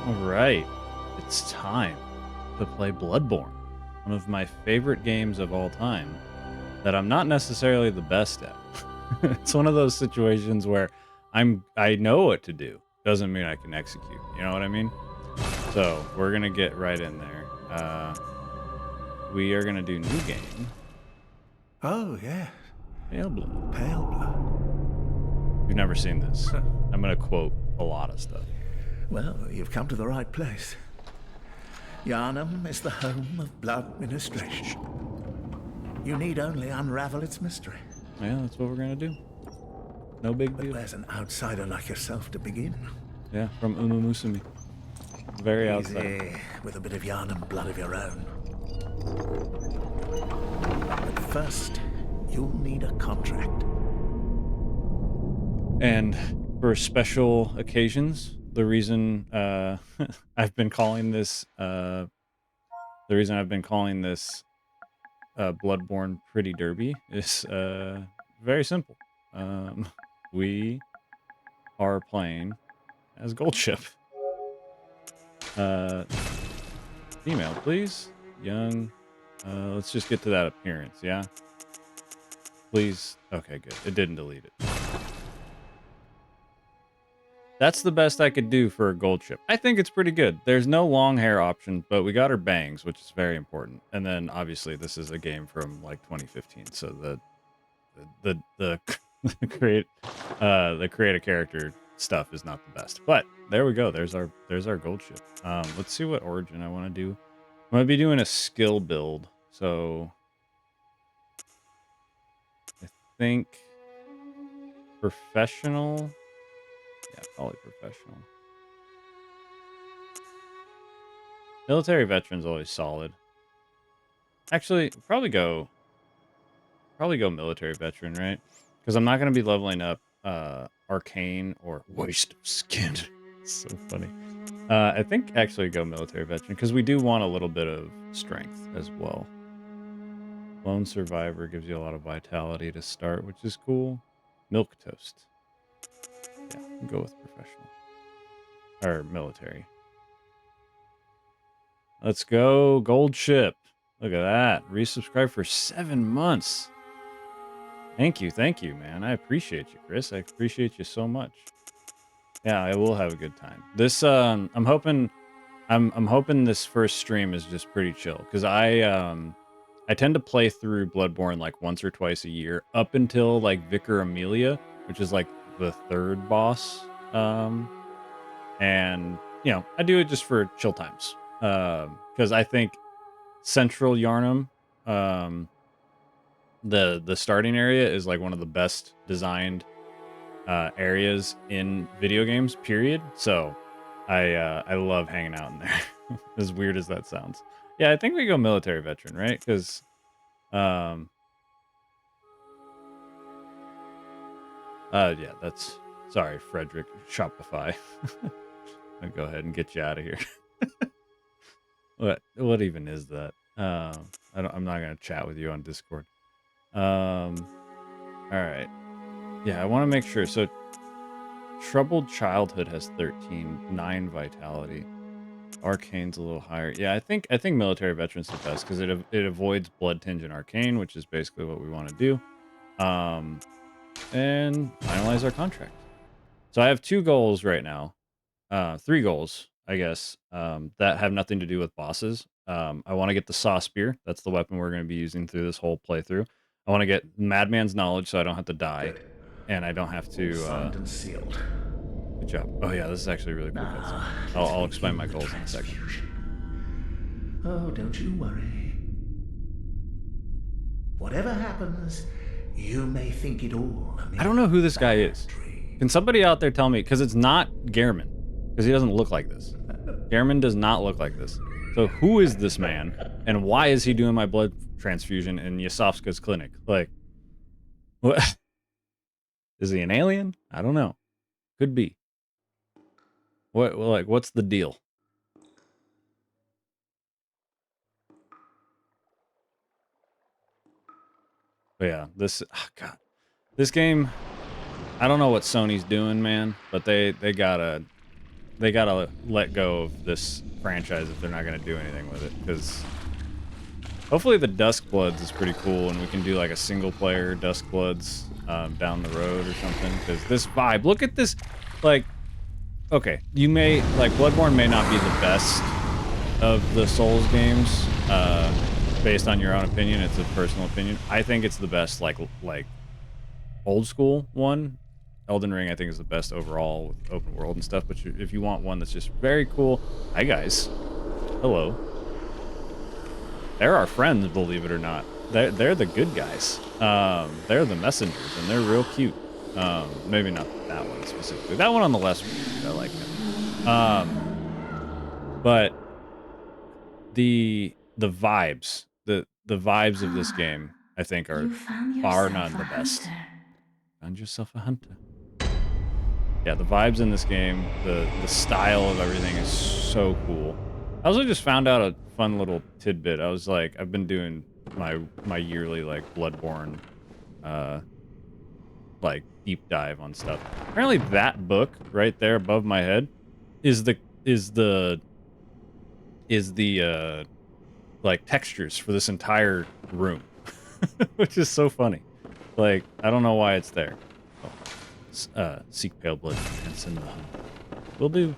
All right, it's time to play Bloodborne, one of my favorite games of all time that I'm not necessarily the best at. It's one of those situations where I know what to do, doesn't mean I can execute. You know what I mean? So we're gonna get right in there. We are gonna do new game, Oh, yes. Pale Blood. Pale blood. You've never seen this. I'm gonna quote a lot of stuff. Well, you've come to the right place. Yharnam is the home of blood ministration. You need only unravel its mystery. Yeah, that's what we're gonna do. No big But deal. where's an outsider like yourself to begin? Yeah, from Umamusumi. Very outside. Easy, with a bit of Yharnam blood of your own. But first, you'll need a contract. And for special occasions, the reason I've been calling this Bloodborne Pretty Derby is very simple. We are playing as Goldship. Female, please. Young. Let's just get to that appearance, yeah? Please. Okay, good. It didn't delete it. That's the best I could do for a gold ship. I think it's pretty good. There's no long hair option, but we got her bangs, which is very important. And then obviously this is a game from like 2015, so the create a character stuff is not the best. But there we go. There's our gold ship. Let's see what origin I want to do. I'm gonna be doing a skill build, so I think professional. Yeah, probably professional. Military veteran's always solid. Actually, probably go military veteran, right? Because I'm not gonna be leveling up arcane or waste of skin. It's so funny. I think actually go military veteran because we do want a little bit of strength as well. Lone survivor gives you a lot of vitality to start, which is cool. Milk toast. Yeah, go with professional or military. Let's go gold ship. Look at that. Resubscribe for 7 months. Thank you, man. I appreciate you, Chris. I appreciate you so much. Yeah, I will have a good time. This I'm hoping this first stream is just pretty chill cuz I tend to play through Bloodborne like once or twice a year up until like Vicar Amelia, which is like the third boss. And you know, I do it just for chill times. Cuz I think Central Yharnam, the starting area is like one of the best designed areas in video games, period. So I love hanging out in there. As weird as that sounds. Yeah, I think we go military veteran, right? Because yeah, that's sorry, Frederick Shopify. I'll go ahead and get you out of here. What even is that? I'm not gonna chat with you on Discord. All right. Yeah, I want to make sure. So, troubled childhood has 13, 9 vitality. Arcane's a little higher. Yeah, I think military veteran's the best because it avoids blood tinge and arcane, which is basically what we want to do. And finalize our contract. So I have 2 goals right now. 3 goals, I guess, that have nothing to do with bosses. I want to get the Saw Spear. That's the weapon we're going to be using through this whole playthrough. I want to get Madman's Knowledge so I don't have to die. Good. And I don't have All to... signed and sealed. Good job. Oh yeah, this is actually a really cool cutscene. Now, I'll explain my goals in a second. Oh, don't you worry. Whatever happens, you may think it all. I don't know who this guy is. Can somebody out there tell me? Because it's not Gehrman. Because he doesn't look like this. Gehrman does not look like this. So who is this man? And why is he doing my blood transfusion in Yasovska's clinic? Like, what? Is he an alien? I don't know. Could be. What's the deal? But yeah, God. This game, I don't know what Sony's doing, man, but they gotta they gotta let go of this franchise if they're not gonna do anything with it. Because hopefully the Duskbloods is pretty cool, and we can do like a single player Duskbloods down the road or something. Because this vibe, look at this, like, okay, you may like Bloodborne may not be the best of the Souls games, based on your own opinion. It's a personal opinion. I think it's the best, like old school one. Elden Ring, I think, is the best overall with open world and stuff. But if you want one that's just very cool, hi guys, hello. They're our friends, believe it or not. They're the good guys. They're the messengers, and they're real cute. Maybe not that one specifically. That one on the left, I like him. But the vibes, the vibes of this Ah, game, I think, are you found bar yourself none a the best. hunter. Found yourself a hunter. Yeah, the vibes in this game, the style of everything is so cool. I also just found out a fun little tidbit. I was like, I've been doing my yearly like Bloodborne uh like deep dive on stuff. Apparently that book right there above my head is the like textures for this entire room. Which is so funny. Like, I don't know why it's there. Oh, seek pale blood, transcend the hunt. Will do.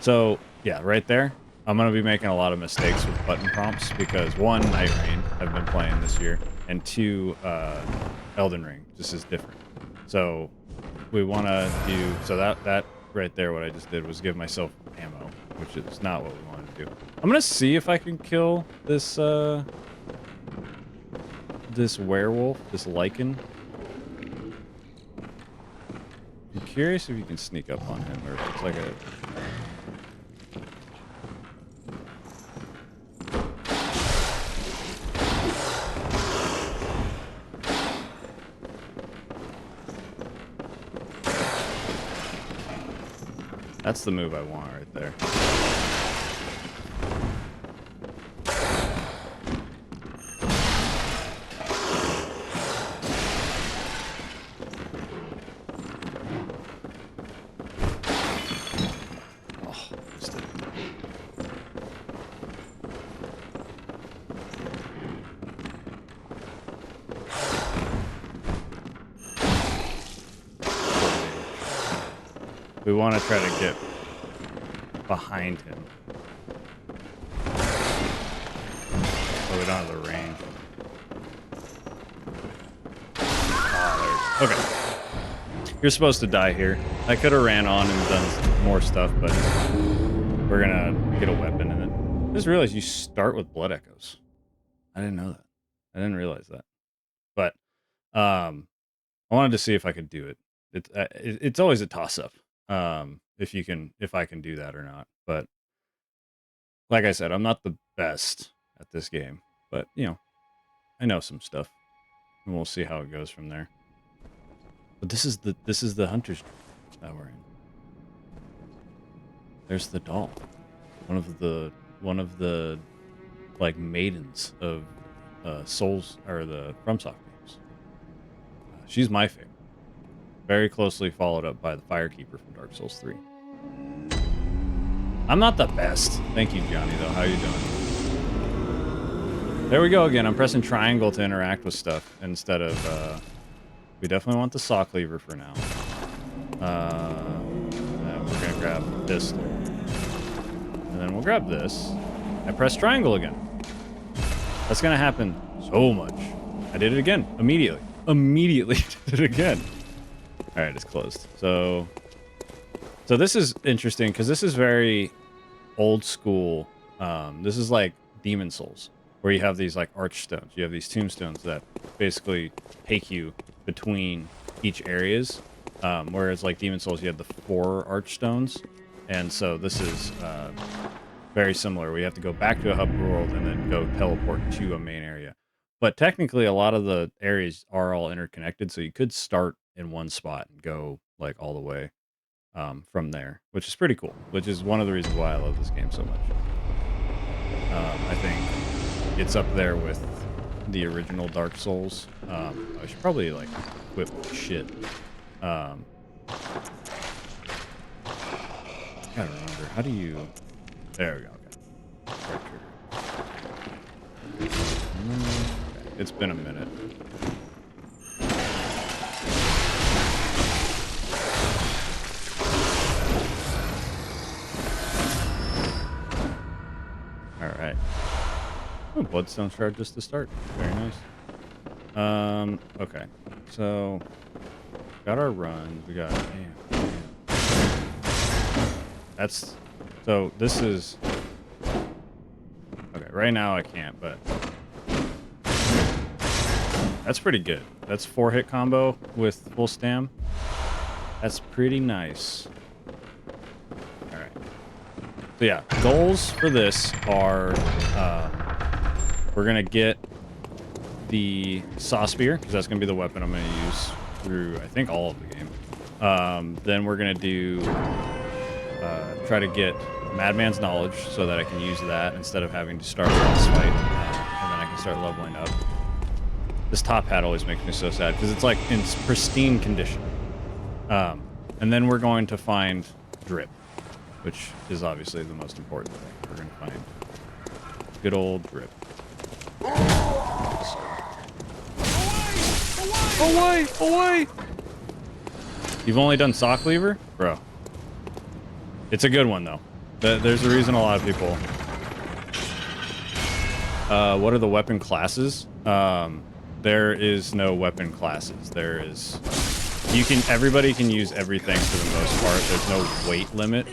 So, yeah, right there. I'm going to be making a lot of mistakes with button prompts because, one, Night Rain I've been playing this year, and two, Elden Ring just is different. So, we want to do... So that right there, what I just did was give myself ammo, which is not what we wanted to do. I'm going to see if I can kill this, this werewolf, this lichen. I'm curious if you can sneak up on him, or if it's like a... That's the move I want right there. Oh, missed it. We want to try to get behind him. Oh, we don't have the range. Oh, there. Okay. You're supposed to die here. I could have ran on and done more stuff, but we're gonna get a weapon and then... I just realized you start with blood echoes. I didn't know that. I didn't realize that. But I wanted to see if I could do it. It's always a toss up. If I can do that or not. But like I said, I'm not the best at this game, but you know, I know some stuff, and we'll see how it goes from there. But this is the hunter's that we're in. There's the doll, one of the like maidens of Souls or the FromSoft games. She's my favorite. Very closely followed up by the Firekeeper from Dark Souls 3. I'm not the best. Thank you, Johnny, though. How you doing? There we go again. I'm pressing triangle to interact with stuff instead of... we definitely want the saw cleaver for now. And we're going to grab the pistol. And then we'll grab this. I press triangle again. That's going to happen so much. I did it again. Immediately. Immediately did it again. All right, it's closed. So this is interesting because this is very old school. This is like Demon Souls, where you have these like archstones. You have these tombstones that basically take you between each areas. Whereas like Demon Souls, you have the 4 archstones, and so this is very similar. We have to go back to a hub world and then go teleport to a main area. But technically, a lot of the areas are all interconnected, so you could start in one spot and go like all the way from there, which is pretty cool, which is one of the reasons why I love this game so much. I think it's up there with the original Dark Souls. I should probably like equip shit. gotta remember. How do you... There we go. Okay. Right trigger. Okay. It's been a minute. Alright. Oh, bloodstone shard just to start. Very nice. Okay. So, got our run. We got... Damn. That's... So, this is... Okay, right now I can't, but... That's pretty good. That's 4-hit combo with full stam. That's pretty nice. Alright. So yeah, goals for this are... we're going to get the Saw Spear, because that's going to be the weapon I'm going to use through, I think, all of the game. Then we're going to do... try to get Madman's Knowledge so that I can use that instead of having to start a boss fight. And then I can start leveling up. This top hat always makes me so sad because it's like in pristine condition. And then we're going to find Drip, which is obviously the most important thing. We're going to find good old Drip. Away! Away! You've only done Saw Cleaver? Bro. It's a good one, though. There's a reason a lot of people... what are the weapon classes? There is no weapon classes. There is... Everybody can use everything for the most part. There's no weight limit.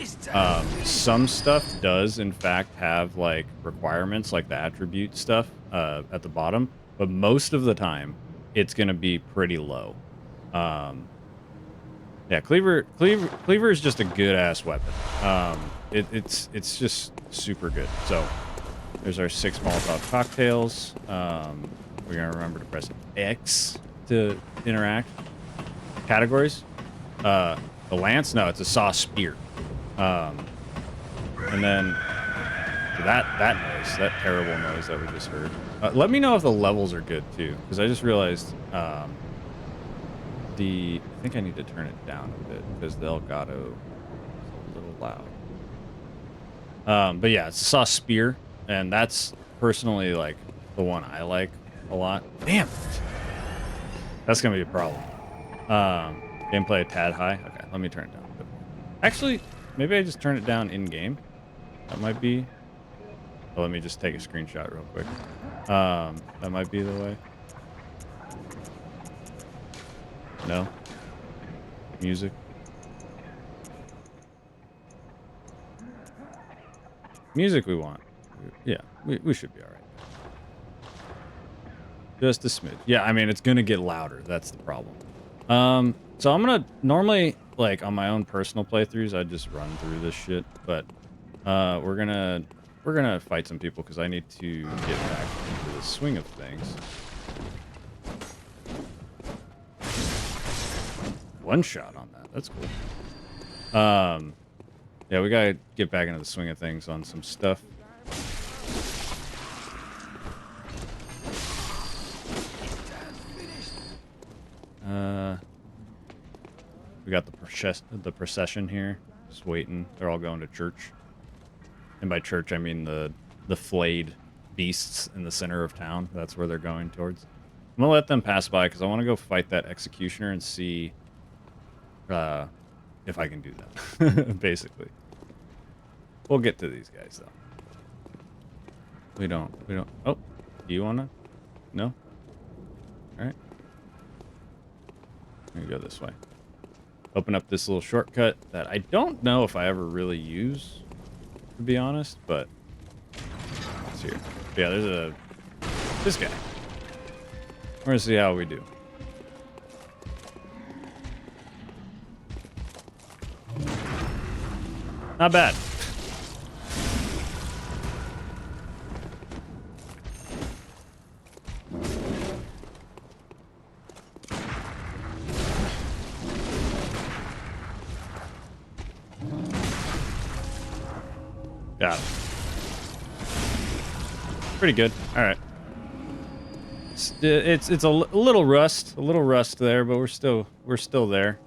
Some stuff does, in fact, have, like, requirements, like the attribute stuff at the bottom. But most of the time, it's going to be pretty low. Yeah, Cleaver is just a good-ass weapon. It's just super good. So, there's our 6 Molotov cocktails. We're going to remember to press X to interact. Categories. The lance? No, it's a Saw Spear. And then that noise, that terrible noise that we just heard. Let me know if the levels are good, too, because I just realized... I think I need to turn it down a bit because the Elgato is a little loud. But yeah, it's a Saw Spear, and that's personally like the one I like a lot. Damn, that's gonna be a problem. Gameplay a tad high. Okay, let me turn it down a bit more. Actually, maybe I just turn it down in game. That might be. Oh, let me just take a screenshot real quick. That might be the way. No. Music. Music we want. Yeah, we should be all right. Just a smidge. Yeah, I mean, it's going to get louder. That's the problem. So I'm going to... Normally, like, on my own personal playthroughs, I just run through this shit. But we're going to fight some people because I need to get back into the swing of things. One shot on that. That's cool. Yeah, we gotta get back into the swing of things on some stuff. We got the procession here, just waiting. They're all going to church, and by church I mean the flayed beasts in the center of town. That's where they're going towards. I'm gonna let them pass by because I want to go fight that executioner and see. If I can do that, basically. We'll get to these guys, though. We don't... Oh, do you wanna? No? Alright. I'm gonna go this way. Open up this little shortcut that I don't know if I ever really use, to be honest, but... Let's see here. Yeah, there's this guy. We're gonna see how we do. Not bad. Got it. Pretty good. All right. It's a little rust there, but we're still there.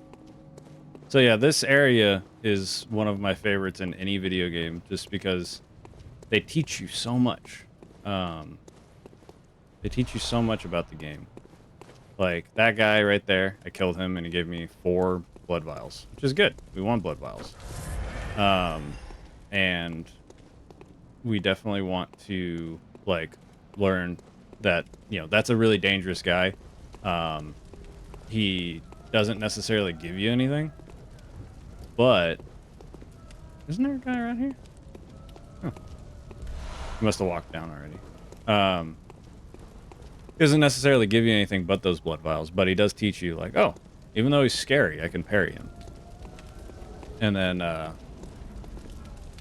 So yeah, this area is one of my favorites in any video game, just because they teach you so much. Um, they teach you so much about the game. Like, that guy right there, I killed him and he gave me 4 blood vials, which is good. We want blood vials. And we definitely want to, like, learn that, you know, that's a really dangerous guy. He doesn't necessarily give you anything, but isn't there a guy around here? Huh. He must have walked down already. He doesn't necessarily give you anything but those blood vials, but he does teach you, like, oh, even though he's scary, I can parry him. And then,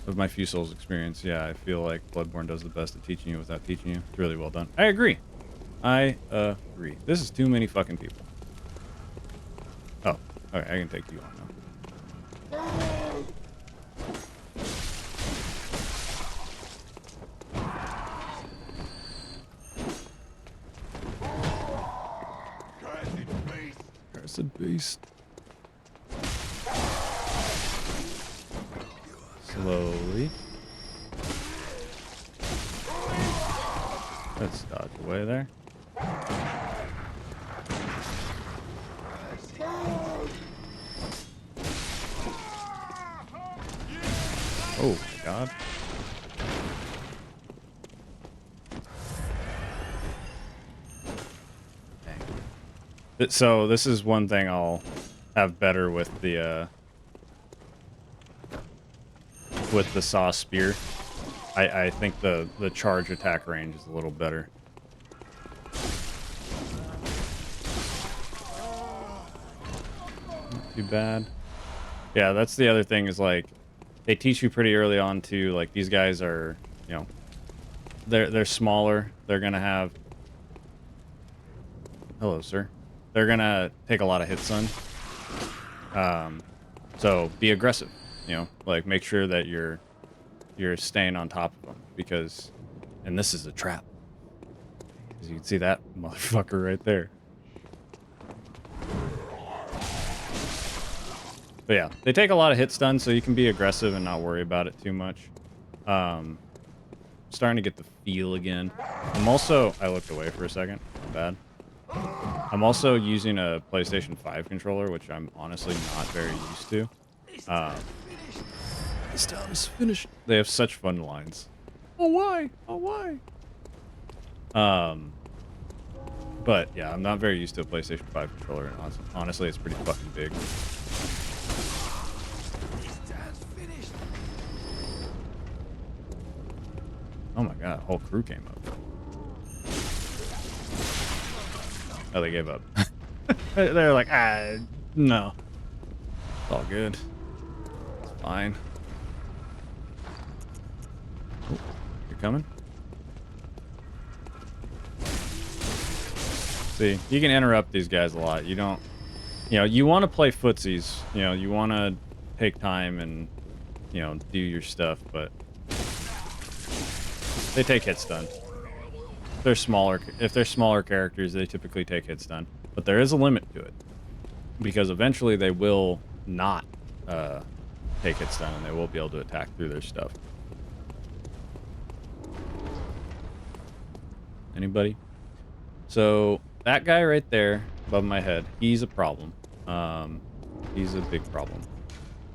with my few souls experience, yeah, I feel like Bloodborne does the best at teaching you without teaching you. It's really well done. I agree. I agree. This is too many fucking people. Oh, okay, I can take you on now. Cursed beast. Slowly. Let's dodge away there. Oh my god. Dang. So this is one thing I'll have better with the saw spear. I think the charge attack range is a little better. Not too bad. Yeah, that's the other thing is, like, they teach you pretty early on too, like, these guys are, you know, they're smaller. They're gonna have, hello sir, they're gonna take a lot of hits, son. So be aggressive, you know, like, make sure that you're staying on top of them, because, and this is a trap, as you can see that motherfucker right there. But yeah, they take a lot of hit stun, so you can be aggressive and not worry about it too much. Starting to get the feel again. I'm also, I looked away for a second, not bad. I'm also using a PlayStation 5 controller, which I'm honestly not very used to. This town is finished. They have such fun lines. Oh why? Oh why? But yeah, I'm not very used to a PlayStation 5 controller, and honestly, it's pretty fucking big. Oh my god, a whole crew came up. Oh, they gave up. They're like, no. It's all good. It's fine. Oh, you're coming? See, you can interrupt these guys a lot. You don't, you know, you want to play footsies. You know, you want to take time and, you know, do your stuff, but they take hit stun. If they're smaller characters, they typically take hit stun. But there is a limit to it, because eventually they will not take hit stun, and they will be able to attack through their stuff. Anybody? So that guy right there above my head, he's a problem. He's a big problem.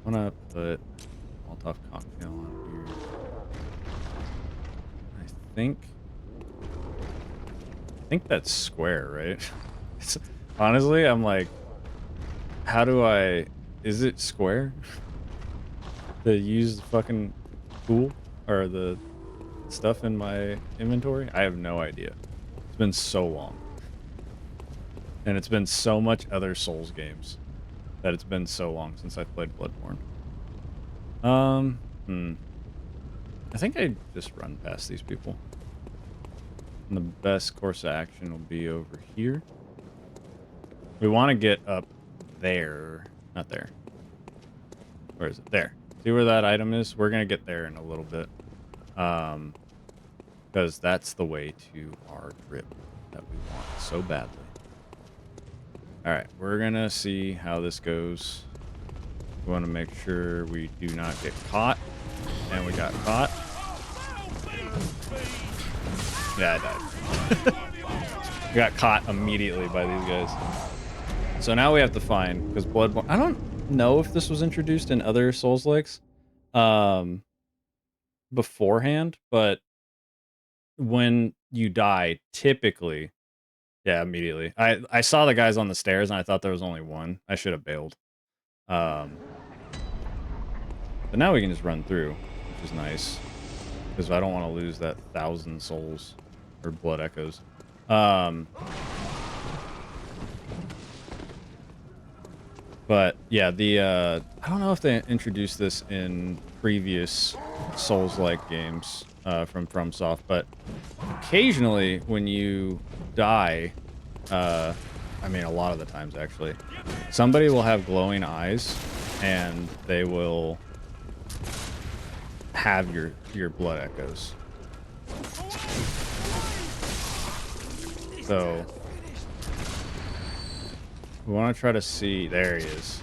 I'm gonna put Molotov cocktail on here. I think that's square, right? Honestly, I'm like, how do I... Is it square? To use the fucking tool? Or the stuff in my inventory? I have no idea. It's been so long. And it's been so much other Souls games that it's been so long since I played Bloodborne. I think I just run past these people. And the best course of action will be over here. We want to get up there. Not there. Where is it? There. See where that item is? We're going to get there in a little bit. Because that's the way to our grip that we want so badly. Alright, we're going to see how this goes We want to make sure we do not get caught. And we got caught. Yeah, I died. We got caught immediately by these guys. So now we have to find, because Bloodborne, I don't know if this was introduced in other Souls-likes beforehand, but when you die, typically, yeah, immediately. I saw the guys on the stairs and I thought there was only one. I should have bailed. But now we can just run through, which is nice. Because I don't want to lose that 1,000 souls or blood echoes. But yeah, I don't know if they introduced this in previous Souls-like games from FromSoft, but occasionally when you die, I mean a lot of the times actually, somebody will have glowing eyes and they will have your blood echoes. So we want to try to see. There he is.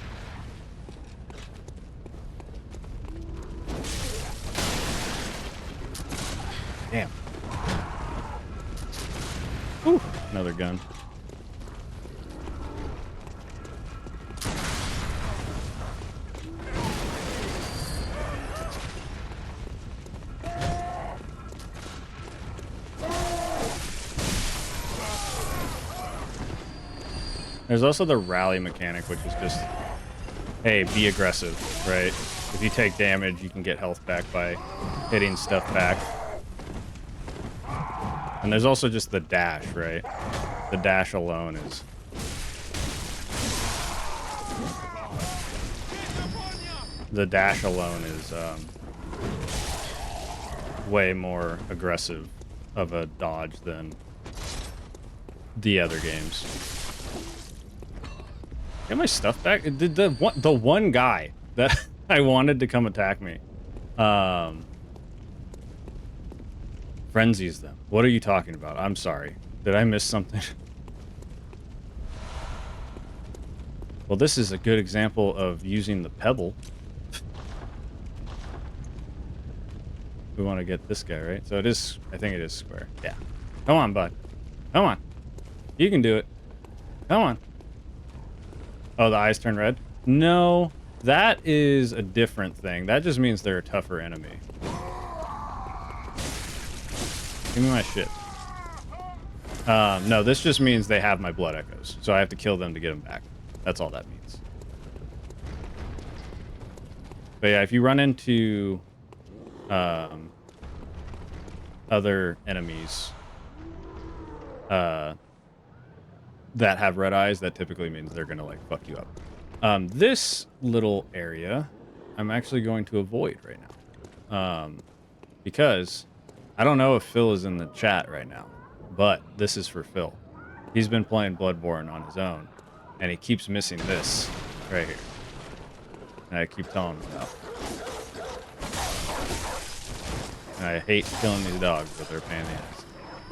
Damn. Ooh, another gun. There's also the rally mechanic, which is just, hey, be aggressive, right? If you take damage, you can get health back by hitting stuff back. And there's also just the dash, right? The dash alone is... The dash alone is way more aggressive of a dodge than the other games. Get my stuff back? Did the one guy that I wanted to come attack me frenzies them. What are you talking about? I'm sorry. Did I miss something? Well, this is a good example of using the pebble. We want to get this guy, right? So it is, I think it is square. Yeah. Come on, bud. Come on. You can do it. Come on. Oh, the eyes turn red? No, that is a different thing. That just means they're a tougher enemy. Give me my shit. No, this just means they have my blood echoes. So I have to kill them to get them back. That's all that means. But yeah, if you run into other enemies that have red eyes, that typically means they're gonna like fuck you up. This little area I'm actually going to avoid right now, because I don't know if Phil is in the chat right now, but this is for Phil. He's been playing Bloodborne on his own and he keeps missing this right here, and I keep telling him about. And I hate killing these dogs, but they're a pain in the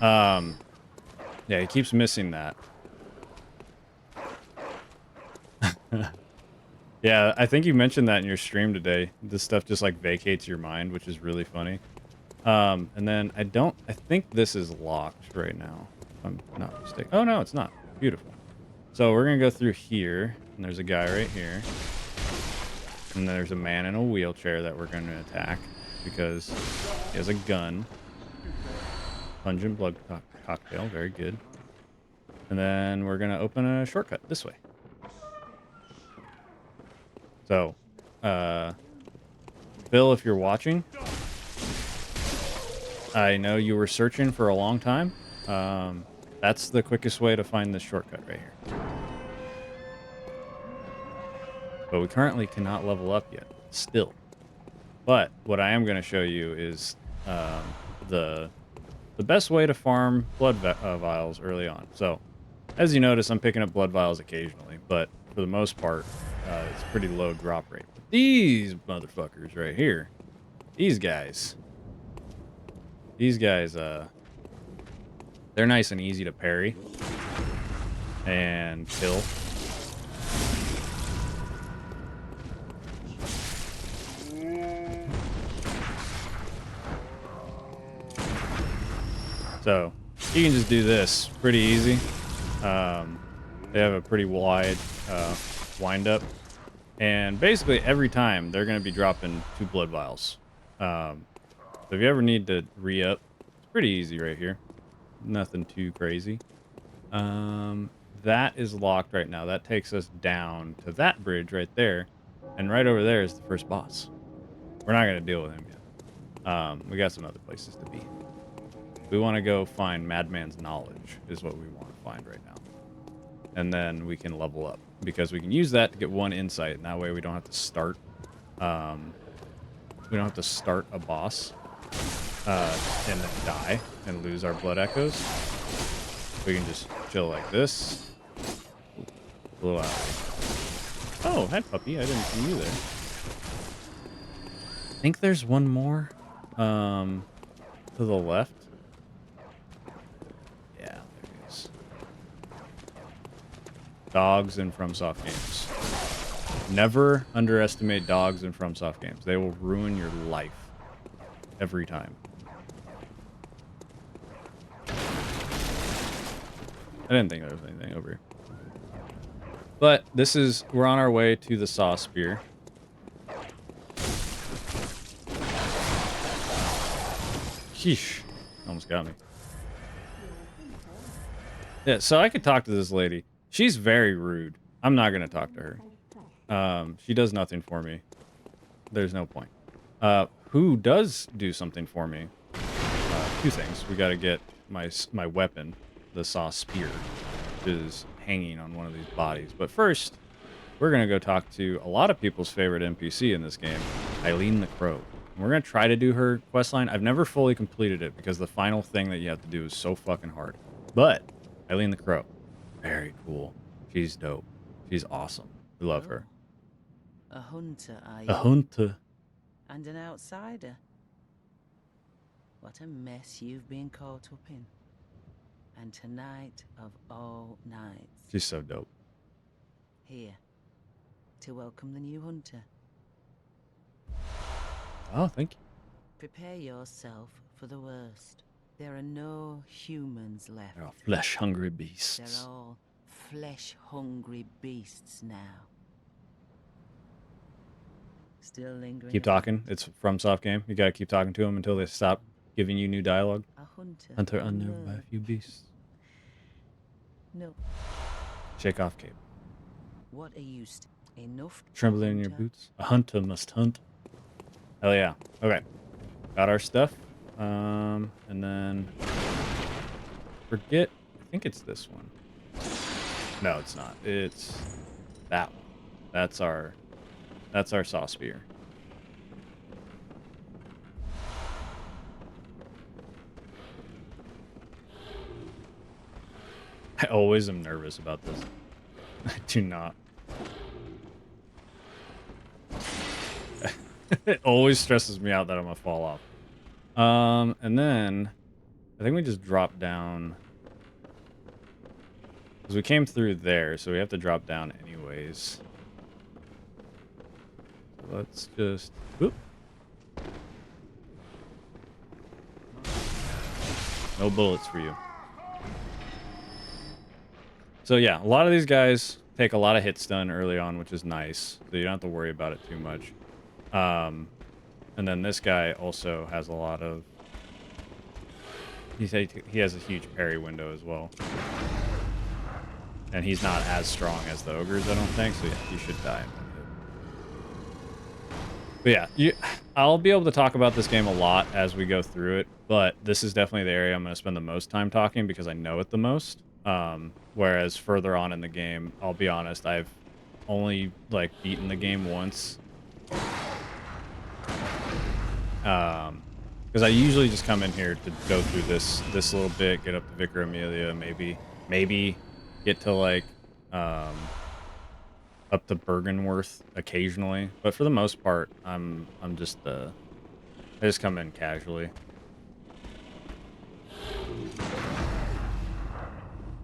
ass. Yeah, he keeps missing that. Yeah, I think you mentioned that in your stream today. This stuff just like vacates your mind, which is really funny. And then I think this is locked right now, if I'm not mistaken. Oh no, it's not. Beautiful. So we're gonna go through here, and there's a guy right here. And there's a man in a wheelchair that we're gonna attack because he has a gun. Pungent blood cocktail, very good. And then we're gonna open a shortcut this way. So, Bill, if you're watching, I know you were searching for a long time. That's the quickest way to find this shortcut right here. But we currently cannot level up yet, still. But what I am going to show you is the best way to farm blood vials early on. So, as you notice, I'm picking up blood vials occasionally, but for the most part, it's pretty low drop rate. But these motherfuckers right here, these guys, they're nice and easy to parry and kill. So you can just do this pretty easy. They have a pretty wide wind up. And basically every time they're going to be dropping 2 blood vials. So if you ever need to re-up, it's pretty easy right here. Nothing too crazy. That is locked right now. That takes us down to that bridge right there. And right over there is the first boss. We're not going to deal with him yet. We got some other places to be. We want to go find Madman's Knowledge is what we want to find right now. And then we can level up. Because we can use that to get 1 insight. And that way we don't have to start... we don't have to start a boss. And then die and lose our blood echoes. We can just chill like this. Blow out. Oh, hi puppy. I didn't see you there. I think there's one more to the left. Yeah, there it is. Dogs in FromSoft games. Never underestimate dogs in FromSoft games. They will ruin your life every time. I didn't think there was anything over here. But we're on our way to the Saw Spear. Sheesh. Almost got me. Yeah, so I could talk to this lady. She's very rude. I'm not going to talk to her. She does nothing for me. There's no point. Who does do something for me? 2 things. We got to get my weapon, the Saw Spear, which is hanging on one of these bodies. But first, we're going to go talk to a lot of people's favorite NPC in this game, Eileen the Crow. And we're going to try to do her questline. I've never fully completed it because the final thing that you have to do is so fucking hard. But Eileen the Crow, very cool. She's dope. She's awesome. We love her. A hunter, are you? A hunter. And an outsider. What a mess you've been caught up in. And tonight of all nights. She's so dope. Here, to welcome the new hunter. Oh, thank you. Prepare yourself for the worst. There are no humans left. They're all flesh-hungry They're beasts. all flesh-hungry beasts now. Still lingering. Keep talking. It's a FromSoft game. You gotta keep talking to them until they stop giving you new dialogue. A hunter. Hunter unnerved by a few beasts. No. Shake off cape. What are you enough? Trembling in your hunter? boots. A hunter must hunt. Hell yeah. Okay. Got our stuff. And then forget. I think it's this one. No, it's not. It's that one. That's our Saw Spear. I always am nervous about this. I do not. It always stresses me out that I'm gonna fall off. And then I think we just drop down because we came through there, so we have to drop down anyways. So let's just whoop. No bullets for you. So yeah, a lot of these guys take a lot of hit stun early on, which is nice. So you don't have to worry about it too much. And then this guy also has a lot of... He has a huge parry window as well. And he's not as strong as the ogres, I don't think. So yeah, you should die in one hit. But yeah, I'll be able to talk about this game a lot as we go through it. But this is definitely the area I'm going to spend the most time talking because I know it the most. Whereas further on in the game, I'll be honest, I've only like beaten the game once. Because I usually just come in here to go through this little bit, get up to Vicar Amelia, maybe get to like up to Bergenworth occasionally, but for the most part, I'm just I just come in casually.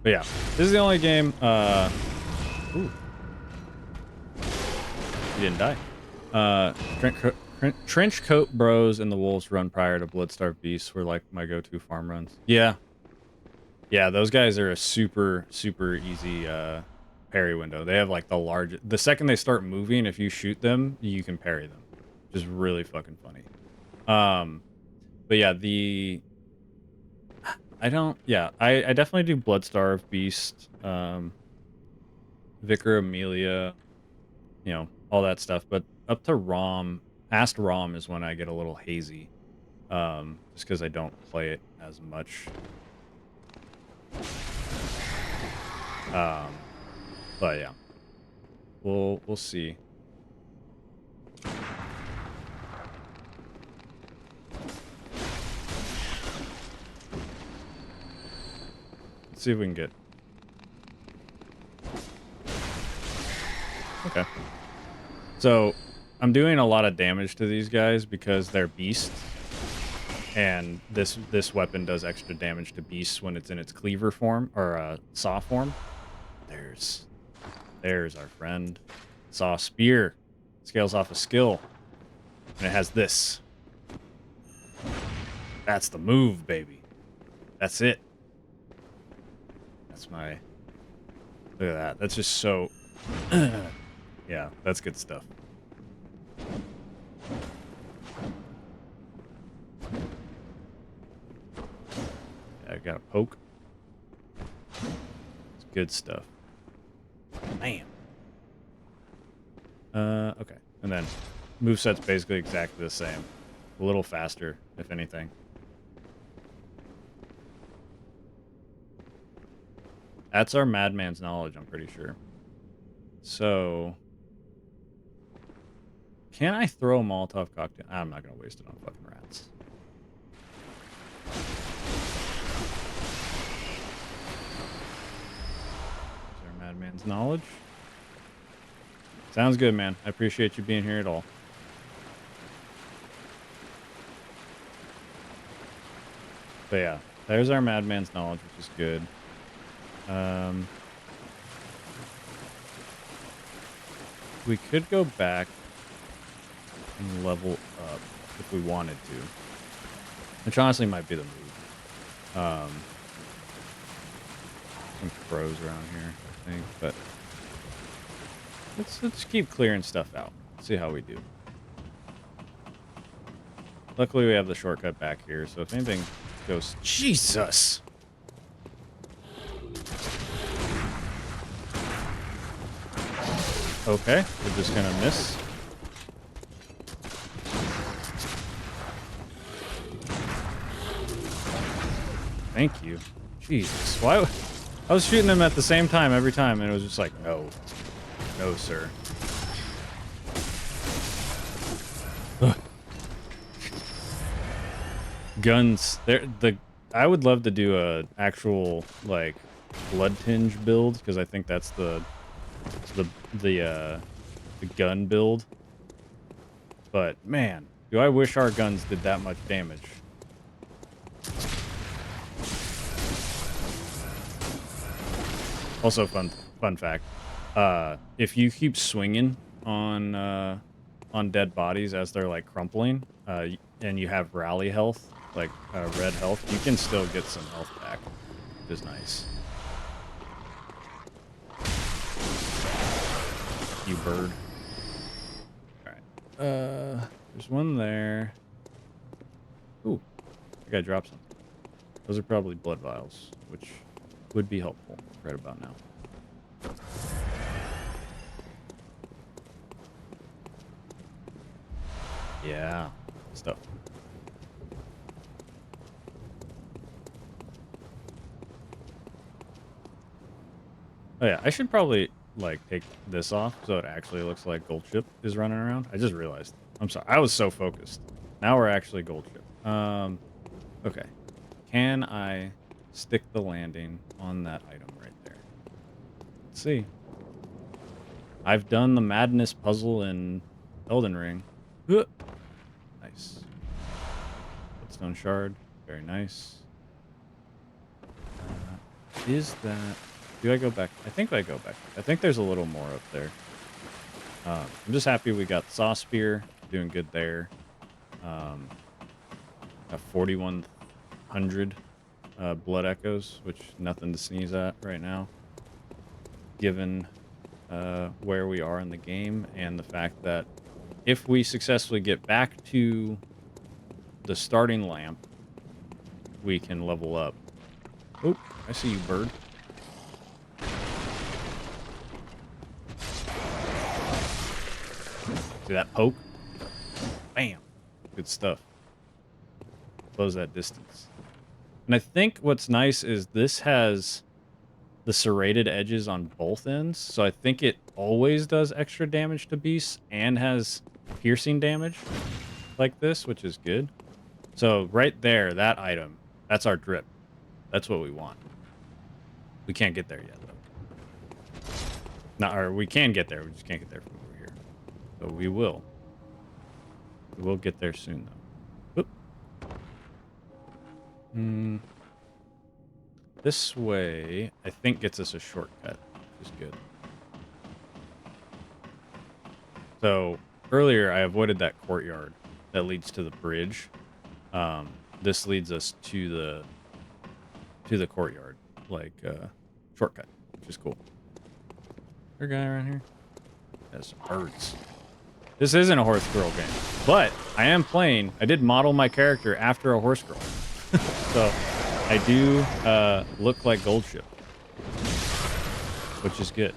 But yeah, this is the only game. Ooh, he didn't die. Trench Coat Bros and the Wolves Run prior to Bloodstarved Beasts were like my go-to farm runs. Yeah, Yeah, those guys are a super, super easy parry window. They have like the largest. The second they start moving, if you shoot them, you can parry them. Which is really fucking funny. But yeah, I don't. Yeah, I definitely do Bloodstarve, Beast, Vicar Amelia, you know, all that stuff. But up to Rom, past Rom is when I get a little hazy. Just because I don't play it as much. But yeah, we'll see. Let's see if we can get. Okay. So I'm doing a lot of damage to these guys because they're beasts, and this weapon does extra damage to beasts when it's in its cleaver form or saw form. There's our friend. Saw spear. Scales off a skill. And it has this. That's the move, baby. That's it. That's my... Look at that. That's just so... Yeah, that's good stuff. Yeah, I got a poke. It's good stuff. Bam. Okay. And then moveset's basically exactly the same. A little faster, if anything. That's our madman's knowledge, I'm pretty sure. So... Can I throw a Molotov cocktail? I'm not going to waste it on fucking rats. There's our madman's knowledge. Sounds good, man. I appreciate you being here at all. But yeah, there's our madman's knowledge, which is good. We could go back and level up if we wanted to, which honestly might be the move. Some pros around here, I think, but let's keep clearing stuff out. See how we do. Luckily, we have the shortcut back here, so if anything goes... Jesus! Okay, we're just gonna miss. Thank you. Jesus, why? I was shooting them at the same time every time, and it was just like, no. No, sir. Ugh. Guns. I would love to do a actual, like, blood tinge build, because I think that's the gun build. But, man, do I wish our guns did that much damage. Also, fun fact: if you keep swinging on dead bodies as they're like crumpling, and you have rally health, like red health, you can still get some health back, which is nice. You bird. All right. There's one there. Ooh, I gotta drop some. Those are probably blood vials, which would be helpful right about now. Yeah, stuff. Oh yeah, I should probably like take this off so it actually looks like Gold Ship is running around. I just realized. I'm sorry. I was so focused. Now we're actually Gold Ship. Okay. Can I stick the landing on that item right there? Let's see. I've done the madness puzzle in Elden Ring. Nice. Bloodstone shard. Very nice. Is that... Do I go back? I think I go back. I think there's a little more up there. I'm just happy we got Saw Spear. Doing good there. Got 4,100. blood echoes, which nothing to sneeze at right now, given where we are in the game and the fact that if we successfully get back to the starting lamp, we can level up. Oh, I see you, bird. See that poke? Bam. Good stuff. Close that distance. And I think what's nice is this has the serrated edges on both ends. So I think it always does extra damage to beasts and has piercing damage like this, which is good. So right there, that item, that's our drip. That's what we want. We can't get there yet, though. Not, or we can get there. We just can't get there from over here. So we will. We will get there soon, though. Oop. This way, I think, gets us a shortcut, which is good. So earlier, I avoided that courtyard that leads to the bridge. This leads us to the courtyard, like shortcut, which is cool. Is there a guy around here? There's some birds. This isn't a horse girl game, but I am playing. I did model my character after a horse girl, so I do look like Goldship, which is good.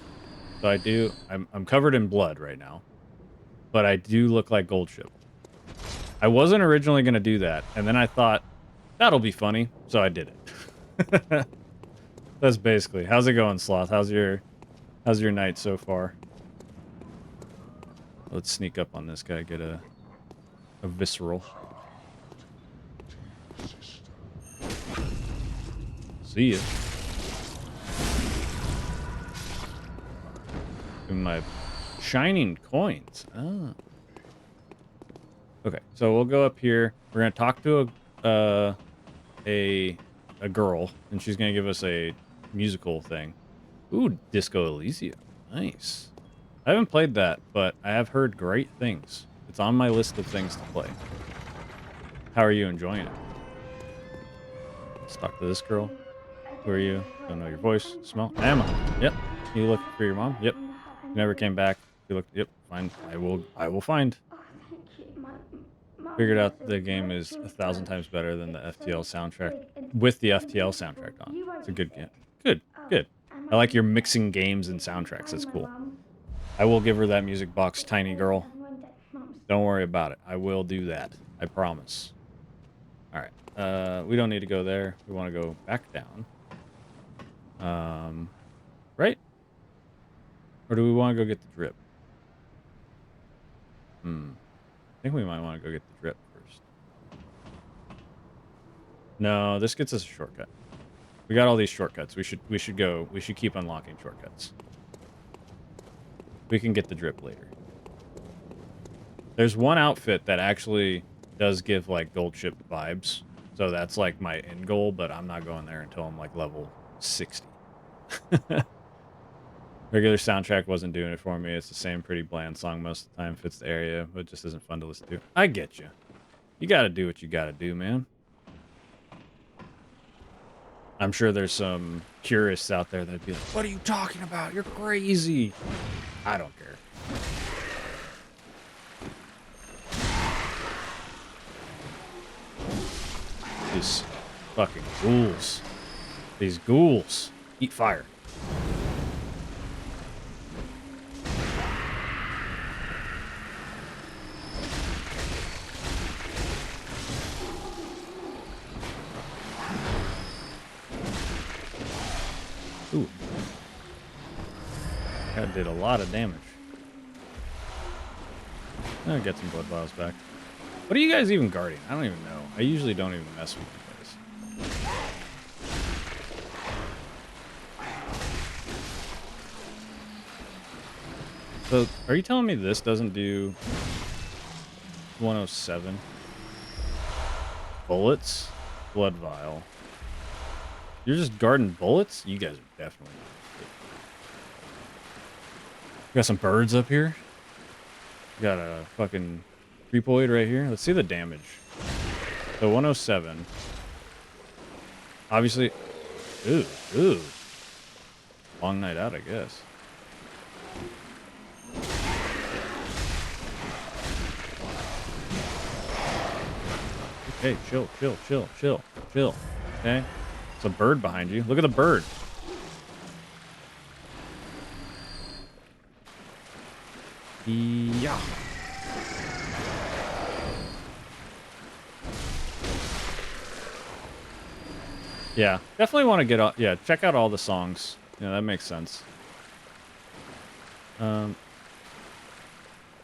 So I do. I'm covered in blood right now, but I do look like Goldship. I wasn't originally going to do that, and then I thought, that'll be funny, so I did it. That's basically. How's it going, Sloth? How's your night so far? Let's sneak up on this guy, get a visceral. See ya. And my shining coins. Oh. Okay, so we'll go up here. We're gonna talk to a girl, and she's gonna give us a musical thing. Ooh, Disco Elysium. Nice. I haven't played that, but I have heard great things. It's on my list of things to play. How are you enjoying it? Let's talk to this girl. Who are you? Don't know your voice. Smell. Emma. Yep. You look for your mom? Yep. You never came back. You looked. Yep. Fine. I will find. Figured out the game is 1,000 times better than the FTL soundtrack. With the FTL soundtrack on. It's a good game. Good. Good. I like your mixing games and soundtracks. That's cool. I will give her that music box, tiny girl. Don't worry about it. I will do that. I promise. All right. We don't need to go there. We want to go back down. Right? Or do we want to go get the drip? I think we might want to go get the drip first. No, this gets us a shortcut. We got all these shortcuts. We should keep unlocking shortcuts. We can get the drip later. There's one outfit that actually does give like Goldship vibes. So that's like my end goal, but I'm not going there until I'm like level 60. Regular soundtrack wasn't doing it for me. It's the same pretty bland song most of the time. Fits the area, but it just isn't fun to listen to. I get you. You gotta do what you gotta do, man. I'm sure there's some purists out there that'd be like, what are you talking about? You're crazy. I don't care. These fucking ghouls. These ghouls. Eat fire. Ooh. That did a lot of damage. I'll get some blood vials back. What are you guys even guarding? I don't even know. I usually don't even mess with you guys. So, are you telling me this doesn't do 107? Bullets? Blood vial. You're just guarding bullets? You guys are definitely not. Got some birds up here. Got a fucking creepoid right here. Let's see the damage. So 107. obviously, ooh, ooh, long night out, I guess. Okay, chill, chill, chill, chill, chill. Okay, it's a bird behind you. Look at the bird. Yeah. Yeah, definitely want to get up. Yeah, check out all the songs. Yeah, that makes sense. Um,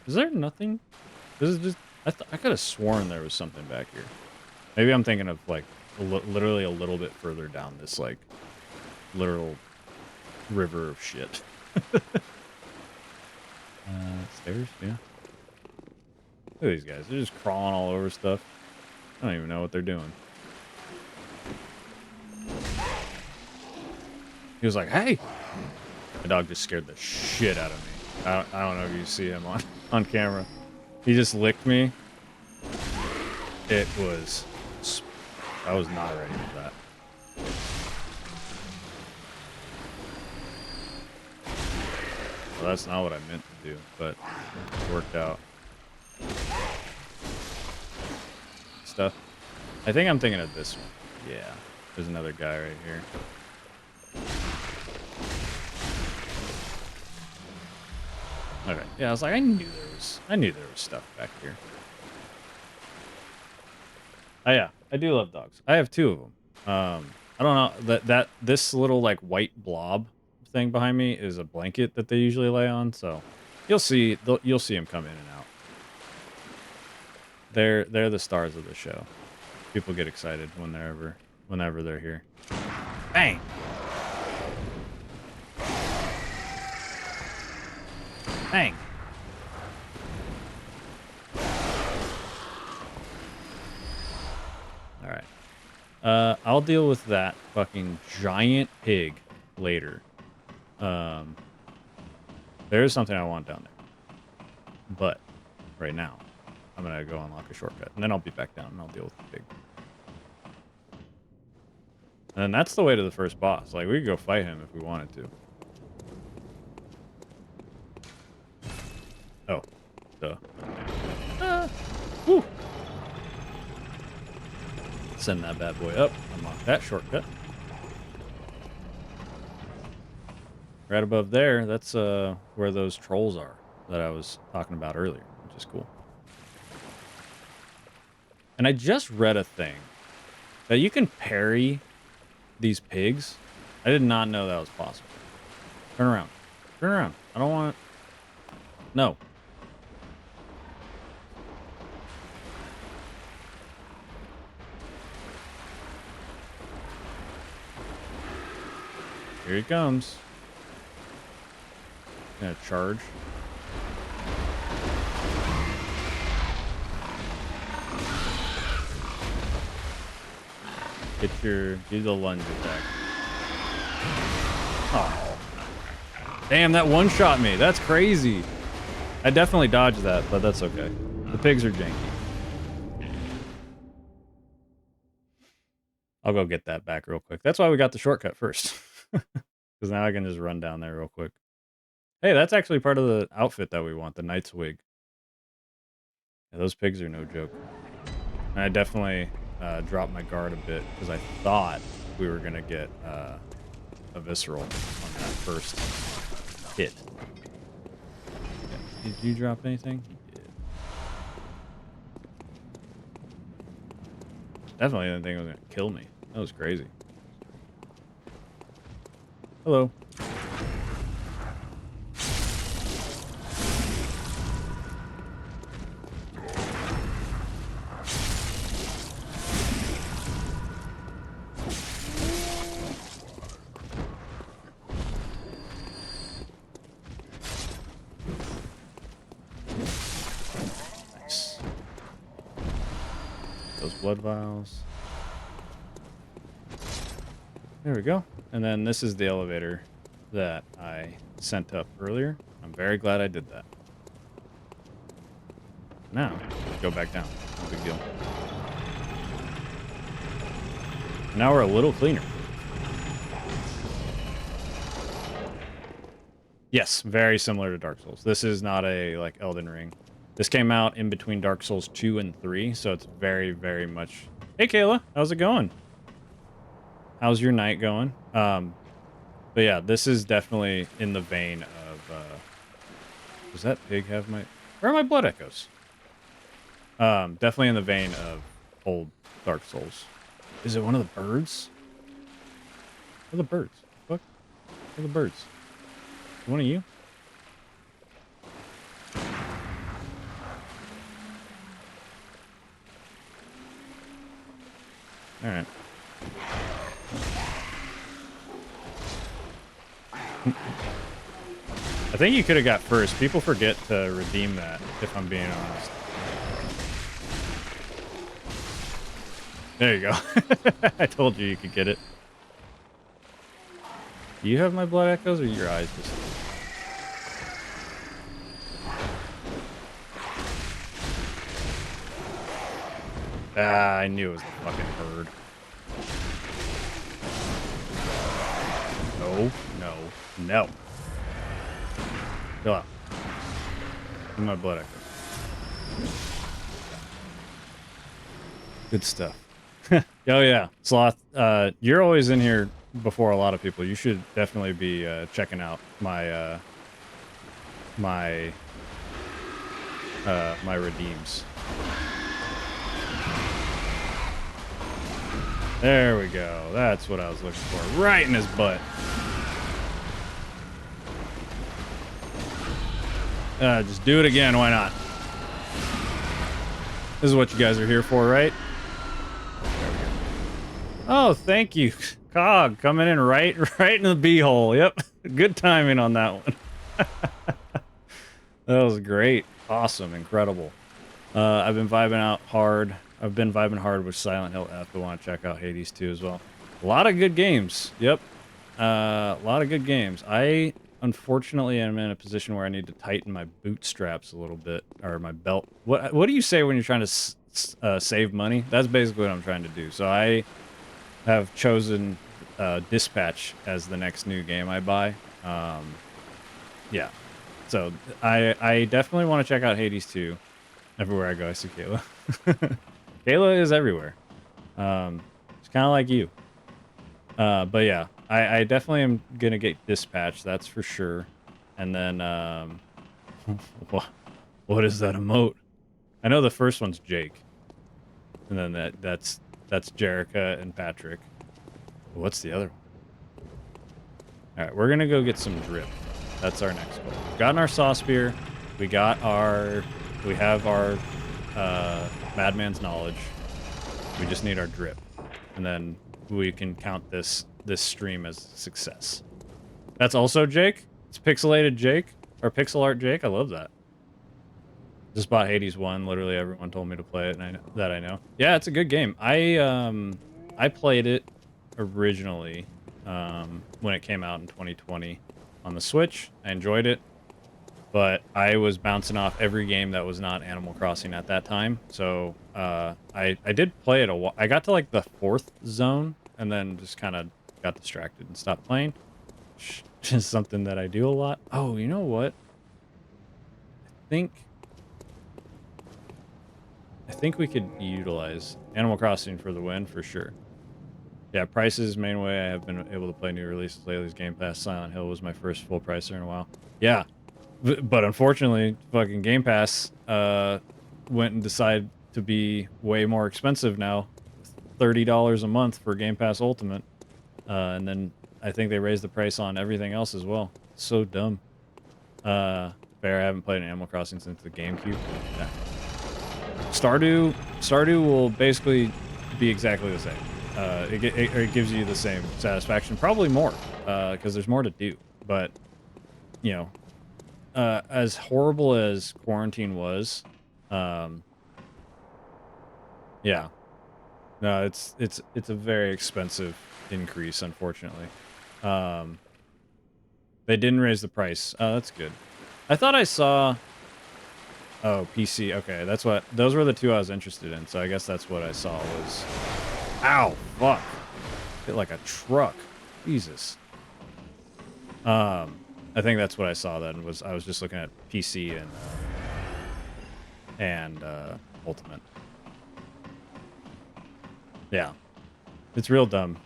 is there nothing? This is just. I could have sworn there was something back here. Maybe I'm thinking of like literally a little bit further down this like literal river of shit. Stairs, yeah. Look at these guys. They're just crawling all over stuff. I don't even know what they're doing. He was like, "Hey!" My dog just scared the shit out of me. I don't know if you see him on camera. He just licked me. It was... I was not ready for that. Well, that's not what I meant to do, but it worked out. Stuff. I think I'm thinking of this one. Yeah. There's another guy right here. Okay. Yeah, I was like, I knew there was stuff back here. Oh yeah, I do love dogs. I have 2 of them. I don't know this little like white blob thing behind me is a blanket that they usually lay on, so you'll see them come in and out. They're the stars of the show. People get excited whenever they're here. Bang! Bang! All right. I'll deal with that fucking giant pig later. There is something I want down there, but right now I'm gonna go unlock a shortcut, and then I'll be back down and I'll deal with the pig. And that's the way to the first boss. Like, we could go fight him if we wanted to. Oh, duh. Whew. Send that bad boy up. Unlock that shortcut. Right above there, that's where those trolls are that I was talking about earlier, which is cool. And I just read a thing that you can parry these pigs. I did not know that was possible. Turn around. Turn around. I don't want it. No. Here he comes. Gonna charge. Do the lunge attack. Oh. Damn, that one-shot me. That's crazy. I definitely dodged that, but that's okay. The pigs are janky. I'll go get that back real quick. That's why we got the shortcut first. Because now I can just run down there real quick. Hey, that's actually part of the outfit that we want, the knight's wig. Yeah, those pigs are no joke. And I definitely dropped my guard a bit because I thought we were going to get a visceral on that first hit. Yeah. Did you drop anything? You did. Definitely didn't think it was going to kill me. That was crazy. Hello. Nice. Those blood vials. There we go. And then this is the elevator that I sent up earlier. I'm very glad I did that. Now, go back down. No big deal. Now we're a little cleaner. Yes, very similar to Dark Souls. This is not a, like, Elden Ring. This came out in between Dark Souls 2 and 3, so it's very, very much... Hey, Kayla, how's it going? How's your night going? But yeah, this is definitely in the vein of, does that pig have my... Where are my blood echoes? Definitely in the vein of old Dark Souls. Is it one of the birds? Where are the birds? What? Where are the birds? One of you? Alright. I think you could have got first. People forget to redeem that, if I'm being honest. There you go. I told you you could get it. Do you have my blood echoes, or your eyes just... Ah, I knew it was the fucking bird. No, no, no. Chill out. Give me my blood echoes. Good stuff. Oh yeah, Sloth. You're always in here before a lot of people. You should definitely be checking out my my redeems. There we go. That's what I was looking for. Right in his butt. Just do it again. Why not? This is what you guys are here for, right? There we go. Oh, thank you. Cog coming in right in the beehole. Yep. Good timing on that one. That was great. Awesome. Incredible. I've been vibing out hard. I've been vibing hard with Silent Hill F. I want to check out Hades 2 as well. A lot of good games. Yep. A lot of good games. I, unfortunately, am in a position where I need to tighten my bootstraps a little bit, or my belt. What do you say when you're trying to save money? That's basically what I'm trying to do. So I have chosen Dispatch as the next new game I buy. Yeah. So I definitely want to check out Hades 2. Everywhere I go, I see Kayla. Kayla is everywhere. It's kind of like you. But yeah, I definitely am gonna get Dispatch, that's for sure. And then, what is that emote? I know the first one's Jake, and then that's Jerica and Patrick. What's the other one? All right, we're gonna go get some drip. That's our next goal. We've gotten our saw spear. We have our Madman's knowledge. We just need our drip, and then we can count this stream as a success. That's also Jake. It's pixelated Jake, or pixel art Jake. I love that. Just bought Hades 1. Literally everyone told me to play it, and I know. Yeah, it's a good game. I played it originally when it came out in 2020 on the Switch. I enjoyed it, but I was bouncing off every game that was not Animal Crossing at that time. So I did play it a while. I got to like the 4th zone, and then just kind of got distracted and stopped playing. Which is something that I do a lot. Oh, you know what? I think we could utilize Animal Crossing for the win, for sure. Yeah, price is the main way I have been able to play new releases lately. Game Pass. Silent Hill was my first full pricer in a while. Yeah, but unfortunately, fucking Game Pass went and decided to be way more expensive now. $30 a month for Game Pass Ultimate. And then I think they raised the price on everything else as well. So dumb. Fair, I haven't played an Animal Crossing since the GameCube. Yeah. Stardew will basically be exactly the same. It gives you the same satisfaction, probably more, because there's more to do. But, you know, as horrible as quarantine was, yeah, no, it's a very expensive increase, unfortunately. They didn't raise the price. Oh, that's good. I thought I saw. Oh, PC. Okay, those were the two I was interested in. So I guess that's what I saw was. Ow! Fuck. Hit like a truck. Jesus. I think that's what I saw then. I was just looking at PC and Ultimate. Yeah, it's real dumb.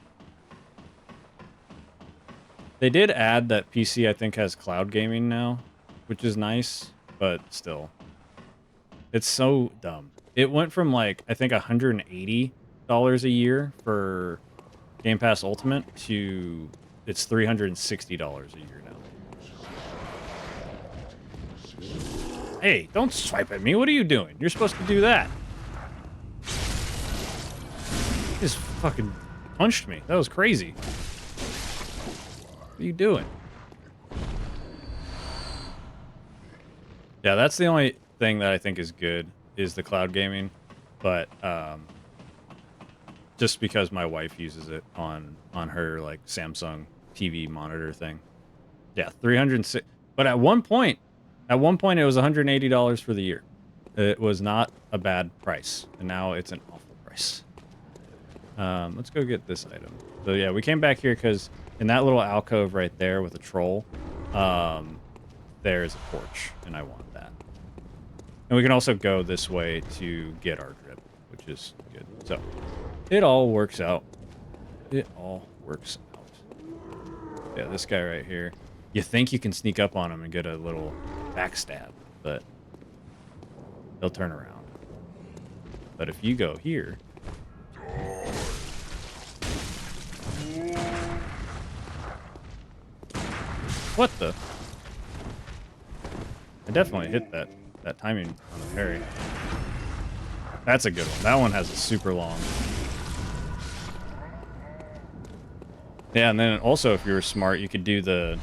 They did add that PC, I think, has cloud gaming now, which is nice, but still. It's so dumb. It went from, like, I think $180 a year for Game Pass Ultimate to it's $360 a year now. Hey, don't swipe at me. What are you doing? You're supposed to do that. He just fucking punched me. That was crazy. What are you doing? Yeah, that's the only thing that I think is good is the cloud gaming, but just because my wife uses it on her like Samsung TV monitor thing. Yeah, 306. But at one point it was $180 for the year. It was not a bad price, and now it's an awful price. Let's go get this item. So yeah, we came back here because in that little alcove right there with a troll, there's a porch, and I want that. And we can also go this way to get our drip, which is good. So it all works out. It all works out. Yeah, this guy right here. You think you can sneak up on him and get a little backstab, but he'll turn around. But if you go here... What the? I definitely hit that timing on the parry. That's a good one. That one has a super long. Yeah, and then also if you were smart, you could do the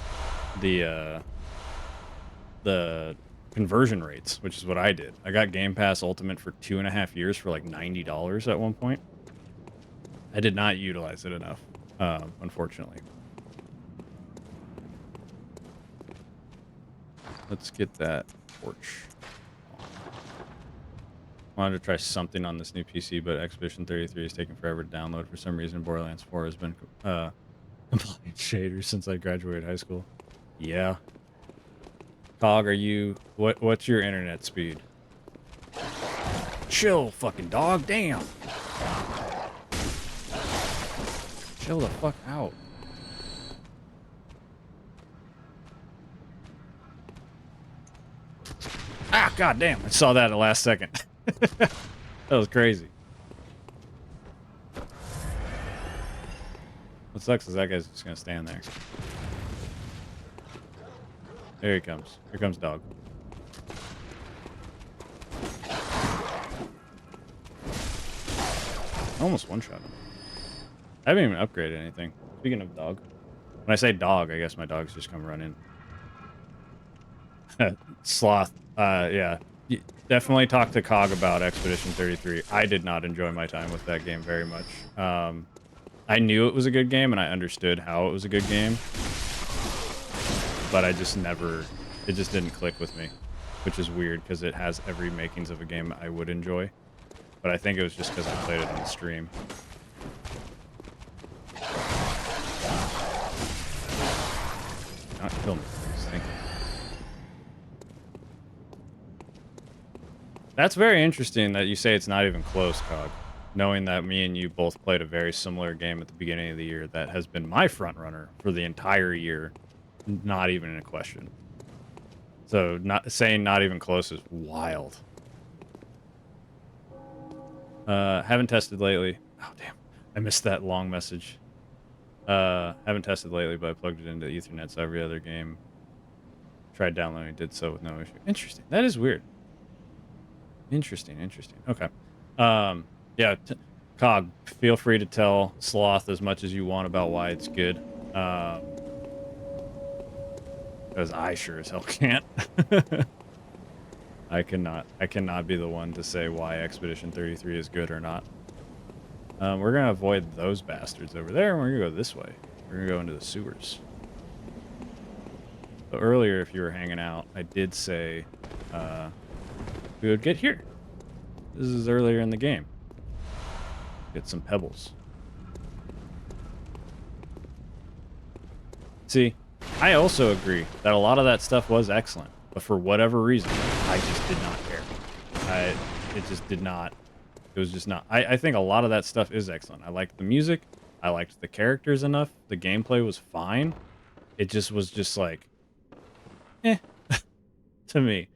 conversion rates, which is what I did. I got Game Pass Ultimate for 2.5 years for like $90 at one point. I did not utilize it enough, unfortunately. Let's get that torch. Wanted to try something on this new PC, but Expedition 33 is taking forever to download. For some reason, Borderlands 4 has been compliant shaders since I graduated high school. Yeah. Cog, are you... What's your internet speed? Chill, fucking dog. Damn. Chill the fuck out. Ah, goddamn. I saw that at the last second. That was crazy. What sucks is that guy's just gonna stand there. There he comes. Here comes dog. Almost one-shot him. I haven't even upgraded anything. Speaking of dog. When I say dog, I guess my dogs just come run in. Sloth. Yeah. Definitely talk to Cog about Expedition 33. I did not enjoy my time with that game very much. I knew it was a good game, and I understood how it was a good game. But I just never... It just didn't click with me. Which is weird, because it has every makings of a game I would enjoy. But I think it was just because I played it on stream. Not kill me, please. Thank you. That's very interesting that you say it's not even close, Cog. Knowing that me and you both played a very similar game at the beginning of the year that has been my front runner for the entire year, not even in a question. So not even close is wild. Haven't tested lately. Oh damn, I missed that long message. Haven't tested lately, but I plugged it into Ethernet, so every other game tried downloading, did so with no issue. Interesting. That is weird. Interesting. Okay. Yeah, Cog, feel free to tell Sloth as much as you want about why it's good. Because I sure as hell can't. I cannot be the one to say why Expedition 33 is good or not. We're going to avoid those bastards over there, and we're going to go this way. We're going to go into the sewers. So earlier, if you were hanging out, I did say we would get here. This is earlier in the game. Get some pebbles. See, I also agree that a lot of that stuff was excellent, but for whatever reason, I just did not care. It just did not. It was just not. I think a lot of that stuff is excellent. I liked the music. I liked the characters enough. The gameplay was fine. It just was just like, eh, to me.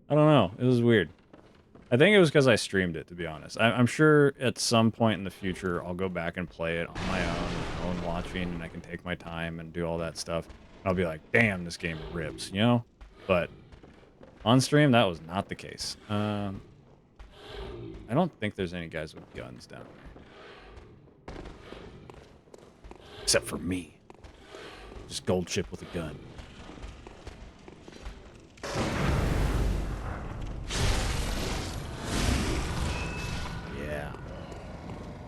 I don't know. It was weird. I think it was because I streamed it, to be honest. I'm sure at some point in the future, I'll go back and play it on my own, with no one watching, and I can take my time and do all that stuff. I'll be like, damn, this game rips, you know? But on stream, that was not the case. I don't think there's any guys with guns down there. Except for me. Just gold chip with a gun. Yeah.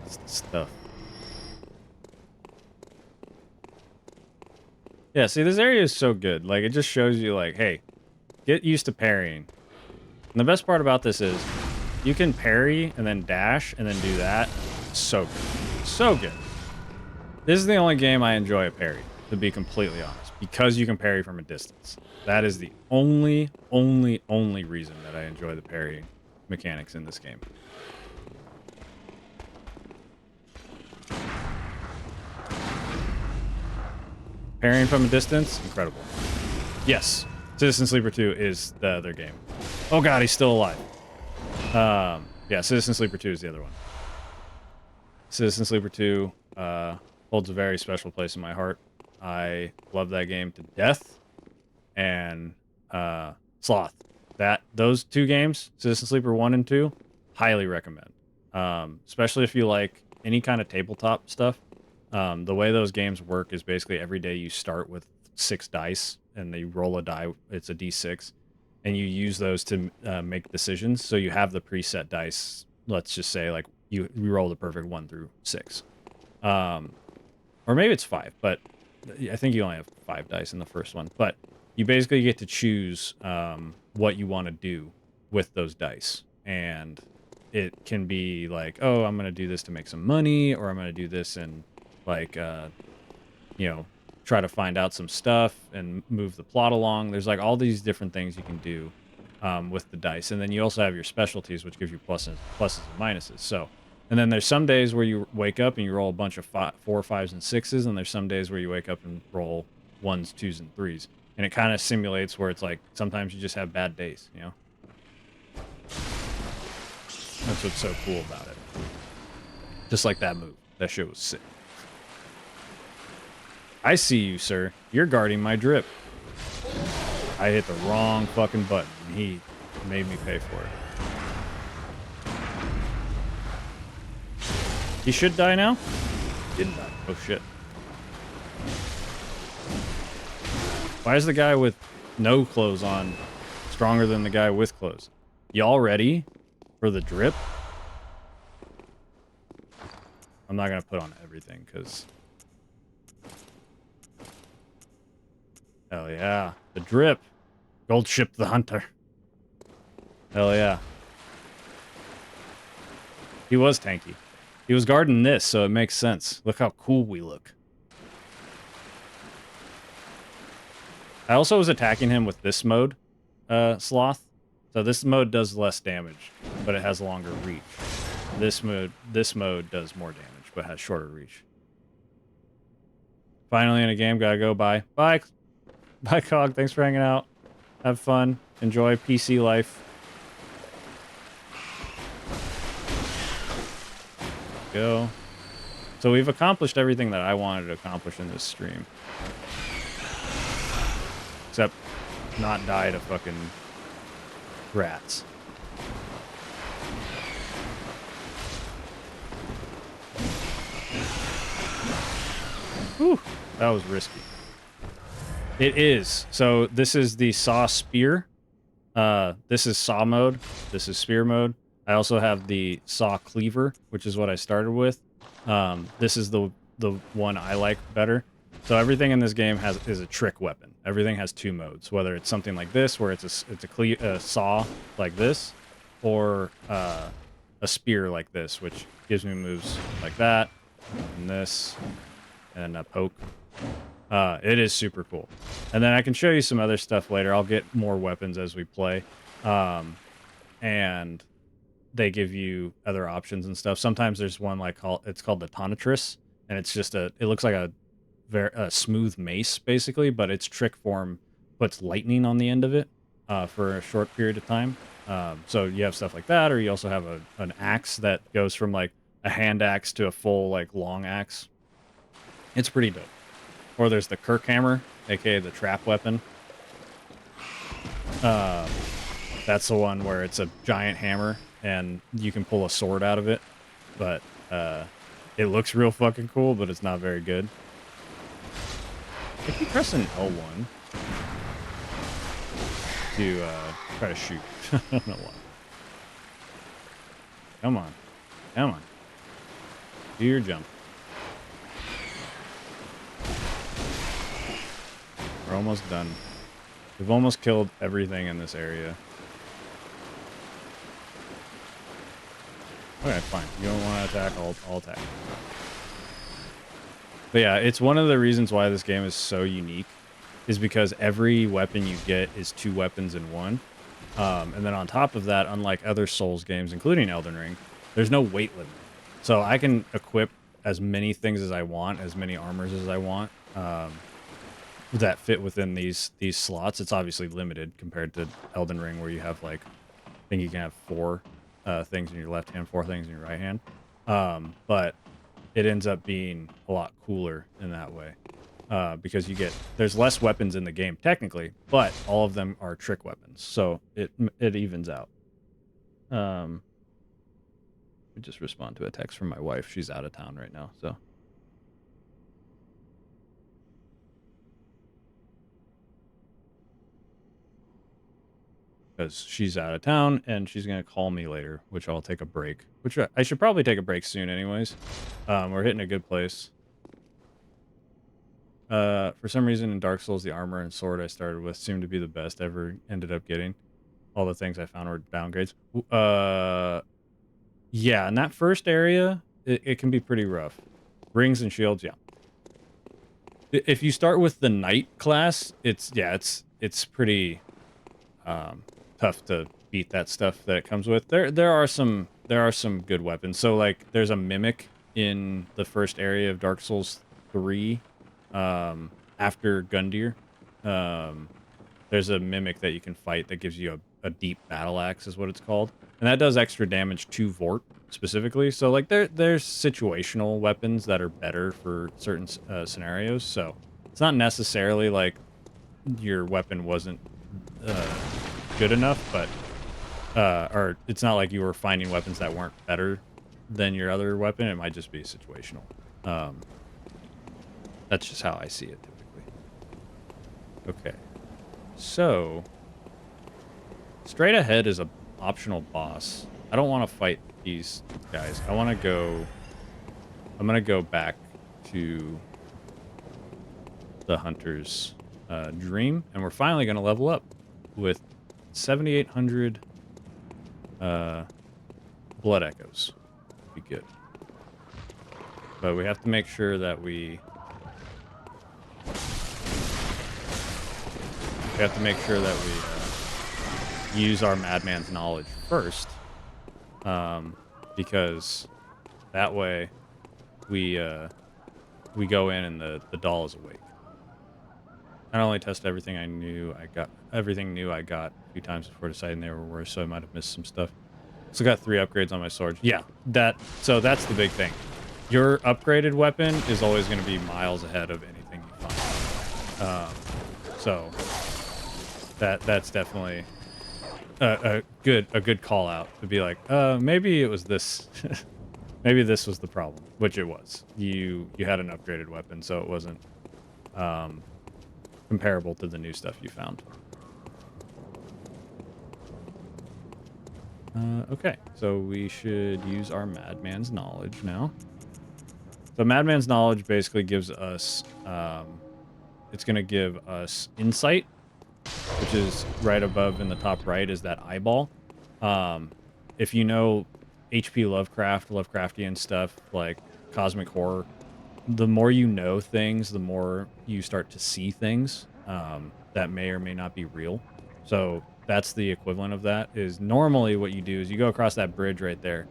That's the stuff. Yeah, see, this area is so good. Like, it just shows you, like, hey, get used to parrying. And the best part about this is you can parry and then dash and then do that. So good. So good. This is the only game I enjoy a parry, to be completely honest, because you can parry from a distance. That is the only reason that I enjoy the parry mechanics in this game. Parrying from a distance, incredible. Yes, Citizen Sleeper 2 is the other game. Oh god, he's still alive. Yeah, Citizen Sleeper 2 is the other one. Citizen Sleeper 2 holds a very special place in my heart. I love that game to death. And Sloth. Those two games, Citizen Sleeper 1 and 2, highly recommend. Especially if you like any kind of tabletop stuff. The way those games work is basically every day you start with 6 dice, and they roll a die. It's a d6, and you use those to make decisions. So you have the preset dice. Let's just say like you roll the perfect 1 through 6, or maybe it's 5, but I think you only have 5 dice in the first one. But you basically get to choose what you want to do with those dice, and it can be like, oh, I'm going to do this to make some money, or I'm going to do this and like, you know, try to find out some stuff and move the plot along. There's like all these different things you can do with the dice. And then you also have your specialties, which gives you pluses and minuses. So, and then there's some days where you wake up and you roll a bunch of 4, 5s, and 6s. And there's some days where you wake up and roll 1s, 2s, and 3s. And it kind of simulates where it's like, sometimes you just have bad days, you know? That's what's so cool about it. Just like that move. That shit was sick. I see you, sir. You're guarding my drip. I hit the wrong fucking button, and he made me pay for it. He should die now? Didn't die. Oh, shit. Why is the guy with no clothes on stronger than the guy with clothes? Y'all ready for the drip? I'm not going to put on everything, because... Hell yeah. The drip. Gold ship the hunter. Hell yeah. He was tanky. He was guarding this, so it makes sense. Look how cool we look. I also was attacking him with this mode, Sloth. So this mode does less damage, but it has longer reach. This mode does more damage, but has shorter reach. Finally in a game, gotta go. Bye. Bye. Bye, Cog. Thanks for hanging out. Have fun. Enjoy PC life. Go. So we've accomplished everything that I wanted to accomplish in this stream. Except not die to fucking rats. Whew. That was risky. It is. So this is the saw spear. This is saw mode. This is spear mode. I also have the saw cleaver, which is what I started with. This is the one I like better. So everything in this game is a trick weapon. Everything has 2 modes, whether it's something like this, where it's a saw like this, or a spear like this, which gives me moves like that, and this, and a poke. It is super cool. And then I can show you some other stuff later. I'll get more weapons as we play. And they give you other options and stuff. Sometimes there's one like it's called the Tonitrus, and it's just it looks like a smooth mace basically, but its trick form puts lightning on the end of it for a short period of time. So you have stuff like that, or you also have an axe that goes from like a hand axe to a full like long axe. It's pretty dope. Or there's the Kirk hammer, aka the trap weapon. That's the one where it's a giant hammer and you can pull a sword out of it, but it looks real fucking cool, but it's not very good. I keep pressing L1 to try to shoot. I don't know why. Come on. Come on. Do your jump. We're almost done. We've almost killed everything in this area. Okay, fine. You don't want to attack, I'll attack. But yeah, it's one of the reasons why this game is so unique, is because every weapon you get is 2 weapons in one. And then on top of that, unlike other Souls games, including Elden Ring, there's no weight limit. So I can equip as many things as I want, as many armors as I want, that fit within these slots. It's obviously limited compared to Elden Ring, where you have like, I think you can have 4 things in your left hand, 4 things in your right hand. But it ends up being a lot cooler in that way. Because there's less weapons in the game technically, but all of them are trick weapons, so it evens out. I just respond to a text from my wife. She's out of town right now, so. Because she's out of town and she's gonna call me later, which I'll take a break. Which I should probably take a break soon, anyways. We're hitting a good place. For some reason in Dark Souls, the armor and sword I started with seemed to be the best I ever ended up getting. All the things I found were downgrades. Yeah, in that first area, it can be pretty rough. Rings and shields, yeah. If you start with the knight class, it's pretty tough to beat that stuff that it comes with. There are some good weapons. So like there's a mimic in the first area of Dark Souls 3. After Gundyr, there's a mimic that you can fight that gives you a deep battle axe, is what it's called, and that does extra damage to Vort specifically. So like there's situational weapons that are better for certain scenarios. So it's not necessarily like your weapon wasn't good enough, but or it's not like you were finding weapons that weren't better than your other weapon. It might just be situational. That's just how I see it, typically. Okay. So, straight ahead is an optional boss. I don't want to fight these guys. I'm going to go back to the Hunter's Dream, and we're finally going to level up with 7,800 Blood Echoes. Be good. But we have to make sure that we use our Madman's Knowledge first, because that way we go in and the doll is awake. I only test everything everything new I got a few times before deciding they were worse, so I might have missed some stuff. So I got 3 upgrades on my sword. Yeah, so that's the big thing. Your upgraded weapon is always going to be miles ahead of anything you find. So that's definitely a good call out to be like, maybe it was this, maybe this was the problem, which it was. You had an upgraded weapon, so it wasn't comparable to the new stuff you found. Okay, so we should use our Madman's Knowledge now. So Madman's Knowledge basically gives us, it's going to give us insight, which is right above in the top right is that eyeball. If you know HP Lovecraft, Lovecraftian stuff like cosmic horror, the more you know things, the more you start to see things that may or may not be real. So that's the equivalent of that. Is normally what you do is you go across that bridge right there,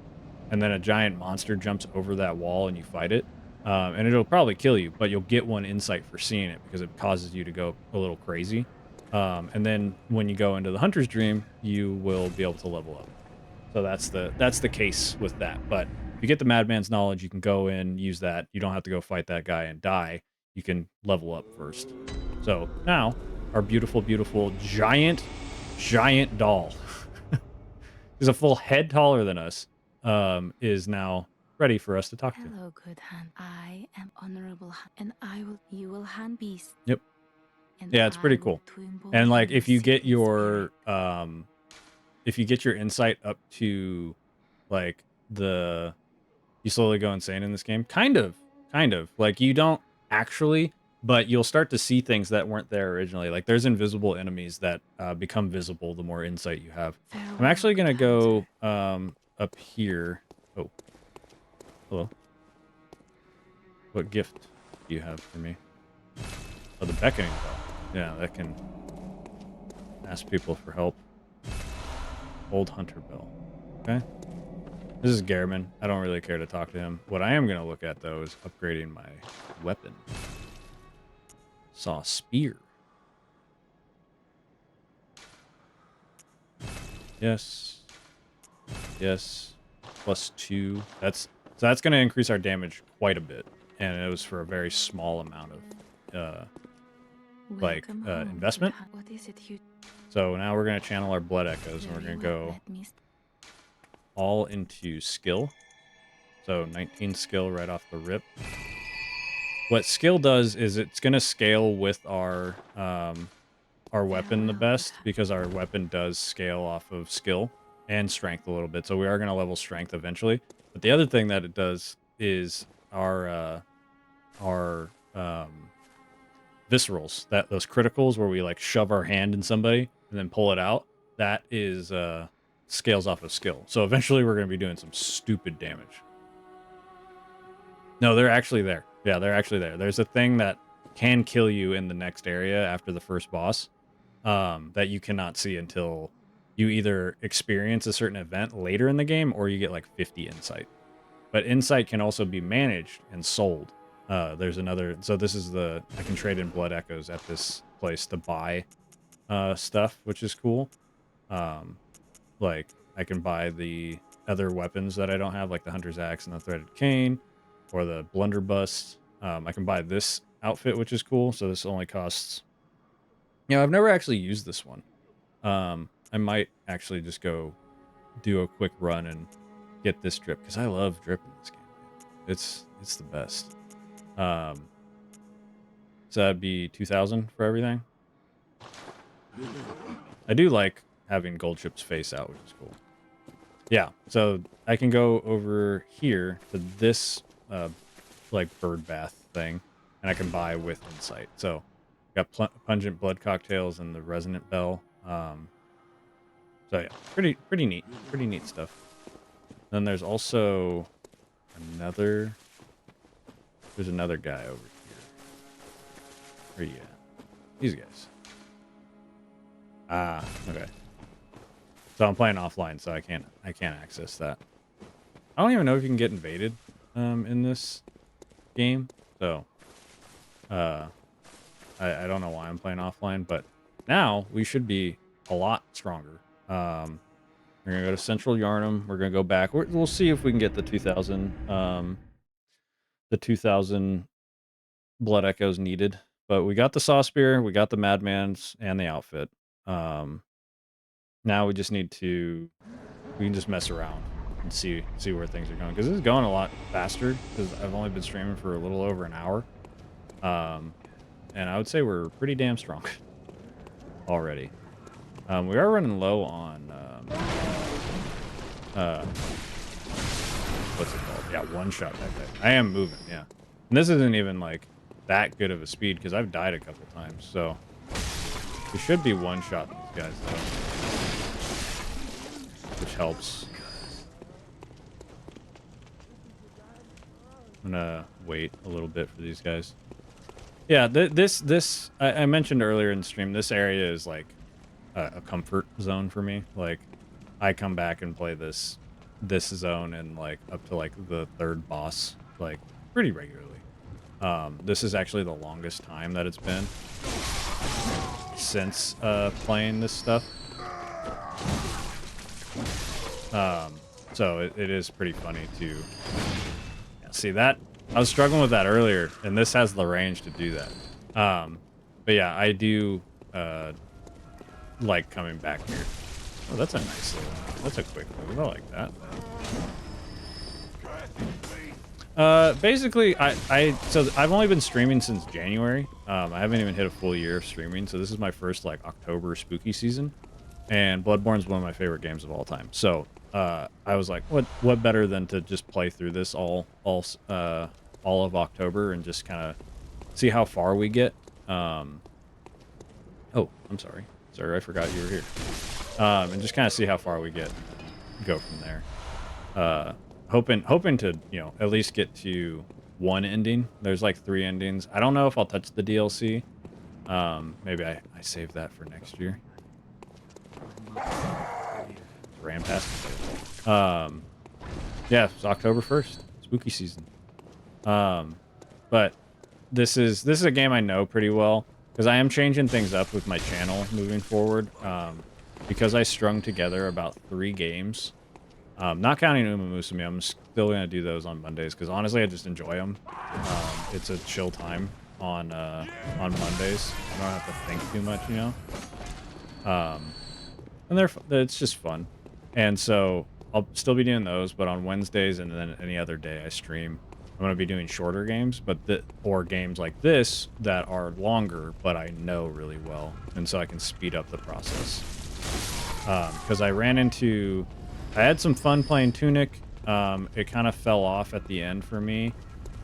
and then a giant monster jumps over that wall and you fight it. And it'll probably kill you, but you'll get one insight for seeing it because it causes you to go a little crazy. And then when you go into the hunter's dream, you will be able to level up. So that's the case with that. But if you get the madman's knowledge, you can go in, use that. You don't have to go fight that guy and die. You can level up first. So now our beautiful, beautiful giant doll is a full head taller than us. Is now ready for us to talk to. Hello, good hand. I am Honorable Han, and you will hand beast. Yep. And Yeah, it's pretty cool. And like if you get your insight up to like you slowly go insane in this game. Kind of. Like you don't actually, but you'll start to see things that weren't there originally. Like there's invisible enemies that become visible the more insight you have. I'm actually gonna go up here. Oh. Hello. What gift do you have for me? Oh, the beckoning bell. Yeah, that can ask people for help. Old hunter bell. Okay. This is Gehrman. I don't really care to talk to him. What I am going to look at, though, is upgrading my weapon. Saw spear. Yes. Yes. +2. So that's going to increase our damage quite a bit. And it was for a very small amount of investment. What is it you... So now we're going to channel our blood echoes, and we're going to go all into skill. So 19 skill right off the rip. What skill does is it's going to scale with our weapon the best, because our weapon does scale off of skill and strength a little bit. So we are going to level strength eventually. But the other thing that it does is our viscerals, those criticals where we like shove our hand in somebody and then pull it out. That is scales off of skill. So eventually we're going to be doing some stupid damage. No, they're actually there. Yeah, they're actually there. There's a thing that can kill you in the next area after the first boss that you cannot see until you either experience a certain event later in the game or you get like 50 insight. But insight can also be managed and sold. There's another... So this is I can trade in blood echoes at this place to buy stuff, which is cool. Like, I can buy the other weapons that I don't have, like the Hunter's Axe and the Threaded Cane, or the Blunderbuss. I can buy this outfit, which is cool. So this only costs... I've never actually used this one. I might actually just go do a quick run and get this drip, because I love drip in this game. It's the best. So that'd be 2,000 for everything. I do like having gold chips face out, which is cool. Yeah, so I can go over here to this like bird bath thing, and I can buy with insight. So got pungent blood cocktails and the resonant bell. So yeah, pretty neat stuff. Then there's also another... There's another guy over here. Where you at? These guys. Ah, okay. So I'm playing offline, so I can't access that. I don't even know if you can get invaded in this game. So I don't know why I'm playing offline, but now we should be a lot stronger. We're gonna go to Central Yharnam. We're gonna go back. We'll see if we can get the 2,000 blood echoes needed. But we got the saw spear, we got the madman's, and the outfit. Now we just need to... We can just mess around and see where things are going, because this is going a lot faster because I've only been streaming for a little over an hour. And I would say we're pretty damn strong already. We are running low on what's it called? Yeah, one shot that guy. I am moving, yeah. And this isn't even like that good of a speed because I've died a couple times, so we should be one shot these guys though, which helps. I'm gonna wait a little bit for these guys. Yeah, I mentioned earlier in the stream, this area is like a comfort zone for me. Like, I come back and play this zone and like up to like the third boss like pretty regularly. This is actually the longest time that it's been since playing this stuff. So it is pretty funny to see that. I was struggling with that earlier, and this has the range to do that. But yeah, I do like coming back here. Oh, that's a nice little, that's a quick move. I like that. Basically, so I've only been streaming since January. I haven't even hit a full year of streaming, so this is my first like October spooky season. And Bloodborne's one of my favorite games of all time. So I was like, what better than to just play through this all of October and just kind of see how far we get. Oh, I'm sorry. Sorry, I forgot you were here. And just kind of see how far we get. Go from there. Hoping to, you know, at least get to one ending. There's like 3 endings. I don't know if I'll touch the DLC. Maybe I save that for next year. Ran past it. Yeah, it's October 1st. Spooky season. But this is a game I know pretty well because I am changing things up with my channel moving forward. Because I strung together about 3 games. Not counting Uma Musume, I'm still gonna do those on Mondays because honestly I just enjoy them. It's a chill time on Mondays. I don't have to think too much, you know. And it's just fun. And so I'll still be doing those, but on Wednesdays and then any other day I stream, I'm going to be doing shorter games, or games like this that are longer, but I know really well. And so I can speed up the process. Because I had some fun playing Tunic. It kind of fell off at the end for me.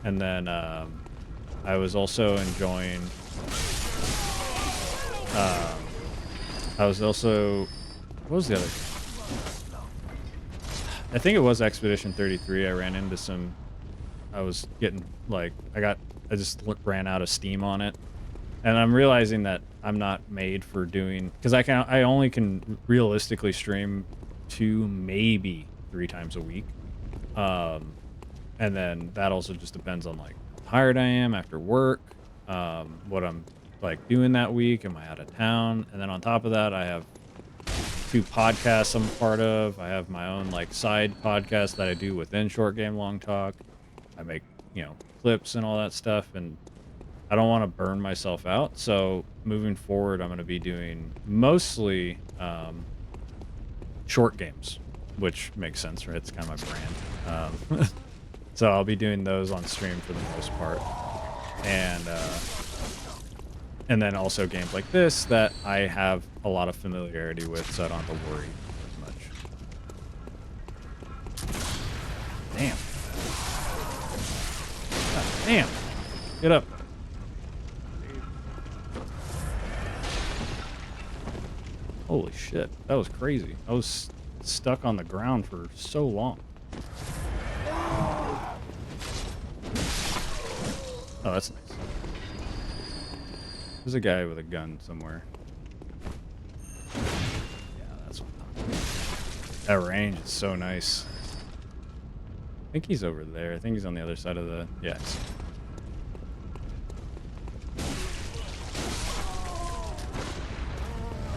And then I was also enjoying... what was the other? I think it was Expedition 33. I ran into some... I was getting, like... I just ran out of steam on it. And I'm realizing that I'm not made for doing... Because I only can realistically stream 2, maybe 3 times a week. And then that also just depends on, like, how tired I am after work. What I'm, like, doing that week. Am I out of town? And then on top of that, I have 2 podcasts I'm a part of. I have my own like side podcast that I do within Short Game Long Talk. I make, you know, clips and all that stuff, and I don't want to burn myself out. So moving forward, I'm going to be doing mostly short games, which makes sense, right? It's kind of my brand. So I'll be doing those on stream for the most part. And then also games like this that I have a lot of familiarity with, so I don't have to worry as much. Damn. God damn. Get up. Holy shit. That was crazy. I was stuck on the ground for so long. Oh, that's nice. There's a guy with a gun somewhere. Yeah, that's what I'm talking about. That range is so nice. I think he's over there. I think he's on the other side of the... Yes.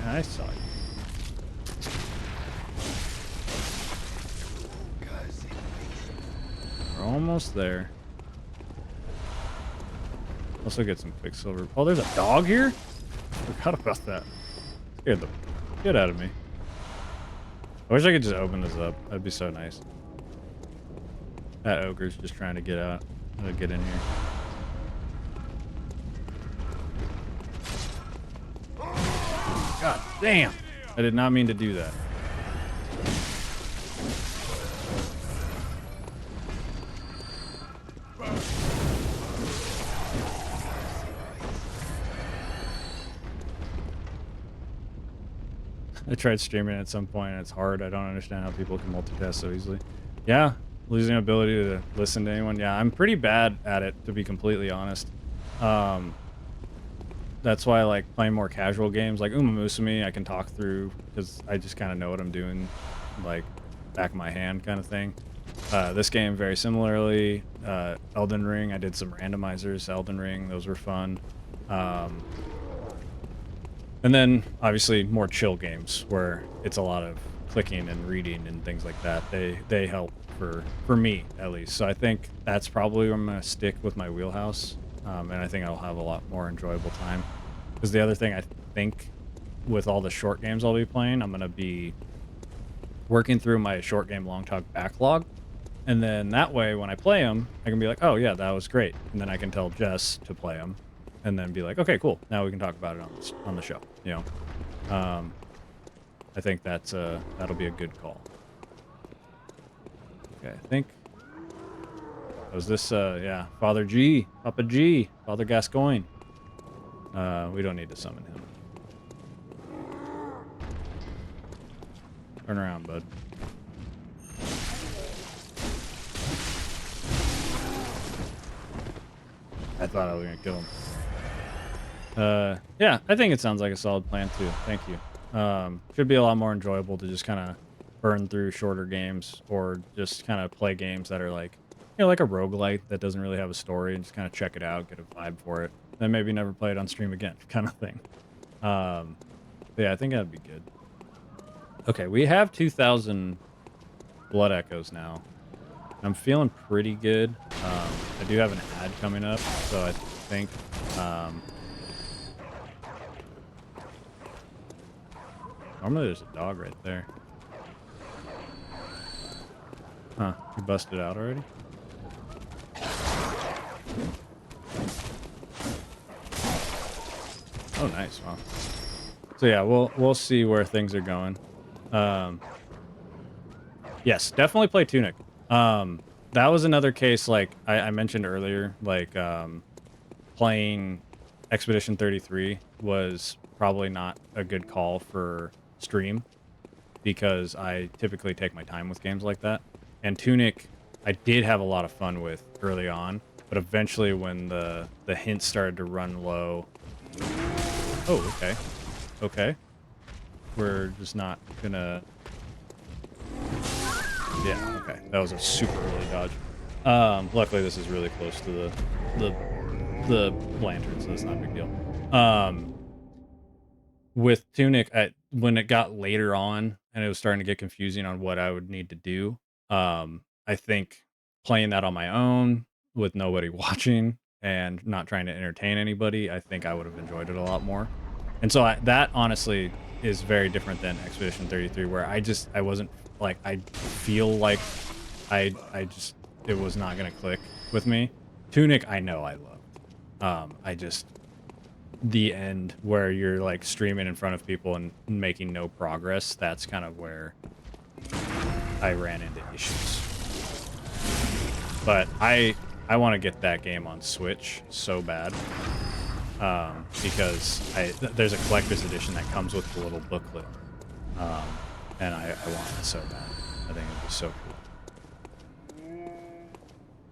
Yeah, I saw you. We're almost there. Also get some Quicksilver. Oh, there's a dog here? Forgot about that. Scared the shit out of me. I wish I could just open this up. That'd be so nice. That ogre's just trying to get out. Get in here. God damn! I did not mean to do that. I tried streaming at some point and it's hard. I don't understand how people can multitask so easily. Yeah, Losing ability to listen to anyone. Yeah, I'm pretty bad at it, to be completely honest. That's why I like playing more casual games like Uma Musume. I can talk through because I just kind of know what I'm doing, like back of my hand kind of thing. This game very similarly. Elden Ring. I did some randomizers. Elden Ring. Those were fun. And then obviously more chill games where it's a lot of clicking and reading and things like that. They help for me at least. So I think that's probably where I'm gonna stick with my wheelhouse. And I think I'll have a lot more enjoyable time. Because the other thing I think with all the short games I'll be playing, I'm gonna be working through my short game long talk backlog. And then that way, when I play them, I can be like, oh yeah, that was great. And then I can tell Jess to play them and then be like, okay, cool. Now we can talk about it on the show, you know? I think that'll be a good call. Okay, I think was this, yeah, Father G, Papa G, Father Gascoigne. We don't need to summon him. Turn around, bud. I thought I was gonna kill him. Yeah, I think it sounds like a solid plan too. Thank you. Should be a lot more enjoyable to just kind of burn through shorter games or just kind of play games that are like, you know, like a roguelite that doesn't really have a story and just kind of check it out, get a vibe for it. Then maybe never play it on stream again, kind of thing. But yeah, I think that'd be good. Okay, we have 2,000 blood echoes now. I'm feeling pretty good. I do have an ad coming up, so I think normally there's a dog right there. Huh, you busted out already? Oh, nice. Wow. So yeah, we'll see where things are going. Yes, definitely play Tunic. That was another case like I mentioned earlier, like playing Expedition 33 was probably not a good call for stream because I typically take my time with games like that. And Tunic, I did have a lot of fun with early on, but eventually when the hints started to run low. Oh, okay. Okay. We're just not gonna... Yeah, okay. That was a super early dodge. Luckily this is really close to the lantern, so that's not a big deal. With Tunic, when it got later on and it was starting to get confusing on what I would need to do, I think playing that on my own with nobody watching and not trying to entertain anybody, I think I would have enjoyed it a lot more. And so that honestly is very different than Expedition 33, where I wasn't like, I feel like I just, it was not going to click with me. Tunic, I know I loved. I just, the end where you're like streaming in front of people and making no progress, that's kind of where I ran into issues. But I want to get that game on Switch so bad. Because there's a collector's edition that comes with the little booklet. And I want it so bad. I think it'd be so cool.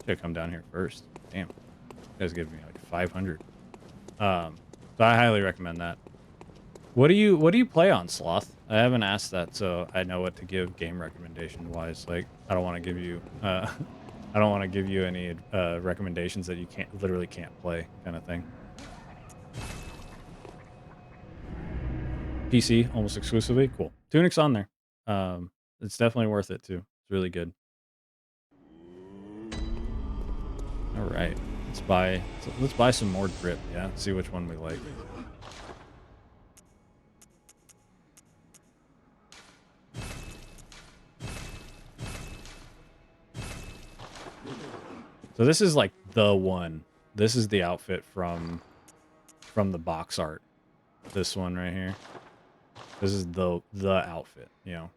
Should come down here first. Damn. You guys give me like 500. So I highly recommend that. What do you play on, Sloth? I haven't asked that, so I know what to give game recommendation wise. Like, I don't want to give you I don't want to give you any recommendations that you literally can't play, kind of thing. PC almost exclusively. Cool. Tunic's on there. It's definitely worth it too. It's really good. All right, let's buy some more drip. Yeah, see which one we like. So this is like the one. This is the outfit from the box art. This one right here. This is the outfit, you know.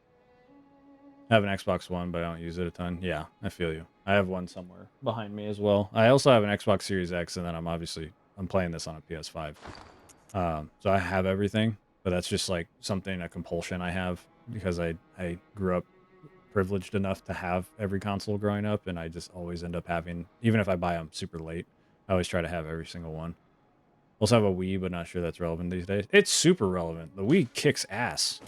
I have an Xbox One, but I don't use it a ton. Yeah, I feel you. I have one somewhere behind me as well. I also have an Xbox Series X, and then I'm playing this on a PS5. So I have everything, but that's just like a compulsion I have because I grew up privileged enough to have every console growing up, and I just always end up having, even if I buy them super late, I always try to have every single one. Also have a Wii, but not sure that's relevant these days. It's super relevant. The Wii kicks ass.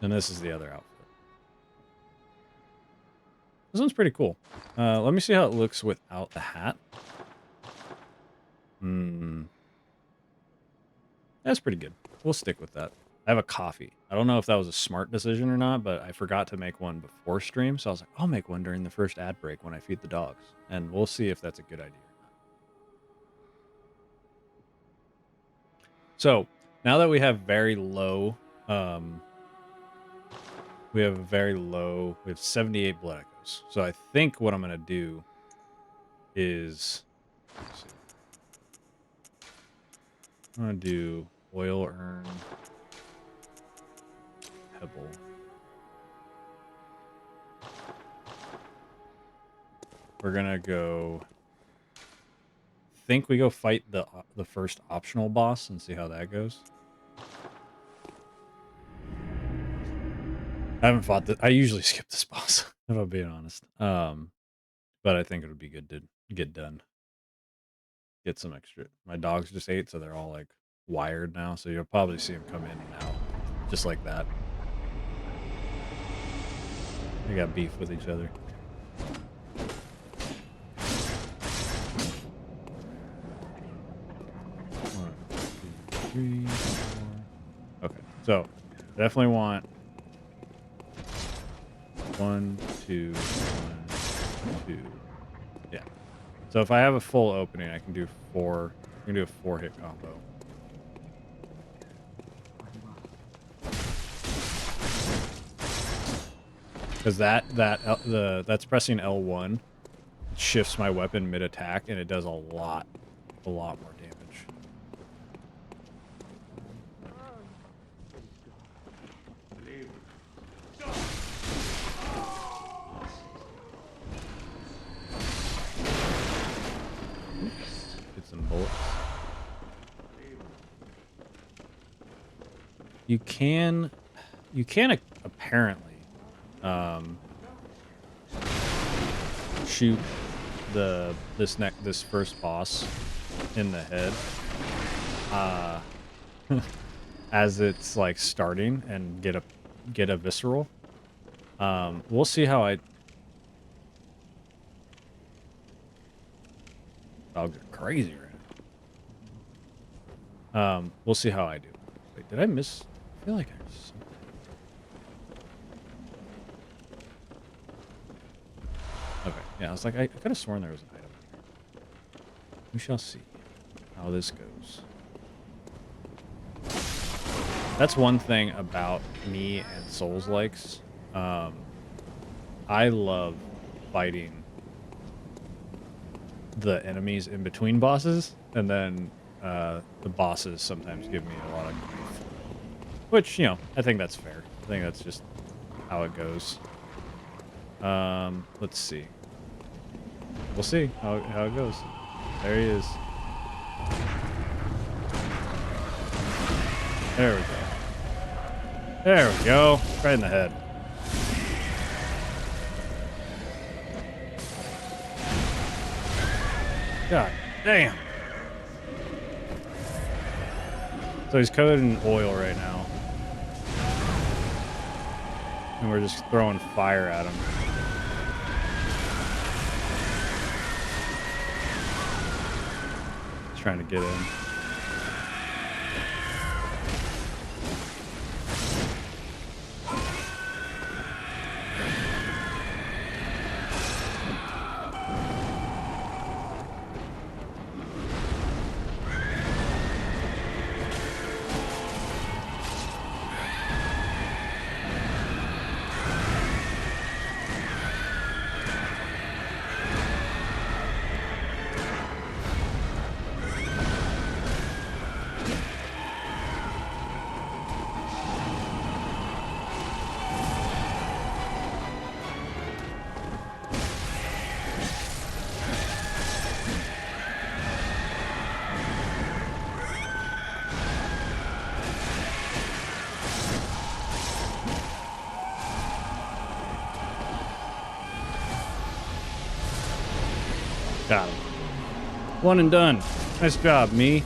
And this is the other outfit. This one's pretty cool. Let me see how it looks without the hat. That's pretty good. We'll stick with that. I have a coffee. I don't know if that was a smart decision or not, but I forgot to make one before stream. So I was like, I'll make one during the first ad break when I feed the dogs. And we'll see if that's a good idea or not. So now that we have very low, we have 78 blood echoes. So I think what I'm going to do is, let's see. I'm going to do oil urn, pebble. We're going to go, think we go fight the first optional boss and see how that goes. I haven't fought I usually skip this boss, if I'm being honest. But I think it would be good to get done. Get some extra. My dogs just ate, so they're all like wired now. So you'll probably see them come in and out, just like that. They got beef with each other. One, two, three, four. Okay, so definitely want 1, 2, 1, 2. Yeah. So if I have a full opening, I can do 4. I can do a 4-hit combo. Because that's pressing L1. It shifts my weapon mid-attack, and it does a lot more damage. Get some bullets. You can apparently shoot this first boss in the head as it's like starting and get a visceral. We'll see how I'll get crazy right now. We'll see how I do. Wait, did I miss? I feel like I missed something. Okay, yeah, I was like, I could have sworn there was an item here. We shall see how this goes. That's one thing about me and Souls-likes. I love fighting the enemies in between bosses, and then the bosses sometimes give me a lot of grief. Which, you know, I think that's fair. I think that's just how it goes. Let's see. We'll see how it goes. There he is. There we go. There we go. Right in the head. God damn. So he's coated in oil right now. And we're just throwing fire at him. Trying to get in. Got him. One and done. Nice job, me.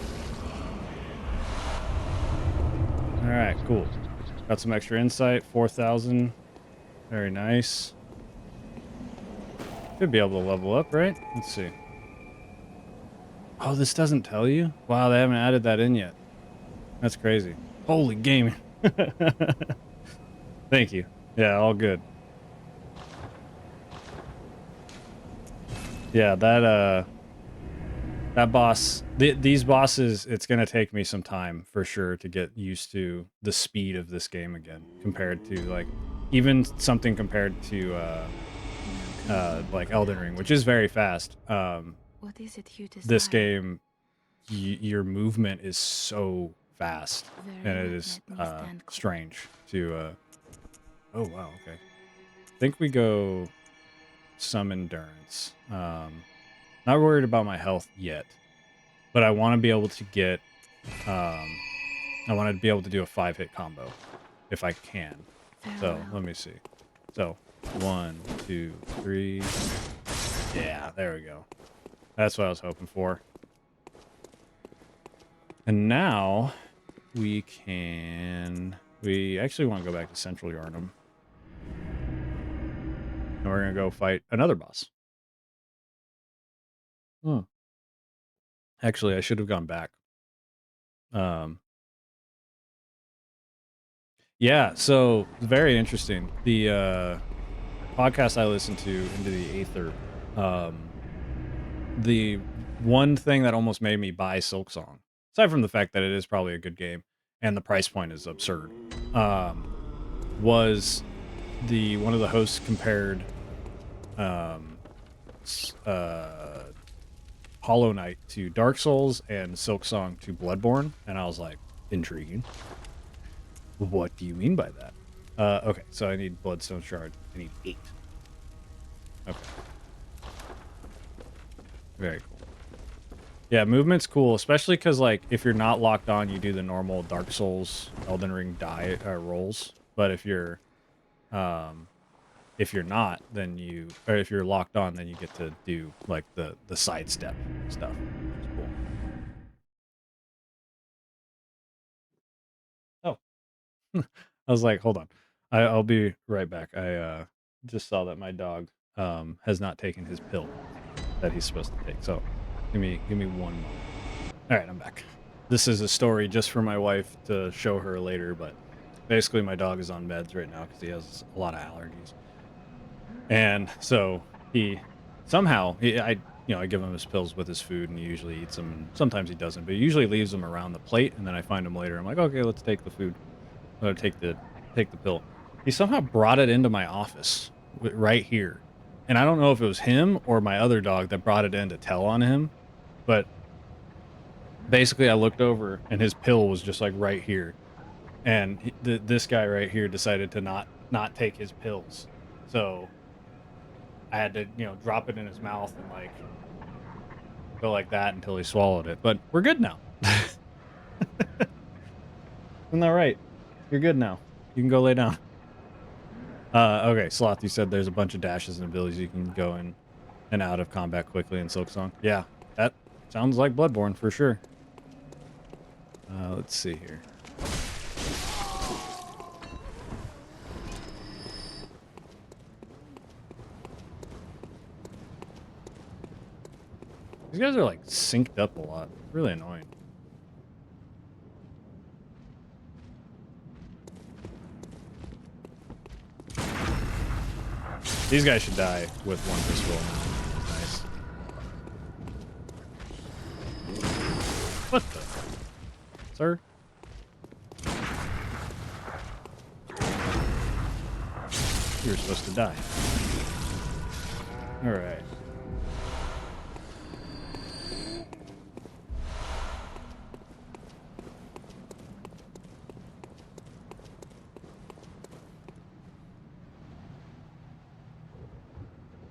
All right, cool. Got some extra insight, 4,000. Very nice. Should be able to level up, right? Let's see. Oh, this doesn't tell you? Wow, they haven't added that in yet. That's crazy. Holy gaming. Thank you. Yeah, all good. Yeah, that boss, these bosses, it's going to take me some time for sure to get used to the speed of this game again compared to like even something compared to like Elden Ring, which is very fast. What is it you desire? This game, your movement is so fast, Very and it well, is let me stand strange to. Oh wow, okay. I think we go some endurance. Not worried about my health yet, but I want to be able to get. I want to be able to do a 5-hit combo if I can. So Farewell. let me see. So 1, 2, 3. Yeah, there we go. That's what I was hoping for. And now we can. We actually want to go back to Central Yharnam. And we're going to go fight another boss. Hmm. Actually, I should have gone back. Yeah, so very interesting. The podcast I listened to, Into the Aether, the one thing that almost made me buy Silksong, aside from the fact that it is probably a good game and the price point is absurd, was one of the hosts compared Hollow Knight to Dark Souls and Silksong to Bloodborne, and I was like, intriguing. What do you mean by that? Okay, so I need Bloodstone Shard. I need 8. Okay. Very cool. Yeah, movement's cool, especially because, like, if you're not locked on, you do the normal Dark Souls, Elden Ring rolls. But if you're not, then or if you're locked on, then you get to do, like, the sidestep stuff, which is cool. Oh. I was like, hold on. I'll be right back. I just saw that my dog has not taken his pill that he's supposed to take. So give me 1 moment. All right, I'm back. This is a story just for my wife to show her later, but basically my dog is on meds right now because he has a lot of allergies. And so he somehow I give him his pills with his food, and he usually eats them, and sometimes he doesn't, but he usually leaves them around the plate, and then I find him later. I'm like, okay, let's take the food. Take the pill. He somehow brought it into my office right here. And I don't know if it was him or my other dog that brought it in to tell on him, but basically I looked over and his pill was just like right here. And this guy right here decided to not take his pills. So I had to, drop it in his mouth and like go like that until he swallowed it. But we're good now. Isn't that right? You're good now. You can go lay down. Okay, Sloth, you said there's a bunch of dashes and abilities you can go in and out of combat quickly in Silksong. Yeah, that sounds like Bloodborne for sure. Let's see here. These guys are like synced up a lot. Really annoying. These guys should die with one pistol. Nice. What the? Sir? You were supposed to die. Alright.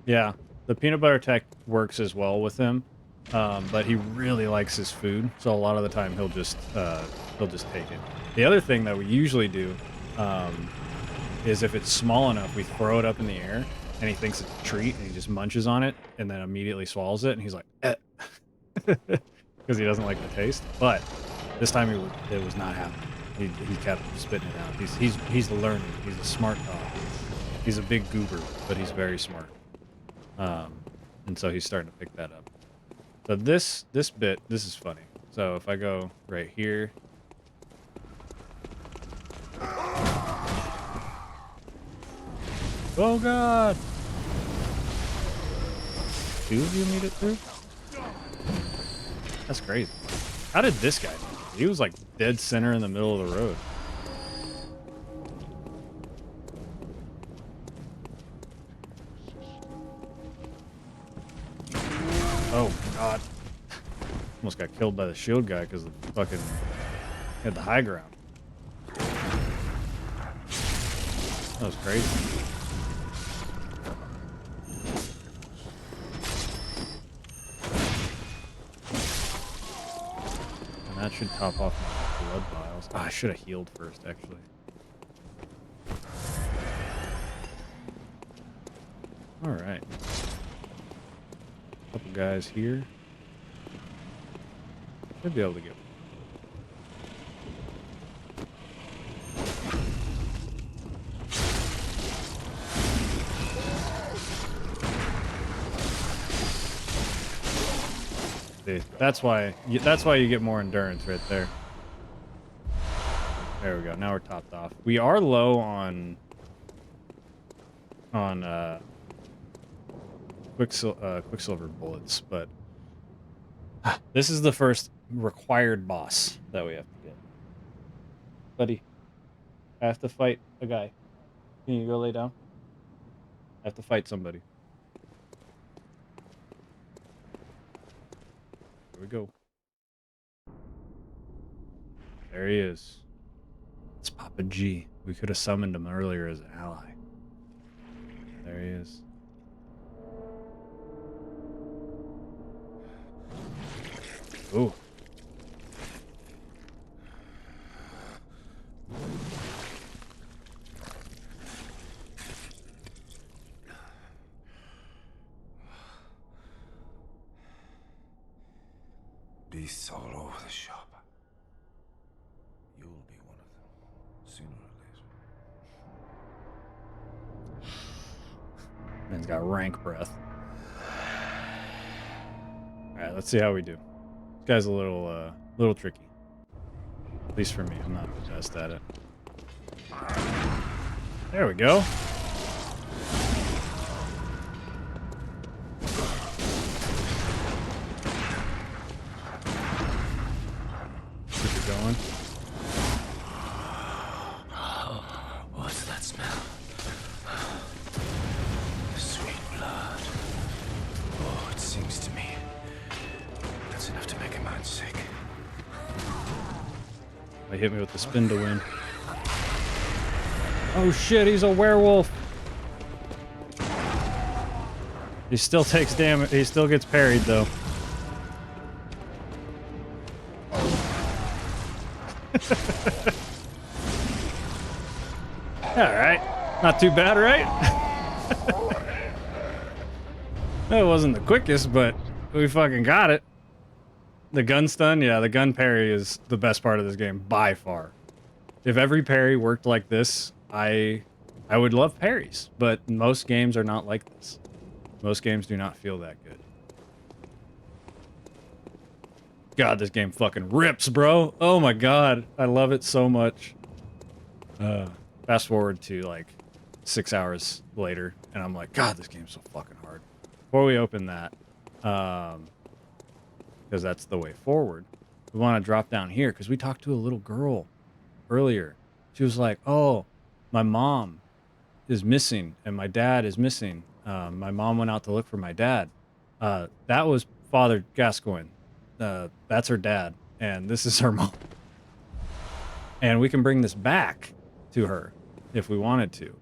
Yeah, the peanut butter tech works as well with him, but he really likes his food, so a lot of the time he'll just take it. The other thing that we usually do is if it's small enough, we throw it up in the air, and he thinks it's a treat, and he just munches on it, and then immediately swallows it, and he's like, eh. Because he doesn't like the taste. But this time it was not happening. He kept spitting it out. He's learning. He's a smart dog. He's a big goober, but he's very smart. And so he's starting to pick that up. So this is funny. So if I go right here. Oh god! 2 of you made it through? That's crazy. How did this guy do it? He was like dead center in the middle of the road. Oh god. Almost got killed by the shield guy because the fucking had the high ground. That was crazy. And that should top off my blood vials. Oh, I should have healed first, actually. Alright. Couple guys here. Should be able to get. See, that's why you get more endurance right there. There we go. Now we're topped off. We are low on Quicksilver bullets, but this is the first required boss that we have to get. Buddy, I have to fight a guy. Can you go lay down? I have to fight somebody. Here we go. There he is. It's Papa G. We could have summoned him earlier as an ally. There he is. Ooh. Beasts all over the shop. You'll be one of them, sooner or later. Man's got rank breath. Alright, let's see how we do. This guy's a little tricky. At least for me, I'm not the best at it. There we go. Keep it going. What's that smell? Sweet blood. Oh, it sings to me. That's enough to make a man sick. They hit me with the spin to win. Oh shit, he's a werewolf. He still takes damage. He still gets parried though. Alright. Not too bad, right? That wasn't the quickest, but we fucking got it. The gun stun, yeah, the gun parry is the best part of this game by far. If every parry worked like this, I would love parries, but most games are not like this. Most games do not feel that good. God, this game fucking rips, bro. Oh my god, I love it so much. Fast forward to like 6 hours later, and I'm like, God, this game's so fucking hard. Before we open that, because that's the way forward, we want to drop down here because we talked to a little girl earlier. She was like, oh, my mom is missing and my dad is missing. My mom went out to look for my dad. That was Father Gascoigne. That's her dad, and this is her mom. And we can bring this back to her if we wanted to.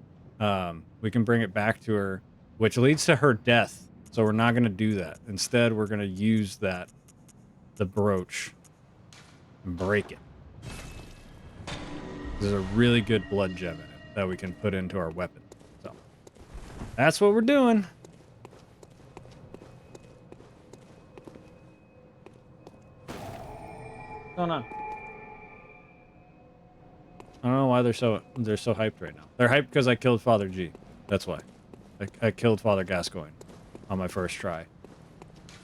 We can bring it back to her, which leads to her death. So we're not going to do that. Instead, we're going to use the brooch and break it. There's a really good blood gem in it that we can put into our weapon. So That's what we're doing. What's going on? I don't know why they're so hyped right now. They're hyped because I killed Father G. That's why. I killed Father Gascoigne on my first try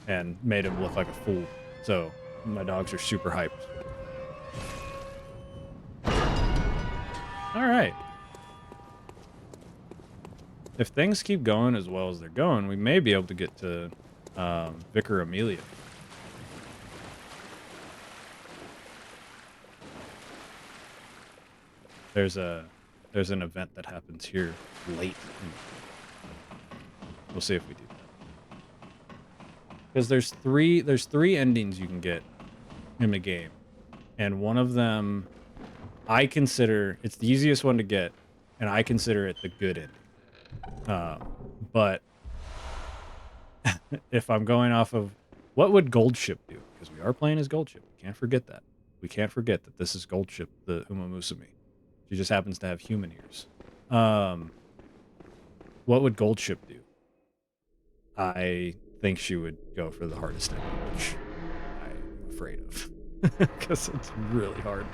and made him look like a fool. So my dogs are super hyped. All right. If things keep going as well as they're going, we may be able to get to Vicar Amelia. There's an event that happens here late. We'll see if we do that. Because there's three endings you can get in the game. And one of them I consider it's the easiest one to get, and I consider it the good ending. But if I'm going off of what would Gold Ship do? Because we are playing as Gold Ship. We can't forget that. We can't forget that this is Gold Ship, the Uma Musume. She just happens to have human ears. What would Gold Ship do? I think she would go for the hardest ending, which I'm afraid of. Because it's really hard.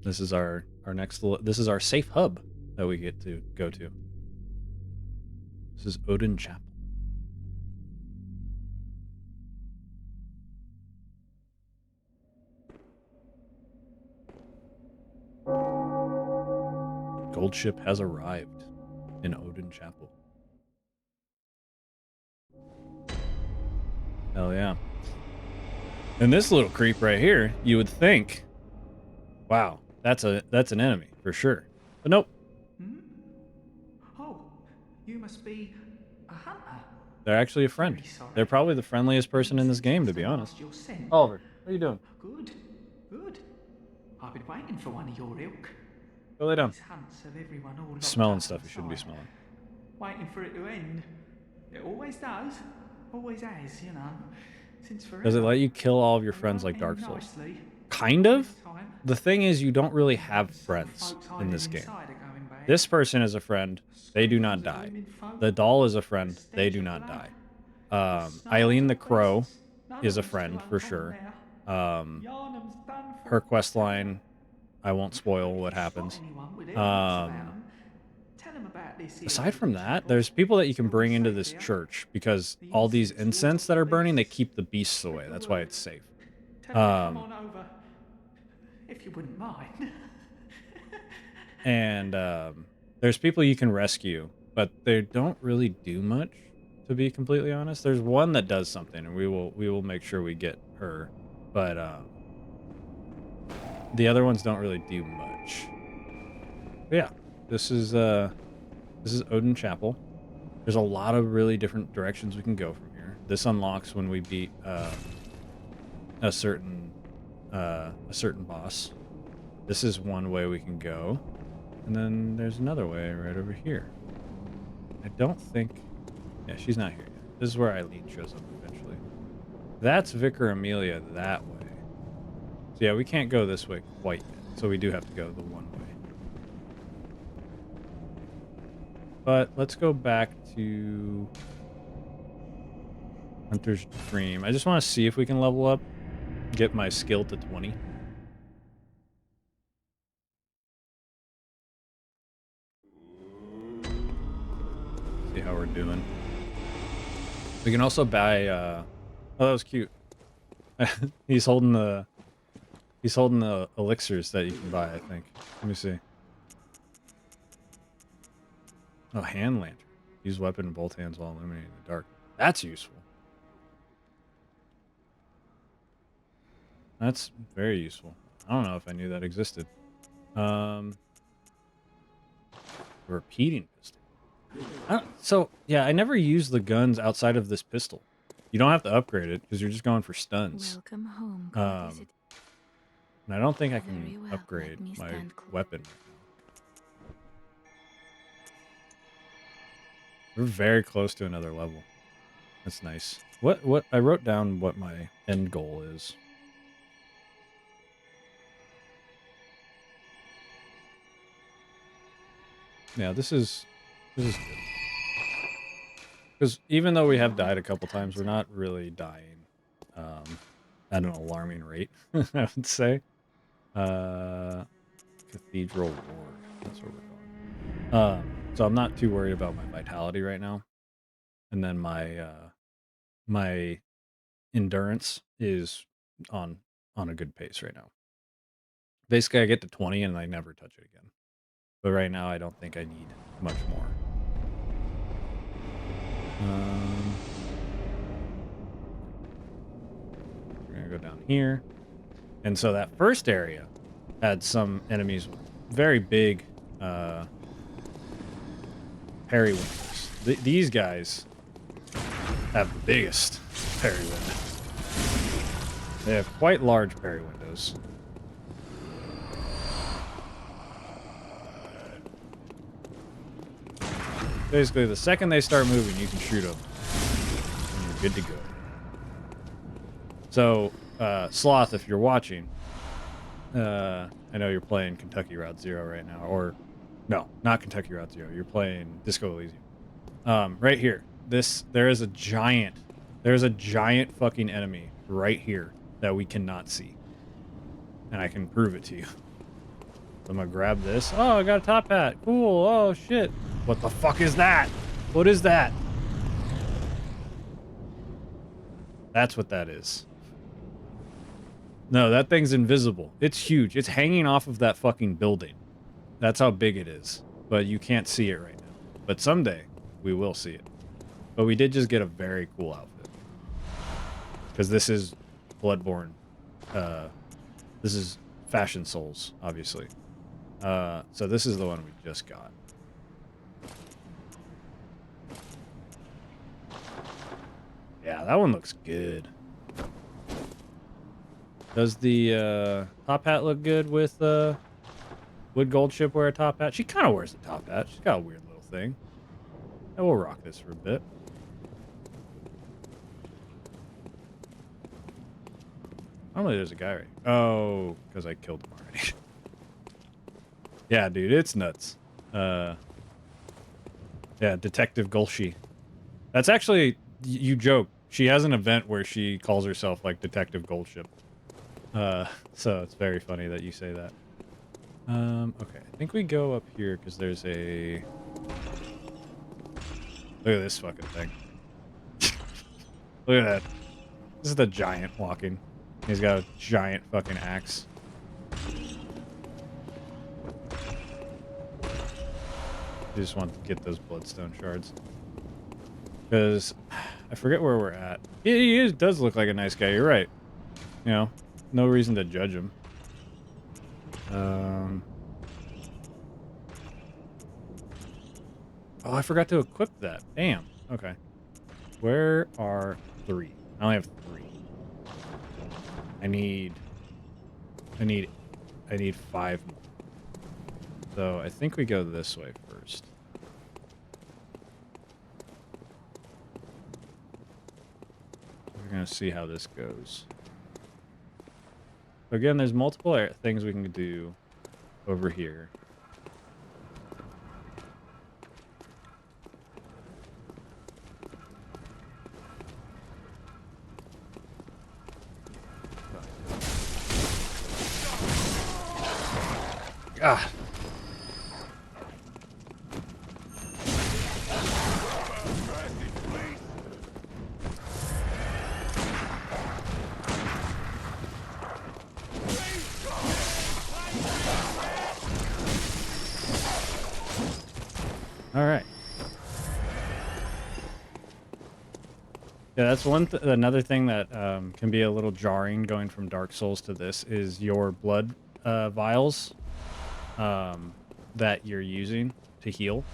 This is our this is our safe hub that we get to go to. This is Odin Chapel. Gold Ship has arrived in Odin Chapel. Hell yeah. And this little creep right here, you would think, wow, that's an enemy for sure. But nope. Hmm? Oh, you must be a hunter. They're actually a friend. Very sorry. They're probably the friendliest person in this game, to be honest. Oliver, what are you doing? Good, good. I've been waiting for one of your ilk. Go lay down. These hunts of everyone all locked Smelling up stuff you shouldn't be inside. smelling. Waiting for it to end. It always does. Always has, you know. Since forever. Does it let you kill all of your friends like Dark Souls? Kind of. The thing is, you don't really have friends in this game. This person is a friend. They do not die. The doll is a friend. They do not die. Eileen the Crow is a friend for sure. Her quest line, I won't spoil what happens. Aside from that, there's people that you can bring into this church because all these incense that are burning, they keep the beasts away. That's why it's safe. Come on over, if you wouldn't mind. And there's people you can rescue, but they don't really do much, to be completely honest. There's one that does something, and we will make sure we get her, but the other ones don't really do much. But yeah, this is Odin Chapel. There's a lot of really different directions we can go from here. This unlocks when we beat a certain boss. This is one way we can go. And then there's another way right over here. I don't think... Yeah, she's not here yet. This is where Eileen shows up eventually. That's Vicar Amelia that way. So yeah, we can't go this way quite yet. So we do have to go the one way. But let's go back to Hunter's Dream. I just want to see if we can level up. Get my skill to 20. See how we're doing. We can also buy oh, that was cute. he's holding the elixirs that you can buy, I think. Let me see. Oh, hand lantern. Use weapon in both hands while illuminating the dark. That's useful. That's very useful. I don't know if I knew that existed. Repeating pistol. So, yeah, I never use the guns outside of this pistol. You don't have to upgrade it because you're just going for stuns. Welcome home, And I don't think I can upgrade my weapon right now. We're very close to another level. That's nice. What I wrote down what my end goal is. Yeah, this is good. Because even though we have died a couple times, we're not really dying at an alarming rate, I would say. Cathedral Ward. That's where we're going. So I'm not too worried about my vitality right now. And then my endurance is on a good pace right now. Basically, I get to 20 and I never touch it again. But right now, I don't think I need much more. We're gonna go down here. And so that first area had some enemies with very big parry windows. These guys have the biggest parry window. They have quite large parry windows. Basically, the second they start moving, you can shoot them. And you're good to go. So, Sloth, if you're watching, I know you're playing Kentucky Route Zero right now. Or, no, not Kentucky Route Zero. You're playing Disco Elysium. Right here. There's a giant fucking enemy right here that we cannot see. And I can prove it to you. I'm gonna grab this. Oh, I got a top hat. Cool. Oh, shit. What the fuck is that? What is that? That's what that is. No, that thing's invisible. It's huge. It's hanging off of that fucking building. That's how big it is. But you can't see it right now. But someday, we will see it. But we did just get a very cool outfit. Because this is Bloodborne. This is Fashion Souls, obviously. So this is the one we just got. Yeah, that one looks good. Does the top hat look good with would Gold Ship wear a top hat? She kind of wears a top hat. She's got a weird little thing. And we'll rock this for a bit. Normally there's a guy right. Oh, because I killed him already. Yeah, dude, it's nuts. Yeah, Detective Gulshi. That's actually, you joke. She has an event where she calls herself like Detective Goldship. So it's very funny that you say that. Okay, I think we go up here because there's a... Look at this fucking thing. Look at that. This is the giant walking. He's got a giant fucking axe. I just want to get those bloodstone shards. Because I forget where we're at. He does look like a nice guy, you're right. You know, no reason to judge him. Oh, I forgot to equip that. Damn. Okay. Where are 3? I only have 3. I need 5 more. So I think we go this way first. We're gonna see how this goes. Again, there's multiple things we can do over here. Ah. All right. Yeah, that's another thing that can be a little jarring going from Dark Souls to this is your blood vials that you're using to heal,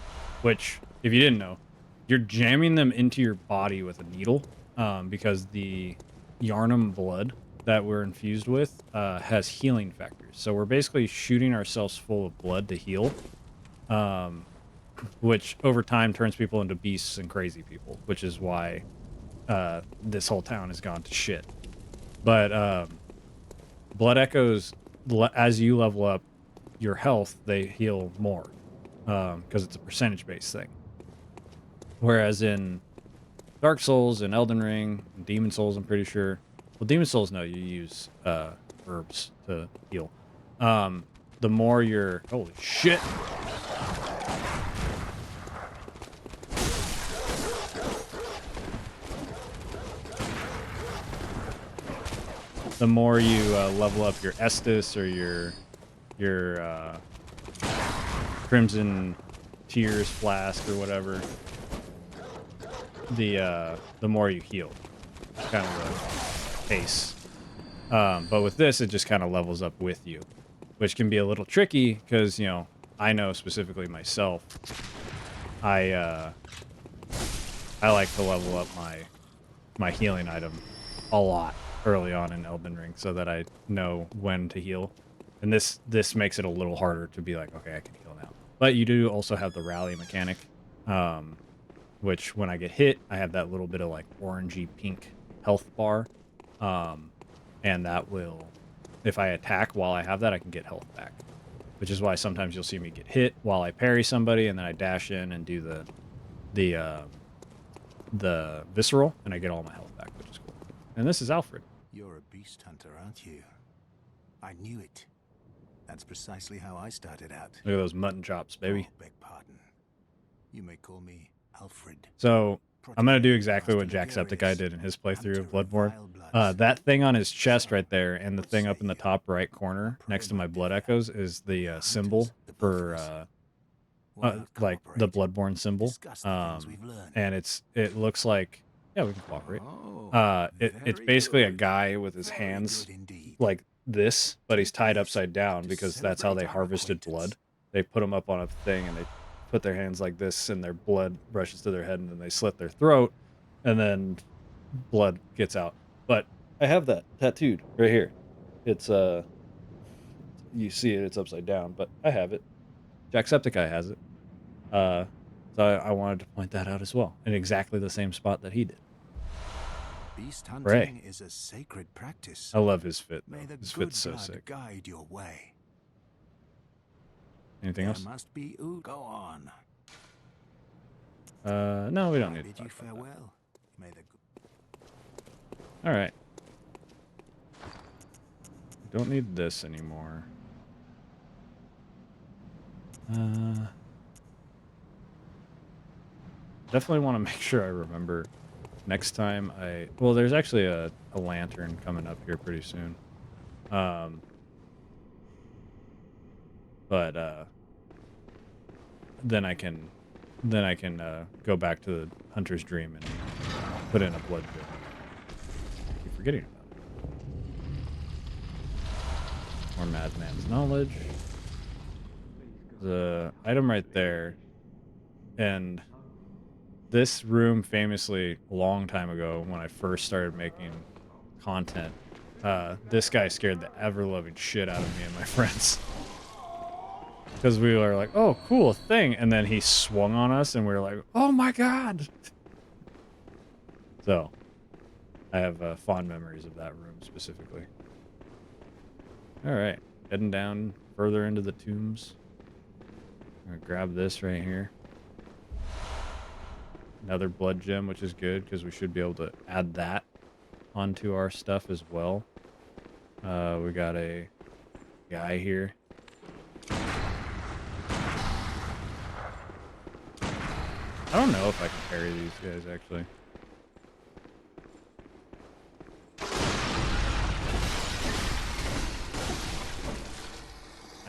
which, if you didn't know, you're jamming them into your body with a needle because the Yharnam blood that we're infused with has healing factors. So we're basically shooting ourselves full of blood to heal, which over time turns people into beasts and crazy people, which is why this whole town has gone to shit. But blood echoes, as you level up your health, they heal more. because it's a percentage-based thing. Whereas in Dark Souls and Elden Ring, and Demon Souls, I'm pretty sure. Well, Demon Souls, no, you use herbs to heal. The more you're... Holy shit! The more you level up your Estus or your Crimson Tears Flask or whatever, the more you heal. It's kind of the pace. But with this, it just kind of levels up with you, which can be a little tricky because, you know, I know specifically myself, I like to level up my healing item a lot early on in Elden Ring so that I know when to heal. And this makes it a little harder to be like, okay, I can heal now. But you do also have the rally mechanic, which when I get hit, I have that little bit of like orangey pink health bar. And that will, if I attack while I have that, I can get health back. Which is why sometimes you'll see me get hit while I parry somebody, and then I dash in and do the visceral, and I get all my health back, which is cool. And this is Alfred. You're a beast hunter, aren't you? I knew it. That's precisely how I started out. Look at those mutton chops, baby. Oh, beg pardon. You may call me Alfred. So I'm going to do exactly what Jacksepticeye did in his playthrough of Bloodborne. That thing on his chest right there and the thing up in the top right corner next to my blood echoes is the symbol for like the Bloodborne symbol. And it looks like, yeah, we can cooperate. It's basically a guy with his hands like this, but he's tied upside down because that's how they harvested blood. They put him up on a thing and they put their hands like this and their blood rushes to their head and then they slit their throat and then blood gets out. But I have that tattooed right here. It's you see it, it's upside down, but I have it. Jacksepticeye has it. So I wanted to point that out as well in exactly the same spot that he did. Beast hunting Ray. is a sacred practice. I love his fit. May the His good fit's so blood sick. guide your way. Anything else? There must be go on. No, we don't I need bid to you talk about that. farewell. May the All right. Don't need this anymore. Definitely want to make sure I remember next time well, there's actually a lantern coming up here pretty soon. But then I can go back to the Hunter's Dream and put in a blood gem. I keep forgetting about it. More Madman's Knowledge. The item right there. And this room famously, a long time ago, when I first started making content, this guy scared the ever-loving shit out of me and my friends. Because we were like, oh, cool, thing. And then he swung on us, and we were like, oh my god! So, I have fond memories of that room specifically. Alright, heading down further into the tombs. I'm gonna grab this right here. Another blood gem, which is good, because we should be able to add that onto our stuff as well. We got a guy here. I don't know if I can parry these guys, actually.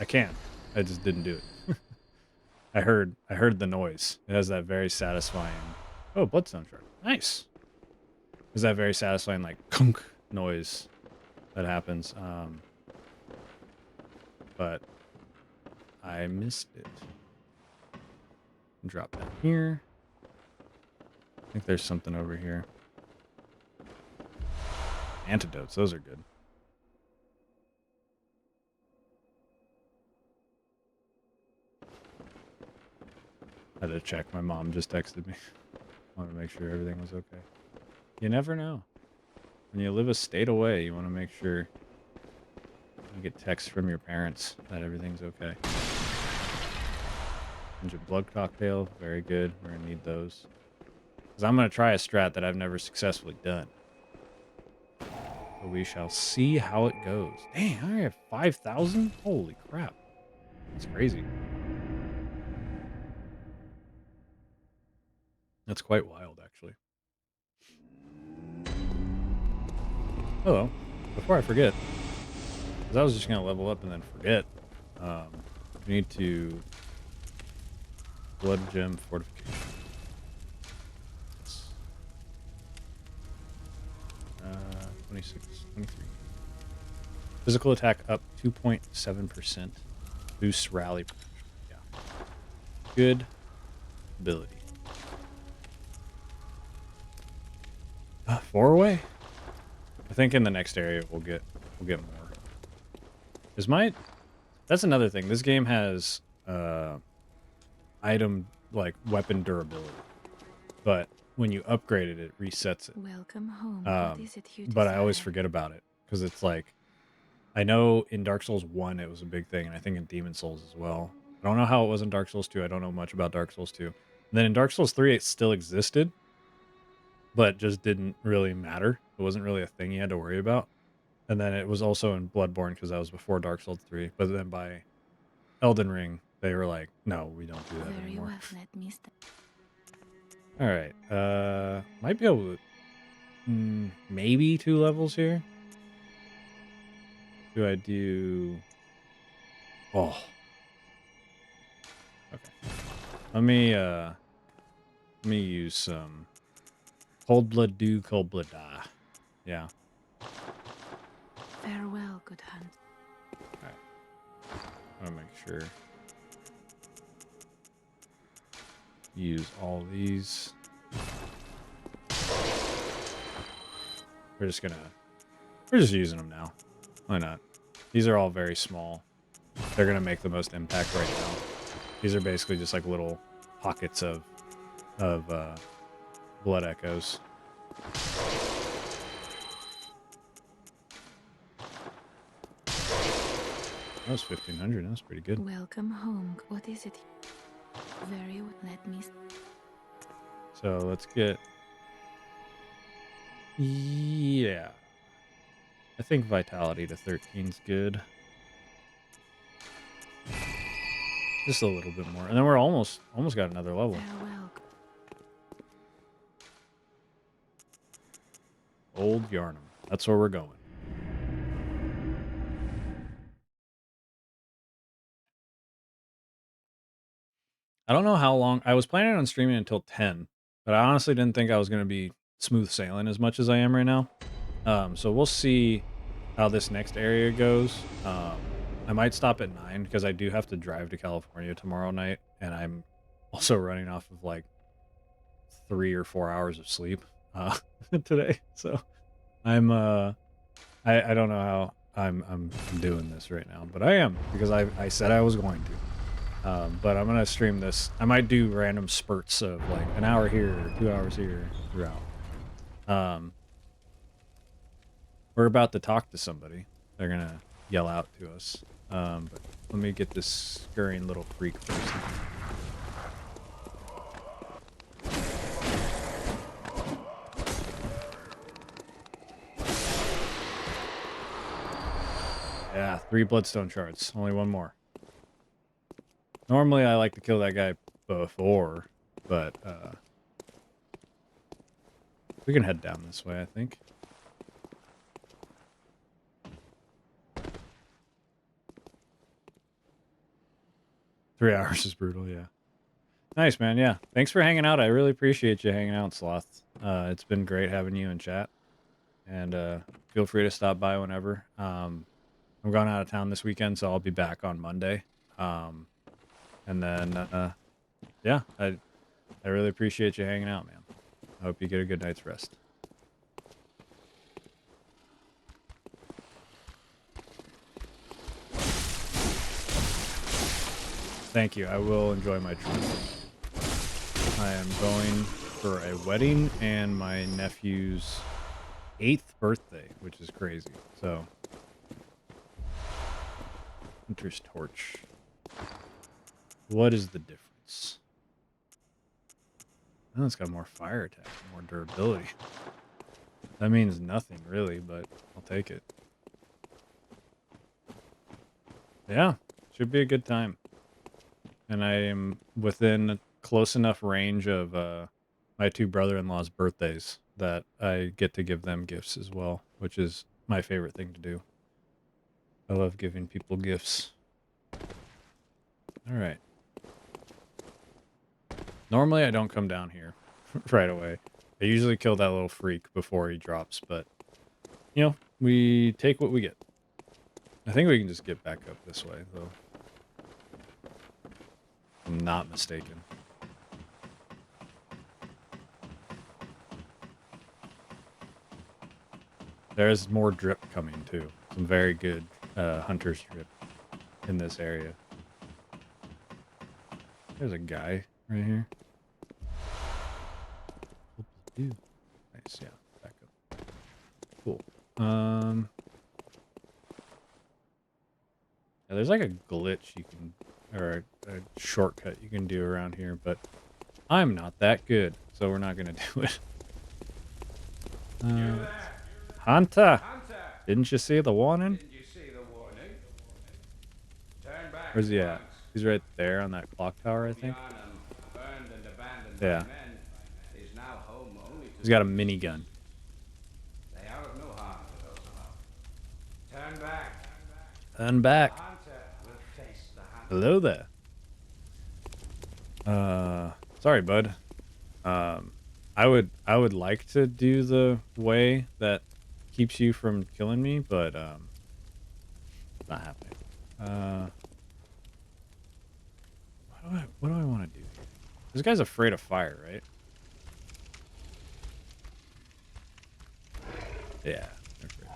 I can. I just didn't do it. I heard the noise. It has that very satisfying... Oh, bloodstone shard. Nice. There's that very satisfying, like, kunk noise that happens. But I missed it. Drop that here. I think there's something over here. Antidotes, those are good. I had to check. My mom just texted me. I want to make sure everything was okay. You never know. When you live a state away, you want to make sure you get texts from your parents that everything's okay. Engine blood cocktail, very good. We're gonna need those. Because I'm gonna try a strat that I've never successfully done. So we shall see how it goes. Dang, I have 5,000? Holy crap. That's crazy. That's quite wild, actually. Oh, well, before I forget, because I was just gonna level up and then forget, we need to blood gem fortification. 26, 23. Physical attack up 2.7%. Boosts rally potential. Yeah. Good ability. 4-way? I think in the next area we'll get more. Is my That's another thing. This game has item like weapon durability. But when you upgrade it, it resets it. Welcome home. What is it you But I always desire? forget about it because it's like I know in Dark Souls 1 it was a big thing, and I think in Demon Souls as well. I don't know how it was in Dark Souls 2. I don't know much about Dark Souls 2. And then in Dark Souls 3 it still existed, but just didn't really matter. It wasn't really a thing you had to worry about. And then it was also in Bloodborne because that was before Dark Souls 3. But then by Elden Ring, they were like, no, we don't do that Very anymore. well. Let me step. All right. Might be able to maybe 2 levels here. Do I do... Oh. Okay. Let me use some cold blood do, cold blood die. Yeah. Farewell, good hunt. Alright. I wanna make sure. Use all these. We're just using them now. Why not? These are all very small. They're gonna make the most impact right now. These are basically just like little pockets of blood echoes. That was 1,500. That was pretty good. Welcome home. What is it? Very well. Let me. So let's get... Yeah. I think vitality to 13 is good. Just a little bit more. And then we're almost got another level. Farewell. Old Yharnam. That's where we're going. I don't know how long. I was planning on streaming until 10, but I honestly didn't think I was going to be smooth sailing as much as I am right now. So we'll see how this next area goes. I might stop at 9 because I do have to drive to California tomorrow night, and I'm also running off of like 3 or 4 hours of sleep today. So I'm I don't know how I'm doing this right now, but I am because I said I was going to. But I'm gonna stream this. I might do random spurts of like an hour here, or 2 hours here throughout. We're about to talk to somebody. They're gonna yell out to us. But let me get this scurrying little freak first. Yeah, 3 bloodstone shards. Only 1 more. Normally I like to kill that guy before, but we can head down this way, I think. Three hours is brutal, yeah. Nice, man, yeah. Thanks for hanging out. I really appreciate you hanging out, Sloth. It's been great having you in chat. And feel free to stop by whenever. I'm going out of town this weekend, so I'll be back on Monday. And then, yeah, I really appreciate you hanging out, man. I hope you get a good night's rest. Thank you. I will enjoy my trip. I am going for a wedding and my nephew's 8th birthday, which is crazy. So, Hunter's Torch. What is the difference? Oh, it's got more fire attack, more durability. That means nothing really, but I'll take it. Yeah, should be a good time. And I am within close enough range of my two brother-in-law's birthdays that I get to give them gifts as well, which is my favorite thing to do. I love giving people gifts. All right. Normally I don't come down here right away. I usually kill that little freak before he drops, but you know, we take what we get. I think we can just get back up this way, though. If I'm not mistaken. There's more drip coming, too. Some very good hunter's drip in this area. There's a guy right here. Nice, yeah. Back up. Cool. Yeah, there's like a glitch you can, or a shortcut you can do around here, but I'm not that good, so we're not gonna do it. Hunter! Didn't you see the warning? Didn't you see the warning? Turn back. Where's he at? He's right there on that clock tower, I think. Yharnam, burned and abandoned Yeah. by men, is now home only to He's got a minigun. They are of no harm to those above. Turn back. Turn back. The hunter will face the hunter. Hello there. Sorry, bud. I would like to do the way that keeps you from killing me, but not happening. What do I want to do here? This guy's afraid of fire, right? Yeah. Okay.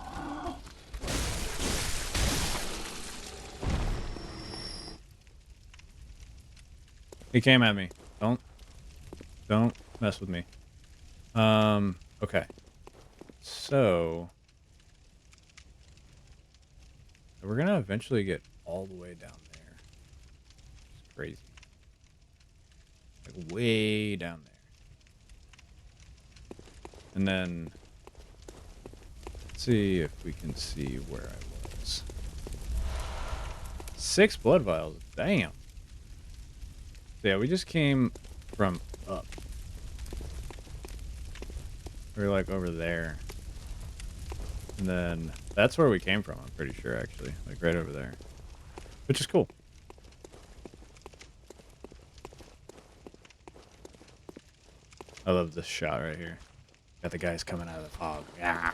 He came at me. Don't mess with me. Okay. So we're gonna eventually get all the way down there. It's crazy. Like way down there. And then let's see if we can see where I was. 6 blood vials. Damn. So yeah, we just came from up. We were like over there. And then that's where we came from, I'm pretty sure, actually. Like right over there. Which is cool. I love this shot right here. Got the guys coming out of the fog. Yeah.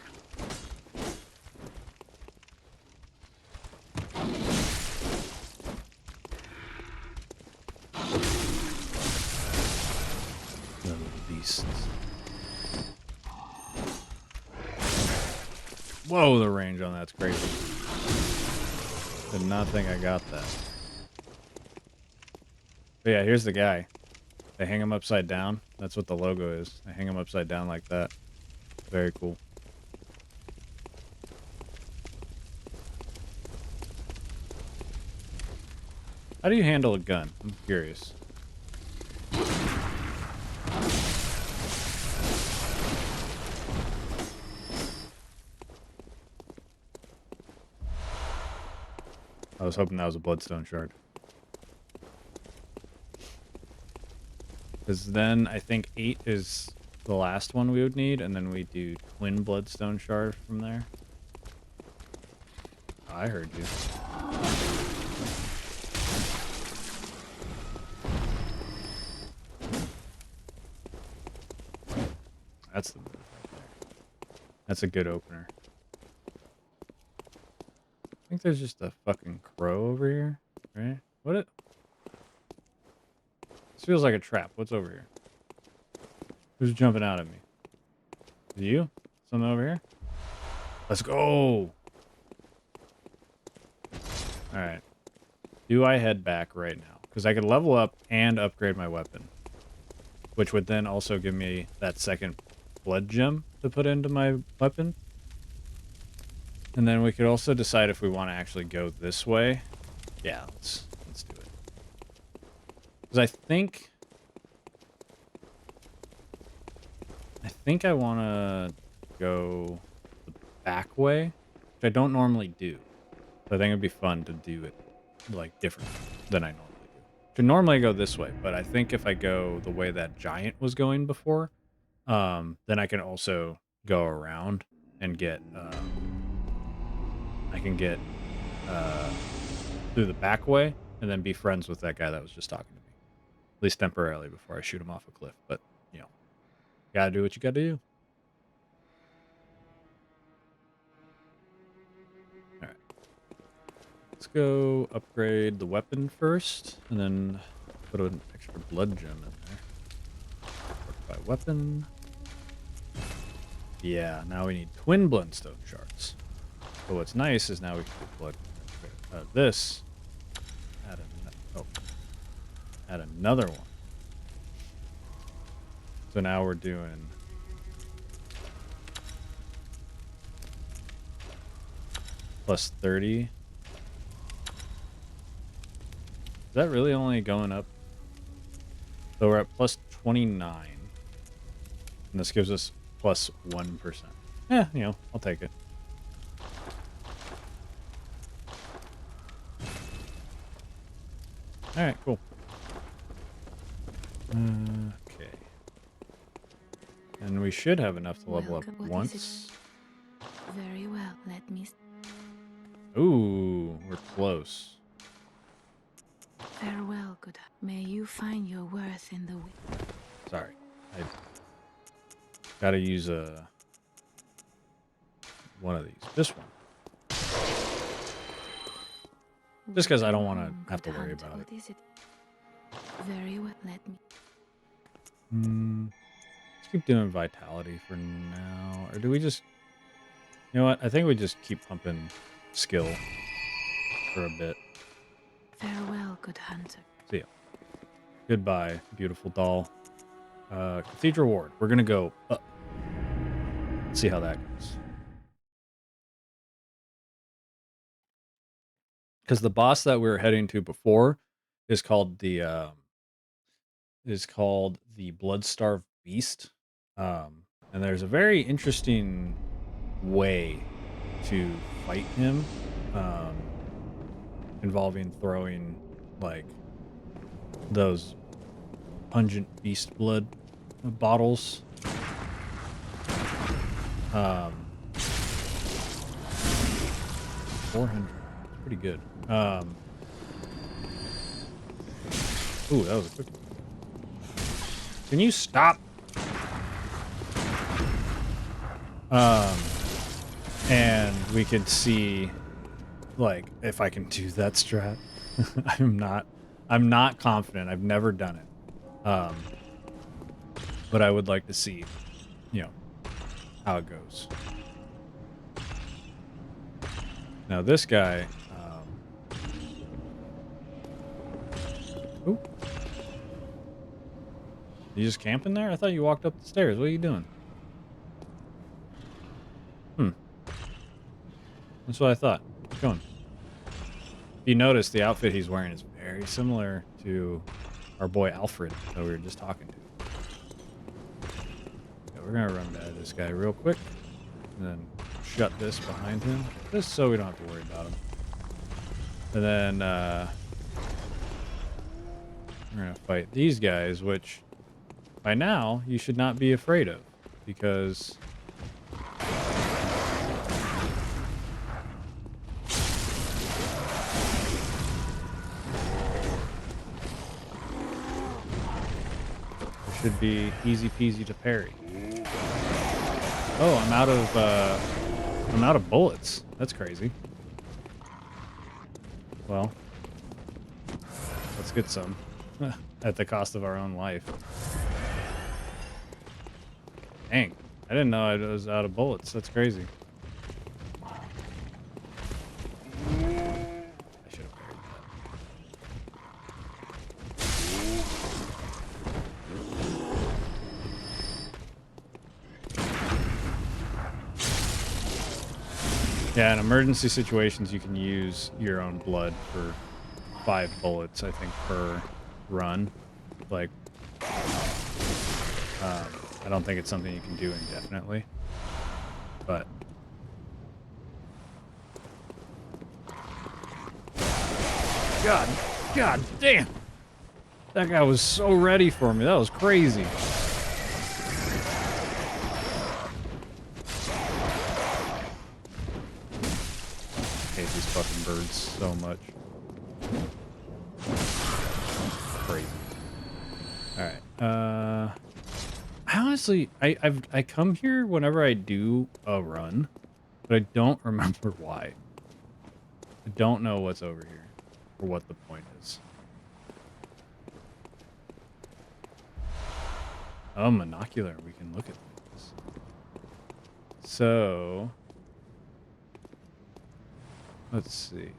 The little beasts. Whoa, the range on that's crazy. Did not think I got that. But yeah, here's the guy. They hang him upside down. That's what the logo is. They hang him upside down like that. Very cool. How do you handle a gun? I'm curious. I was hoping that was a bloodstone shard. Because then I think 8 is the last one we would need, and then we do twin bloodstone shard from there. Oh, I heard you. That's the move right there. That's a good opener. I think there's just a fucking crow over here, right? What it? This feels like a trap. What's over here? Who's jumping out at me? Is it you? Something over here? Let's go! Alright. Do I head back right now? Because I could level up and upgrade my weapon. Which would then also give me that second blood gem to put into my weapon. And then we could also decide if we want to actually go this way. Yeah, let's do it. Because I think I think I want to go the back way, which I don't normally do. So I think it'd be fun to do it like different than I normally do. To normally go this way, but I think if I go the way that giant was going before, then I can also go around and get I can get through the back way and then be friends with that guy that was just talking to me. At least temporarily before I shoot him off a cliff. But you know, gotta do what you gotta do. Alright. Let's go upgrade the weapon first, and then put an extra blood gem in there. By weapon. Yeah, now we need twin bloodstone shards. So what's nice is now we can get blood. This. Add another one. So now we're doing plus 30. Is that really only going up? So we're at plus 29. And this gives us plus 1%. Yeah, you know, I'll take it. Alright, cool. Okay. And we should have enough to level up once. Very well, let me... Ooh, we're close. Farewell, good. May you find your worth in the wind. Sorry. I gotta use one of these. This one. Just because I don't want to have to worry about it. What is it? Very well, let me... Let's keep doing vitality for now. Or do we just... You know what? I think we just keep pumping skill for a bit. Farewell, good hunter. See ya. Goodbye, beautiful doll. Cathedral Ward. We're gonna go up. See how that goes. Because the boss that we were heading to before is called the Bloodstarved Beast. And there's a very interesting way to fight him, involving throwing like those pungent beast blood bottles. 400. It's pretty good. Ooh, that was a quick one. Can you stop? And we can see, like, if I can do that strat. I'm not confident. I've never done it. But I would like to see, you know, how it goes. Now this guy, ooh. You just camping there? I thought you walked up the stairs. What are you doing? That's what I thought. Keep going. If you notice, the outfit he's wearing is very similar to our boy Alfred that we were just talking to. Yeah, we're gonna run by this guy real quick, and then shut this behind him, just so we don't have to worry about him. And then we're gonna fight these guys, which by now you should not be afraid of, because should be easy peasy to parry. Oh, I'm out of bullets. That's crazy. Well, let's get some at the cost of our own life. Dang, I didn't know I was out of bullets. That's crazy. I should have parried that. Yeah, in emergency situations, you can use your own blood for 5 bullets, I think, per run. Like, I don't think it's something you can do indefinitely. But God damn. That guy was so ready for me. That was crazy. I hate these fucking birds so much. Crazy. Alright. I honestly I come here whenever I do a run, but I don't remember why. I don't know what's over here or what the point is. Oh, monocular. We can look at things. So, let's see.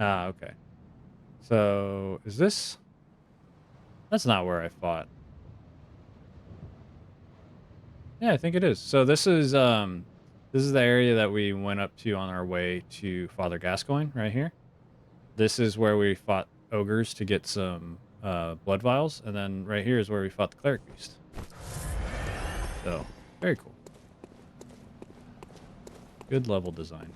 Ah, okay. So, is this? That's not where I fought. Yeah, I think it is. So this is the area that we went up to on our way to Father Gascoigne, right here. This is where we fought ogres to get some blood vials, and then right here is where we fought the cleric beast. So, very cool. Good level design.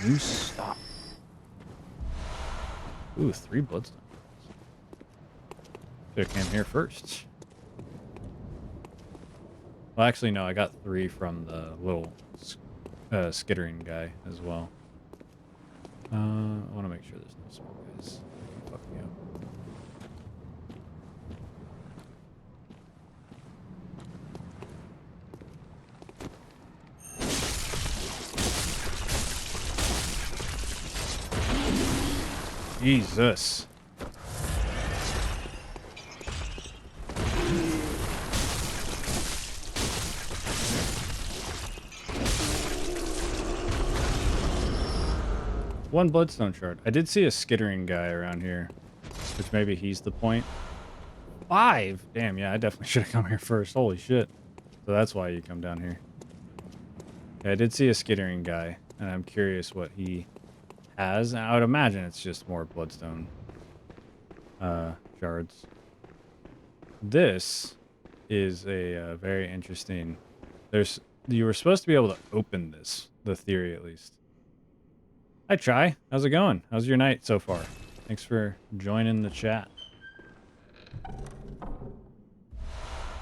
You stop. Ooh, 3 bloodstone. Should've came here first. Well, actually, no, I got 3 from the little skittering guy as well. I want to make sure there's no small guys that can fuck me up. Jesus. One bloodstone shard. I did see a skittering guy around here, which maybe he's the point. 5? Damn, yeah, I definitely should have come here first. Holy shit. So that's why you come down here. Yeah, I did see a skittering guy, and I'm curious what he has. I would imagine it's just more bloodstone shards. This is a very interesting. You were supposed to be able to open this, the theory at least. Hi, Chai. How's it going? How's your night so far? Thanks for joining the chat.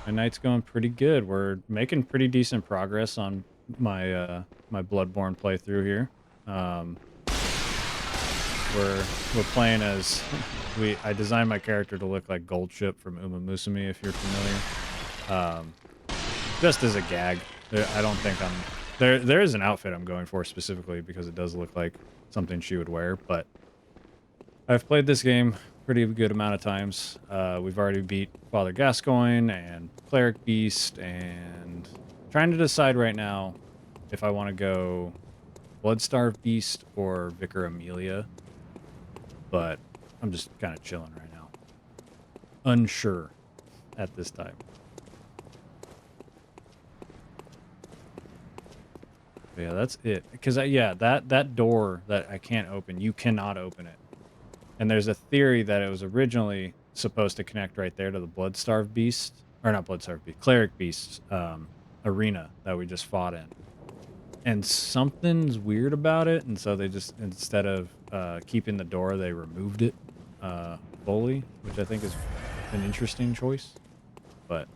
My night's going pretty good. We're making pretty decent progress on my my Bloodborne playthrough here. We're playing as I designed my character to look like Goldship from Uma Musume, if you're familiar. Just as a gag. I don't think I'm there is an outfit I'm going for specifically because it does look like something she would wear, but I've played this game pretty good amount of times. We've already beat Father Gascoigne and Cleric Beast, and trying to decide right now if I want to go Bloodstarved Beast or Vicar Amelia, but I'm just kind of chilling right now. Unsure at this time. But yeah, that's it. Because, yeah, that door that I can't open, you cannot open it. And there's a theory that it was originally supposed to connect right there to the Bloodstarved Beast, or not Bloodstarved Beast, Cleric Beast arena that we just fought in. And something's weird about it, and so they just, instead of keeping the door, they removed it fully, which I think is an interesting choice, but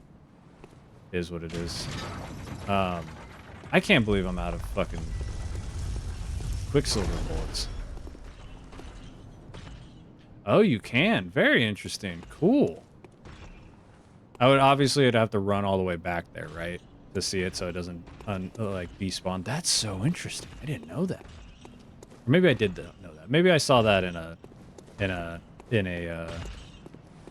it is what it is. I can't believe I'm out of fucking Quicksilver bullets. Oh, you can. Very interesting. Cool. I'd have to run all the way back there, right? To see it so it doesn't, like, despawn. That's so interesting. I didn't know that. Or maybe I did know that. Maybe I saw that in a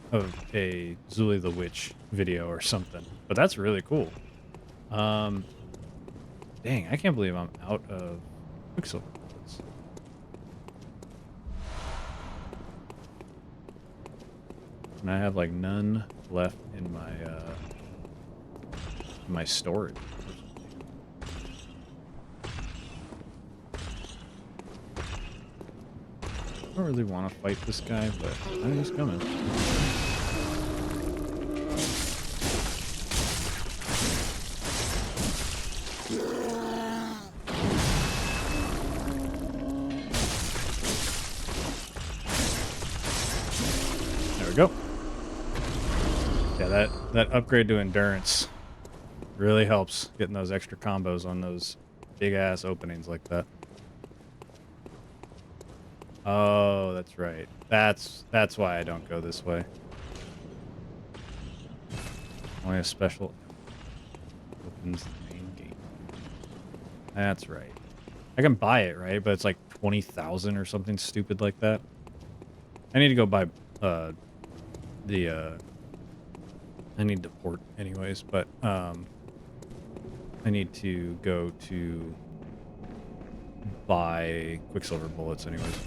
Zuli the Witch video or something. But that's really cool. Dang, I can't believe I'm out of Quicksilver bullets. And I have like none left in my storage. I don't really want to fight this guy, but I know he's coming. There we go. Yeah, that upgrade to endurance really helps getting those extra combos on those big ass openings like that. Oh, that's right. That's why I don't go this way. Only a special opens the main gate. That's right. I can buy it, right? But it's like 20,000 or something stupid like that. I need to go buy the I need to port anyways, but I need to go to buy Quicksilver bullets anyways.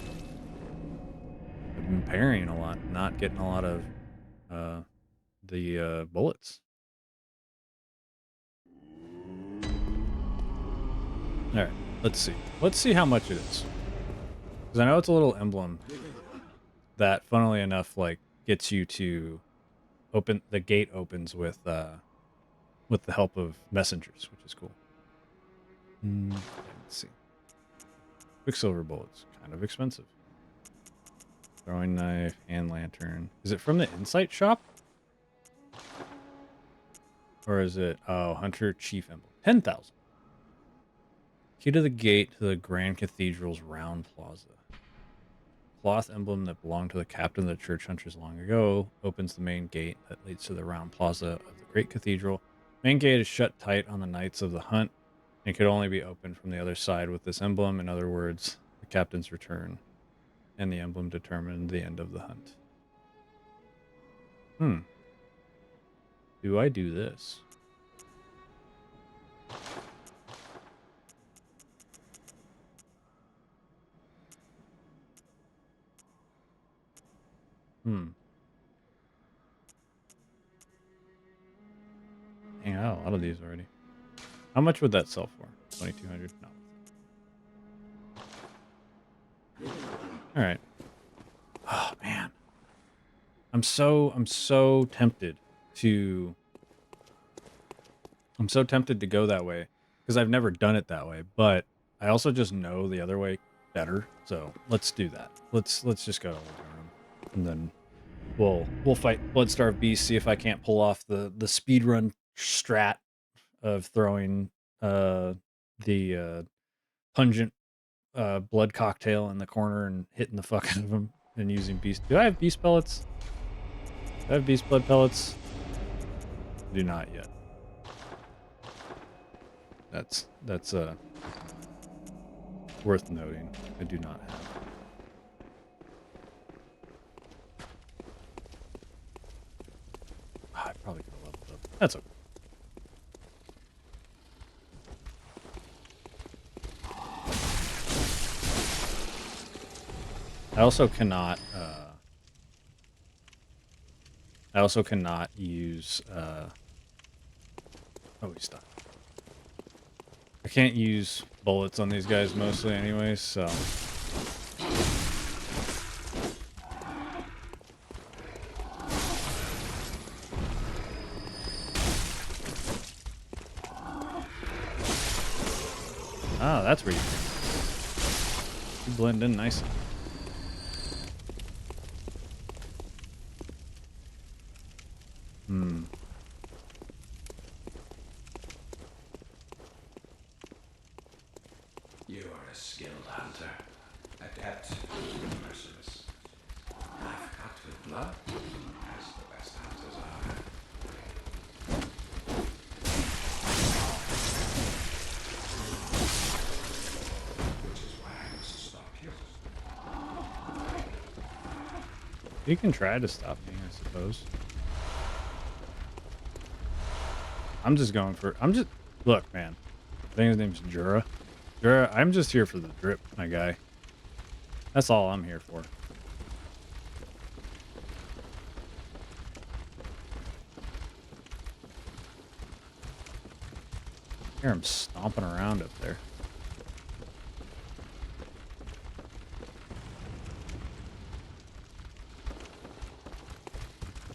I've been parrying a lot, not getting a lot of the bullets. All right, let's see. Let's see how much it is. Because I know it's a little emblem that, funnily enough, like gets you to open the gate opens with the help of messengers, which is cool. Let's see. Quicksilver bullets, kind of expensive. Throwing knife, hand lantern. Is it from the Insight shop? Or is it, oh, Hunter Chief Emblem. 10,000. Key to the gate to the Grand Cathedral's round plaza. Cloth emblem that belonged to the captain of the church hunters long ago opens the main gate that leads to the round plaza of the great cathedral. Main gate is shut tight on the nights of the hunt and could only be opened from the other side with this emblem. In other words, the captain's return. And the emblem determined the end of the hunt. Do I do this? Dang, I got a lot of these already. How much would that sell for? 2,200? No. All right. Oh man, I'm so tempted to. I'm so tempted to go that way because I've never done it that way, but I also just know the other way better. So let's do that. Let's just go to Old Yharnam, and then we'll fight Bloodstarved Beast. See if I can't pull off the speedrun strat of throwing the pungent blood cocktail in the corner and hitting the fuck out of him and using beast. Do I have beast pellets? Do I have beast blood pellets? I do not yet. That's worth noting. I do not have. I probably could have leveled up. That's okay. I also cannot use oh, we stopped. I can't use bullets on these guys mostly anyways, so oh, that's where you blend in nicely. You are a skilled hunter, adept and merciless. I've cut with blood, as the best hunters are. Which is why I must stop you. You can try to stop me, I suppose. Look, man. I think his name's Jura. Jura, I'm just here for the drip, my guy. That's all I'm here for. Hear him stomping around up there.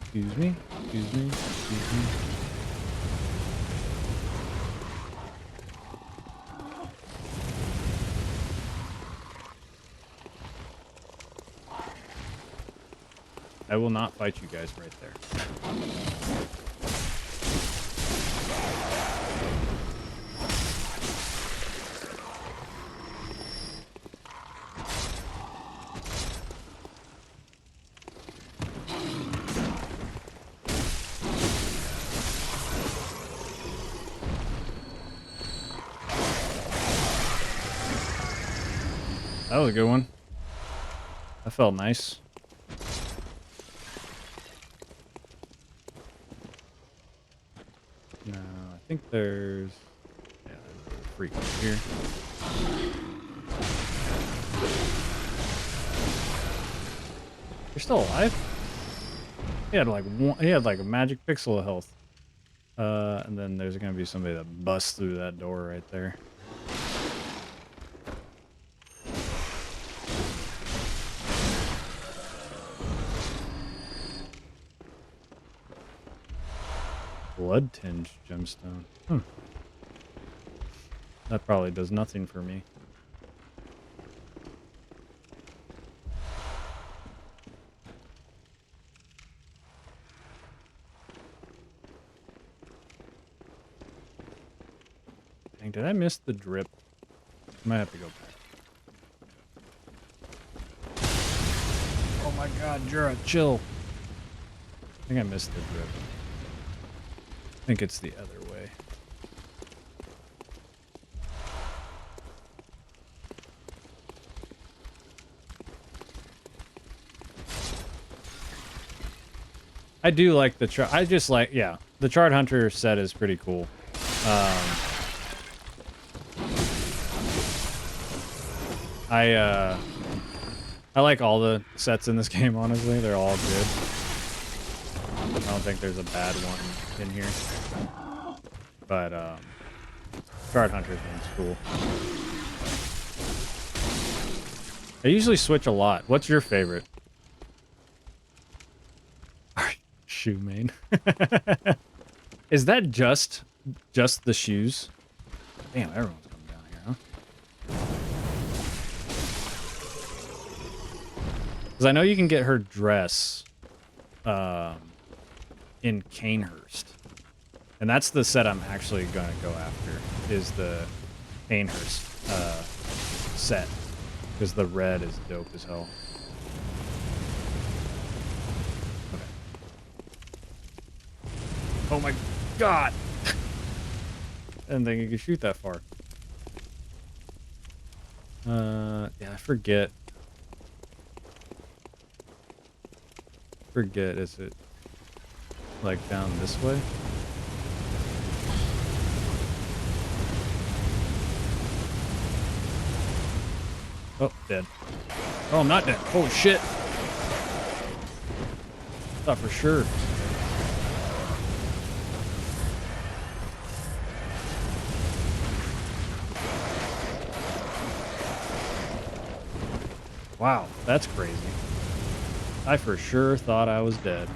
Excuse me? Excuse me? Excuse me? I will not fight you guys right there. That was a good one. That felt nice. No, I think there's... Yeah, there's a freak here. You're still alive? He had like one, he had like a magic pixel of health. And then there's gonna be somebody that busts through that door right there. Blood tinged gemstone. That probably does nothing for me. Dang, did I miss the drip? I might have to go back. Oh my god, Jura, chill. I think I missed the drip. I think it's the other way. I do like the I just like, yeah, the Charred Hunter set is pretty cool. I like all the sets in this game, honestly. They're all good. I don't think there's a bad one in here. But, Charred Hunter's one's cool. I usually switch a lot. What's your favorite? Shoe main. Is that just the shoes? Damn, everyone's coming down here, huh? Because I know you can get her dress in Canehurst. And that's the set I'm actually going to go after, is the Canehurst set. Because the red is dope as hell. Okay. Oh my god! I didn't think you could shoot that far. Yeah, I forget. Is it like down this way? Oh, dead. Oh, I'm not dead. Holy shit. Thought for sure. Wow, that's crazy. I for sure thought I was dead.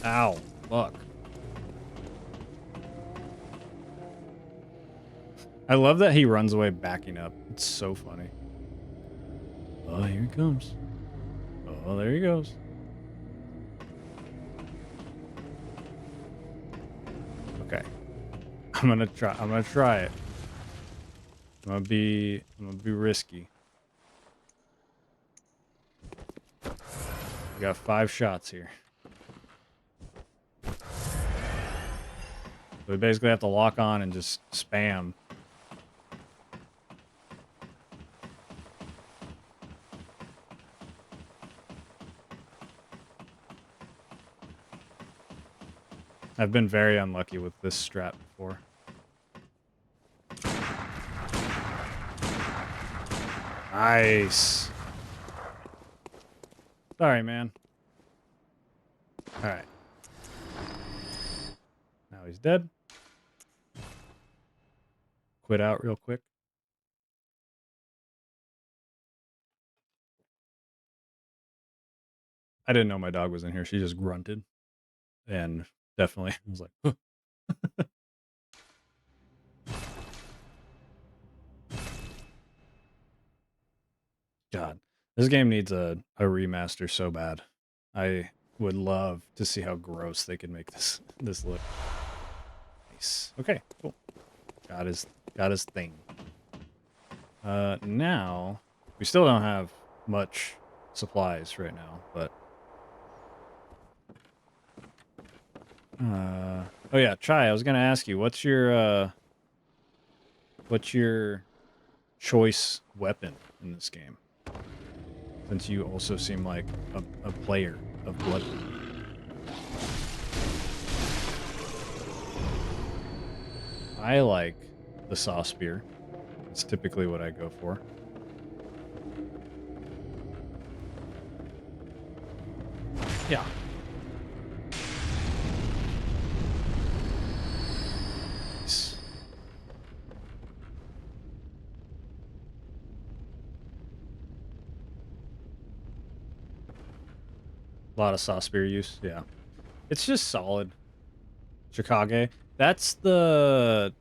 Ow, fuck. I love that he runs away backing up. It's so funny. Oh, here he comes. Oh, there he goes. Okay. I'm gonna try it. I'm gonna be risky. We got 5 shots here. So we basically have to lock on and just spam. I've been very unlucky with this strat before. Nice. Sorry, man. All right. He's dead. Quit out real quick. I didn't know my dog was in here. She just grunted. And definitely I was like, huh. God, this game needs a remaster so bad. I would love to see how gross they could make this look. Nice. Okay, cool. Got his thing. Now we still don't have much supplies right now, but oh yeah, Chai, I was gonna ask you, what's your choice weapon in this game? Since you also seem like a player of Bloodborne. I like the saw spear. It's typically what I go for. Yeah. Nice. A lot of saw spear use, yeah. It's just solid. Chicago. That's the...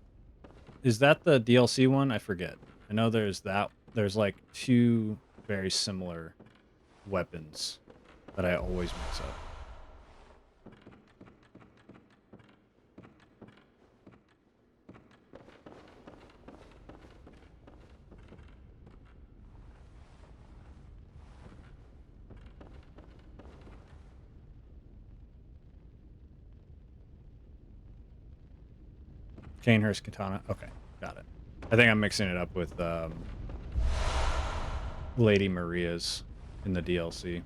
Is that the DLC one? I forget. I know there's that. There's like two very similar weapons that I always mix up. Canehurst Katana. Okay, got it. I think I'm mixing it up with Lady Maria's in the DLC.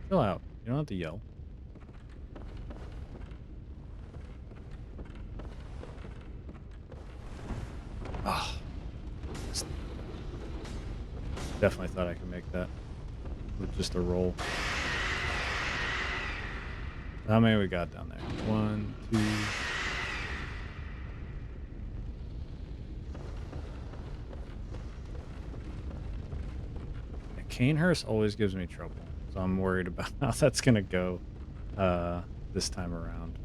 Chill out. You don't have to yell. Ah, definitely thought I could make that with just a roll. How many we got down there? 1, 2. Canehurst always gives me trouble, so I'm worried about how that's gonna go this time around.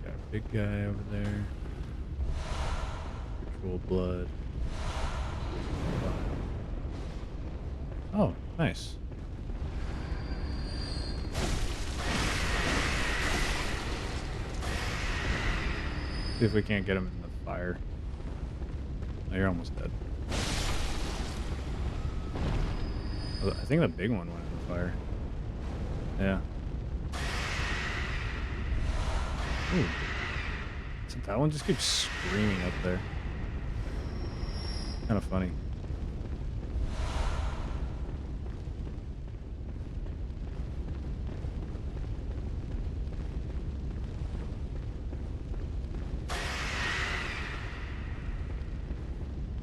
Got a big guy over there. Ritual blood. Oh, nice. See if we can't get him in the fire. Oh, you're almost dead. I think the big one went in the fire. Yeah. Ooh. That one just keeps screaming up there. Kind of funny.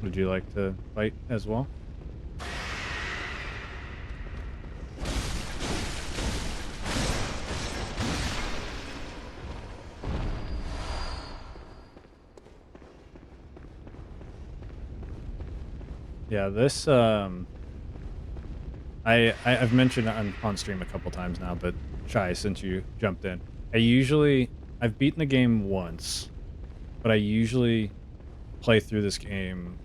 Would you like to fight as well? Yeah, this I've mentioned on stream a couple times now, but Chai, since you jumped in, I've beaten the game once, but I usually play through this game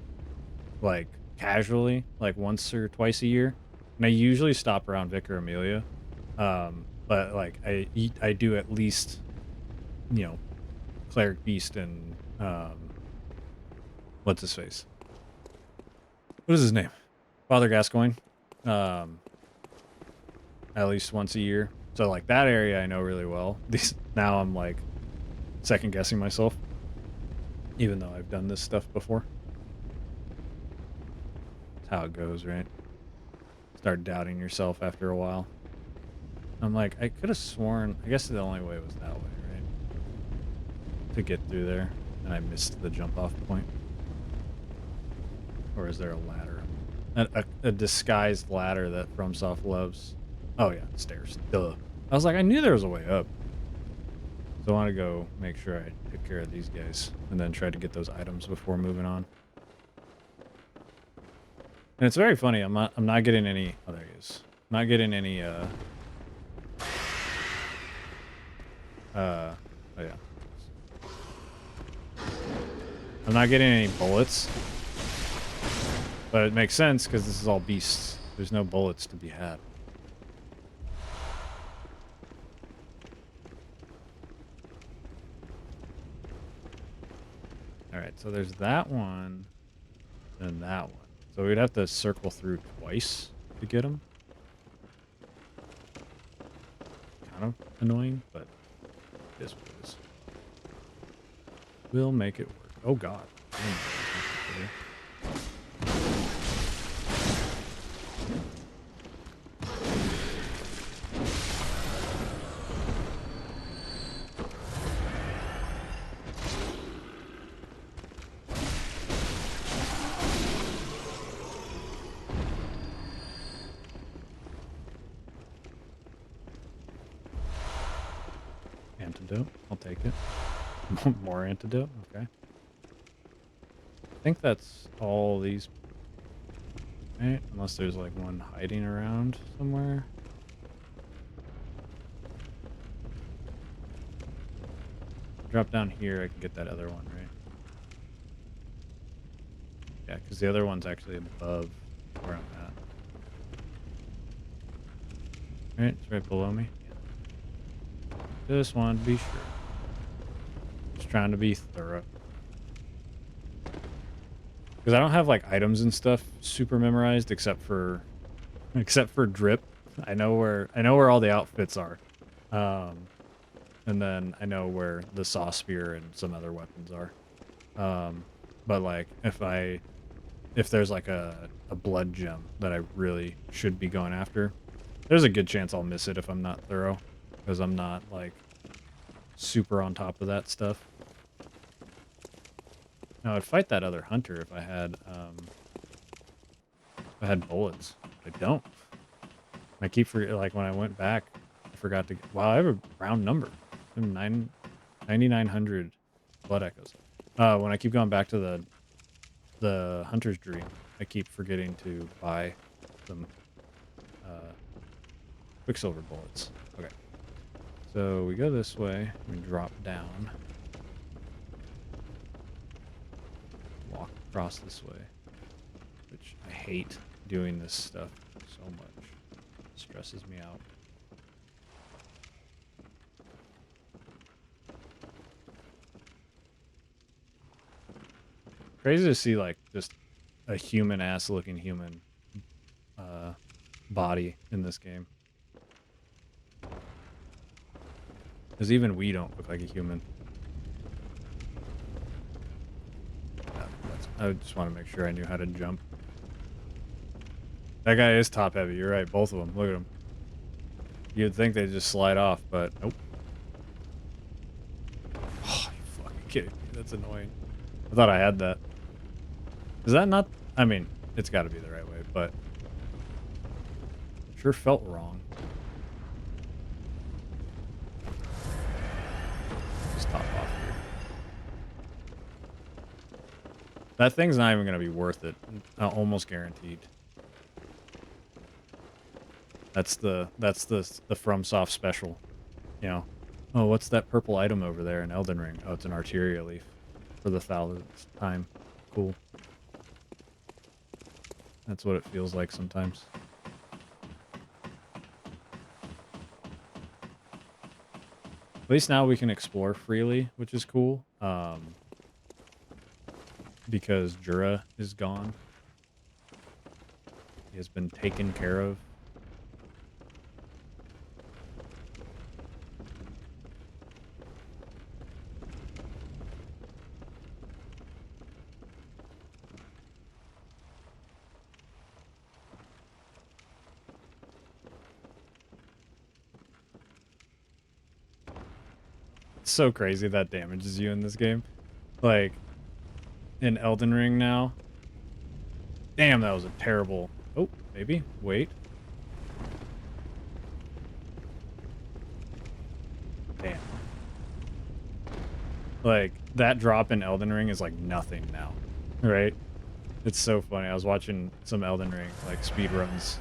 like casually, like once or twice a year, and I usually stop around Vicar Amelia, but like I do at least, you know, Cleric Beast and what's his face? What is his name? Father Gascoigne. Um, at least once a year. So like that area I know really well. Now I'm like second guessing myself, even though I've done this stuff before. That's how it goes, right? Start doubting yourself after a while. I'm like, I could have sworn. I guess the only way was that way, right? to get through there, and I missed the jump off point. Or is there a ladder? A disguised ladder that FromSoft loves. Oh yeah, stairs. Duh. I was like, I knew there was a way up. So I want to go make sure I take care of these guys, and then try to get those items before moving on. And it's very funny. I'm not getting any. Oh, there he is. I'm not getting any. Oh yeah. I'm not getting any bullets. But it makes sense because this is all beasts. There's no bullets to be had. Alright, so there's that one and that one. So we'd have to circle through twice to get them. Kind of annoying, but it is what it is. We'll make it work. Oh god. Antidote. I'll take it. More antidote? Okay. I think that's all these. Right? Unless there's like one hiding around somewhere. Drop down here, I can get that other one, right? Yeah, because the other one's actually above where I'm at. Right, it's right below me. Yeah. Just wanted to be sure. Just trying to be thorough. Because I don't have like items and stuff super memorized except for drip. I know where all the outfits are. And then I know where the saw spear and some other weapons are. But like if there's like a blood gem that I really should be going after, there's a good chance I'll miss it if I'm not thorough, because I'm not like super on top of that stuff. Now I'd fight that other hunter if I had bullets. I don't. I keep forgetting, like when I went back, I forgot to. Wow, I have a round number. 9,900 blood echoes. When I keep going back to the hunter's dream, I keep forgetting to buy some quicksilver bullets. Okay. So we go this way. We drop down. Walk across this way. Which I hate doing this stuff so much. It stresses me out. Crazy to see like just a human ass looking human body in this game. Because even we don't look like a human. I just want to make sure I knew how to jump. That guy is top heavy. You're right. Both of them. Look at them. You'd think they'd just slide off, but nope. Oh, you fucking kidding me. That's annoying. I thought I had that. Is that not... I mean, it's got to be the right way, but... Sure felt wrong. Just top off here. That thing's not even going to be worth it. Almost guaranteed. That's the FromSoft special. You know. Oh, what's that purple item over there in Elden Ring? Oh, it's an Arteria leaf. For the 1000th time. Cool. That's what it feels like sometimes. At least now we can explore freely, which is cool. Because Jura is gone. He has been taken care of. so crazy that damages you in this game. Like, in Elden Ring now. Damn, that was a terrible... Oh, maybe. Wait. Damn. Like, that drop in Elden Ring is like nothing now. Right? It's so funny. I was watching some Elden Ring, like, speedruns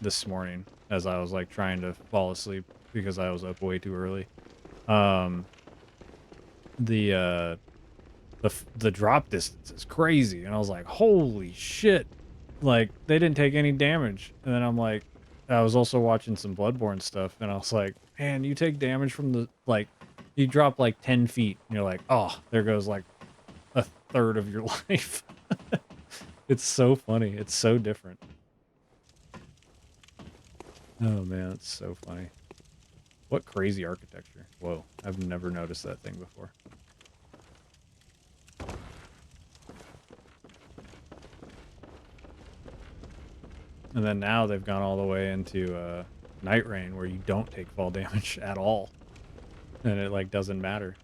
this morning as I was, like, trying to fall asleep because I was up way too early. The drop distance is crazy, and I was like, holy shit. Like, they didn't take any damage. And then I'm like, I was also watching some Bloodborne stuff, and I was like, man, you take damage from the, like, you drop like 10 feet, and you're like, oh, there goes like a third of your life. It's so funny. It's so different. Oh man, it's so funny. What crazy architecture. Whoa, I've never noticed that thing before. And then now they've gone all the way into Night Rain, where you don't take fall damage at all. And it, like, doesn't matter.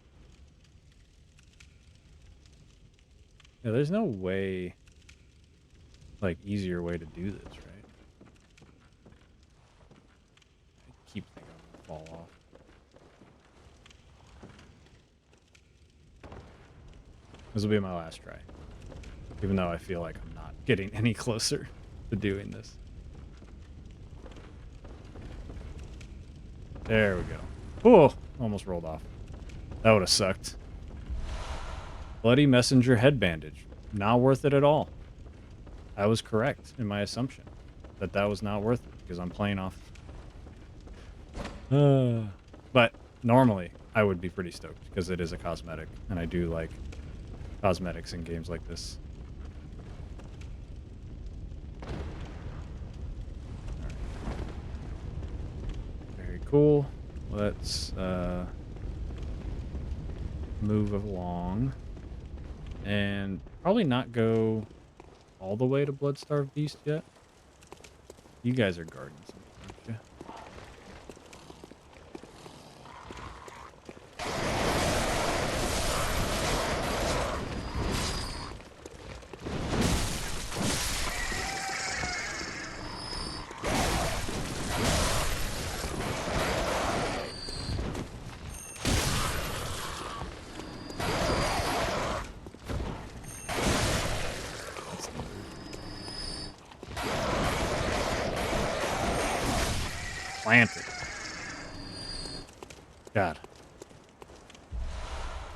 Yeah, there's no way, like, easier way to do this, right? I keep thinking I'm gonna fall off. This will be my last try. Even though I feel like I'm not getting any closer to doing this. There we go. Oh, almost rolled off. That would have sucked. Bloody messenger head bandage. Not worth it at all. I was correct in my assumption that that was not worth it because I'm playing off. But normally I would be pretty stoked because it is a cosmetic, and I do like cosmetics in games like this. Very cool. Let's move along and probably not go all the way to Bloodstarved Beast yet. You guys are guarding something, aren't you? Planted. God.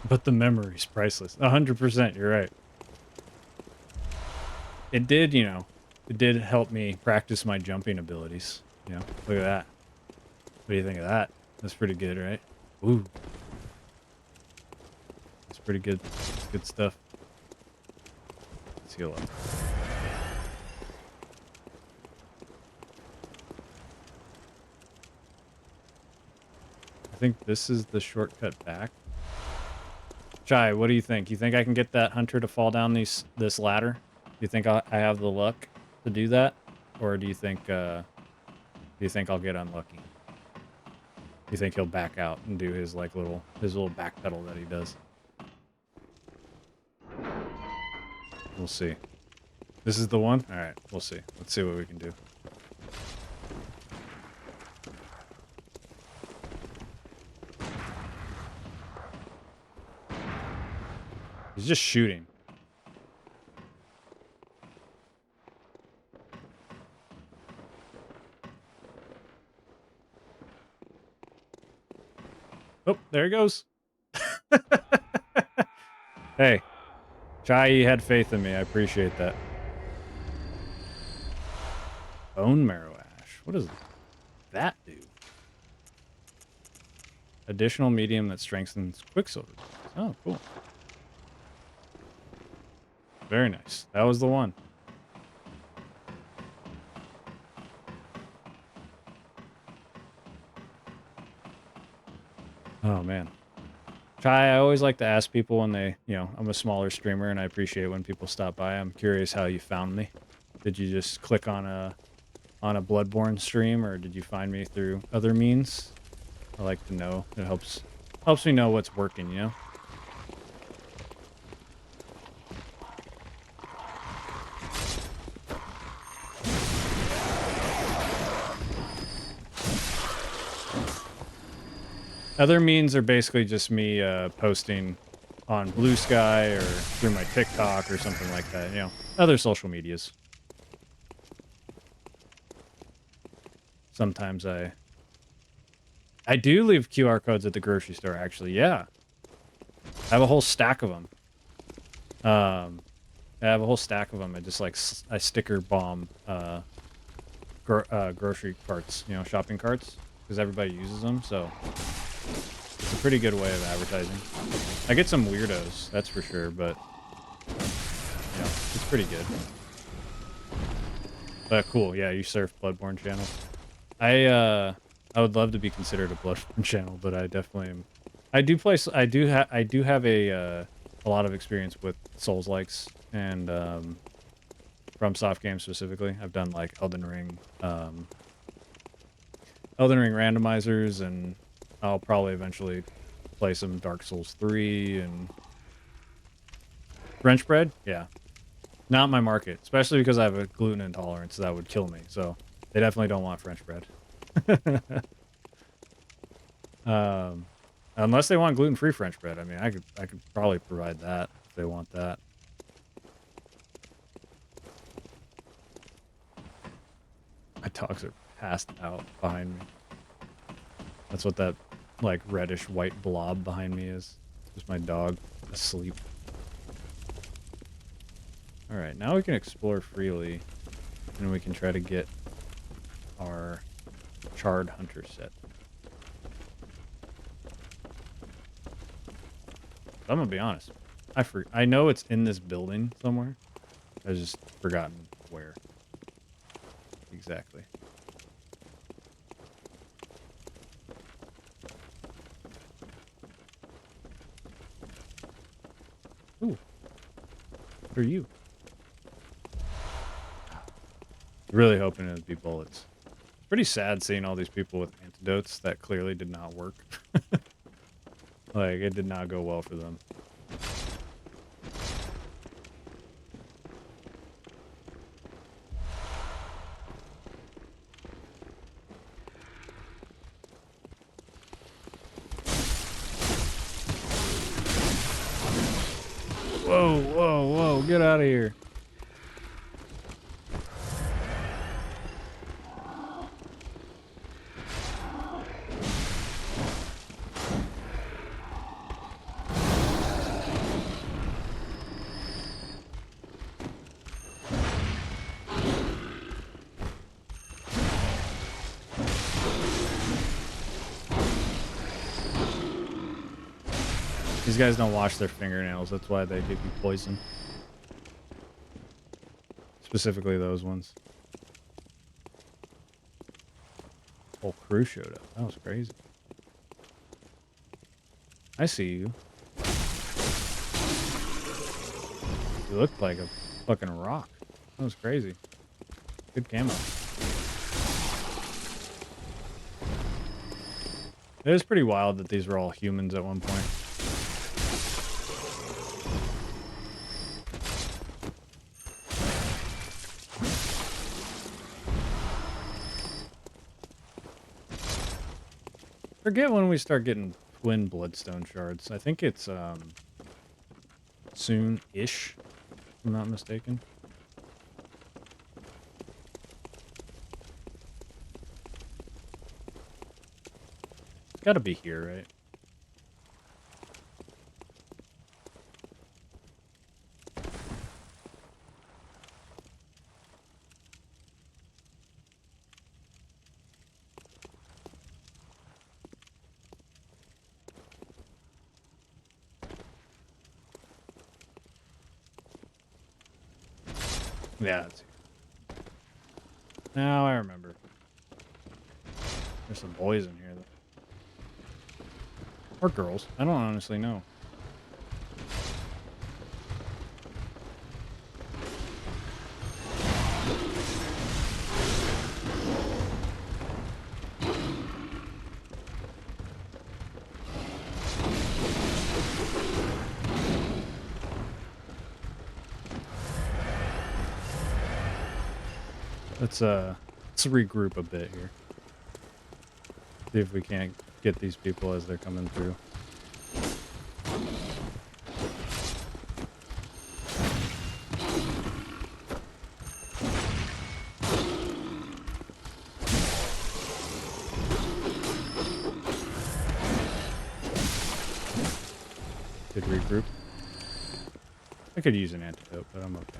But the memory's priceless. 100%, you're right. It did, you know, it did help me practice my jumping abilities. You know, look at that. What do you think of that? That's pretty good, right? Ooh. That's pretty good. That's good stuff. Let's heal up. I think this is the shortcut back. Chai, what do you think? You think I can get that hunter to fall down this ladder? Do you think I have the luck to do that, or do you think I'll get unlucky? Do you think he'll back out and do his like little back pedal that he does? We'll see. This is the one? All right, we'll see. Let's see what we can do. He's just shooting. Oh, there he goes. Hey, Chai, you had faith in me. I appreciate that. Bone marrow ash. What does that do? Additional medium that strengthens Quicksilver. Oh, cool. Very nice. That was the one. Oh, man. Chai, I always like to ask people when they, you know, I'm a smaller streamer and I appreciate when people stop by. I'm curious how you found me. Did you just click on a Bloodborne stream, or did you find me through other means? I like to know. It helps Helps me know what's working, you know? Other means are basically just me posting on Blue Sky or through my TikTok or something like that, you know, other social medias. Sometimes I do leave QR codes at the grocery store, actually. Yeah. I have a whole stack of them. I have a whole stack of them. I just like I sticker bomb grocery carts, you know, shopping carts, because everybody uses them. So it's a pretty good way of advertising. I get some weirdos, that's for sure, but yeah, it's pretty good. But cool, yeah, you surf Bloodborne channels. I would love to be considered a Bloodborne channel, but I definitely am. I do play. I do have a lot of experience with Souls likes and from soft games specifically. I've done like Elden Ring randomizers, and I'll probably eventually play some Dark Souls 3 and French bread. Yeah, not my market, especially because I have a gluten intolerance that would kill me. So they definitely don't want French bread. Unless they want gluten-free French bread. I mean, I could probably provide that if they want that. My dogs are passed out behind me. That's what that, like, reddish-white blob behind me is. Just my dog asleep. Alright, now we can explore freely. And we can try to get our Charred Hunter set. I'm gonna be honest. I know it's in this building somewhere. I've just forgotten where. Exactly. Ooh. What are you? Really hoping it'd be bullets. It's pretty sad seeing all these people with antidotes that clearly did not work. Like, it did not go well for them. Whoa, whoa, whoa, get out of here. These guys don't wash their fingernails, that's why they give you poison. Specifically those ones. Whole crew showed up. That was crazy. I see you. You looked like a fucking rock. That was crazy. Good camo. It is pretty wild that these were all humans at one point. Forget when we start getting twin bloodstone shards. I think it's soon-ish, if I'm not mistaken. It's gotta be here, right? Yeah, that's here. Now I remember. There's some boys in here, though. Or girls. I don't honestly know. let's regroup a bit here. See if we can't get these people as they're coming through. Did regroup. I could use an antidote, but I'm okay.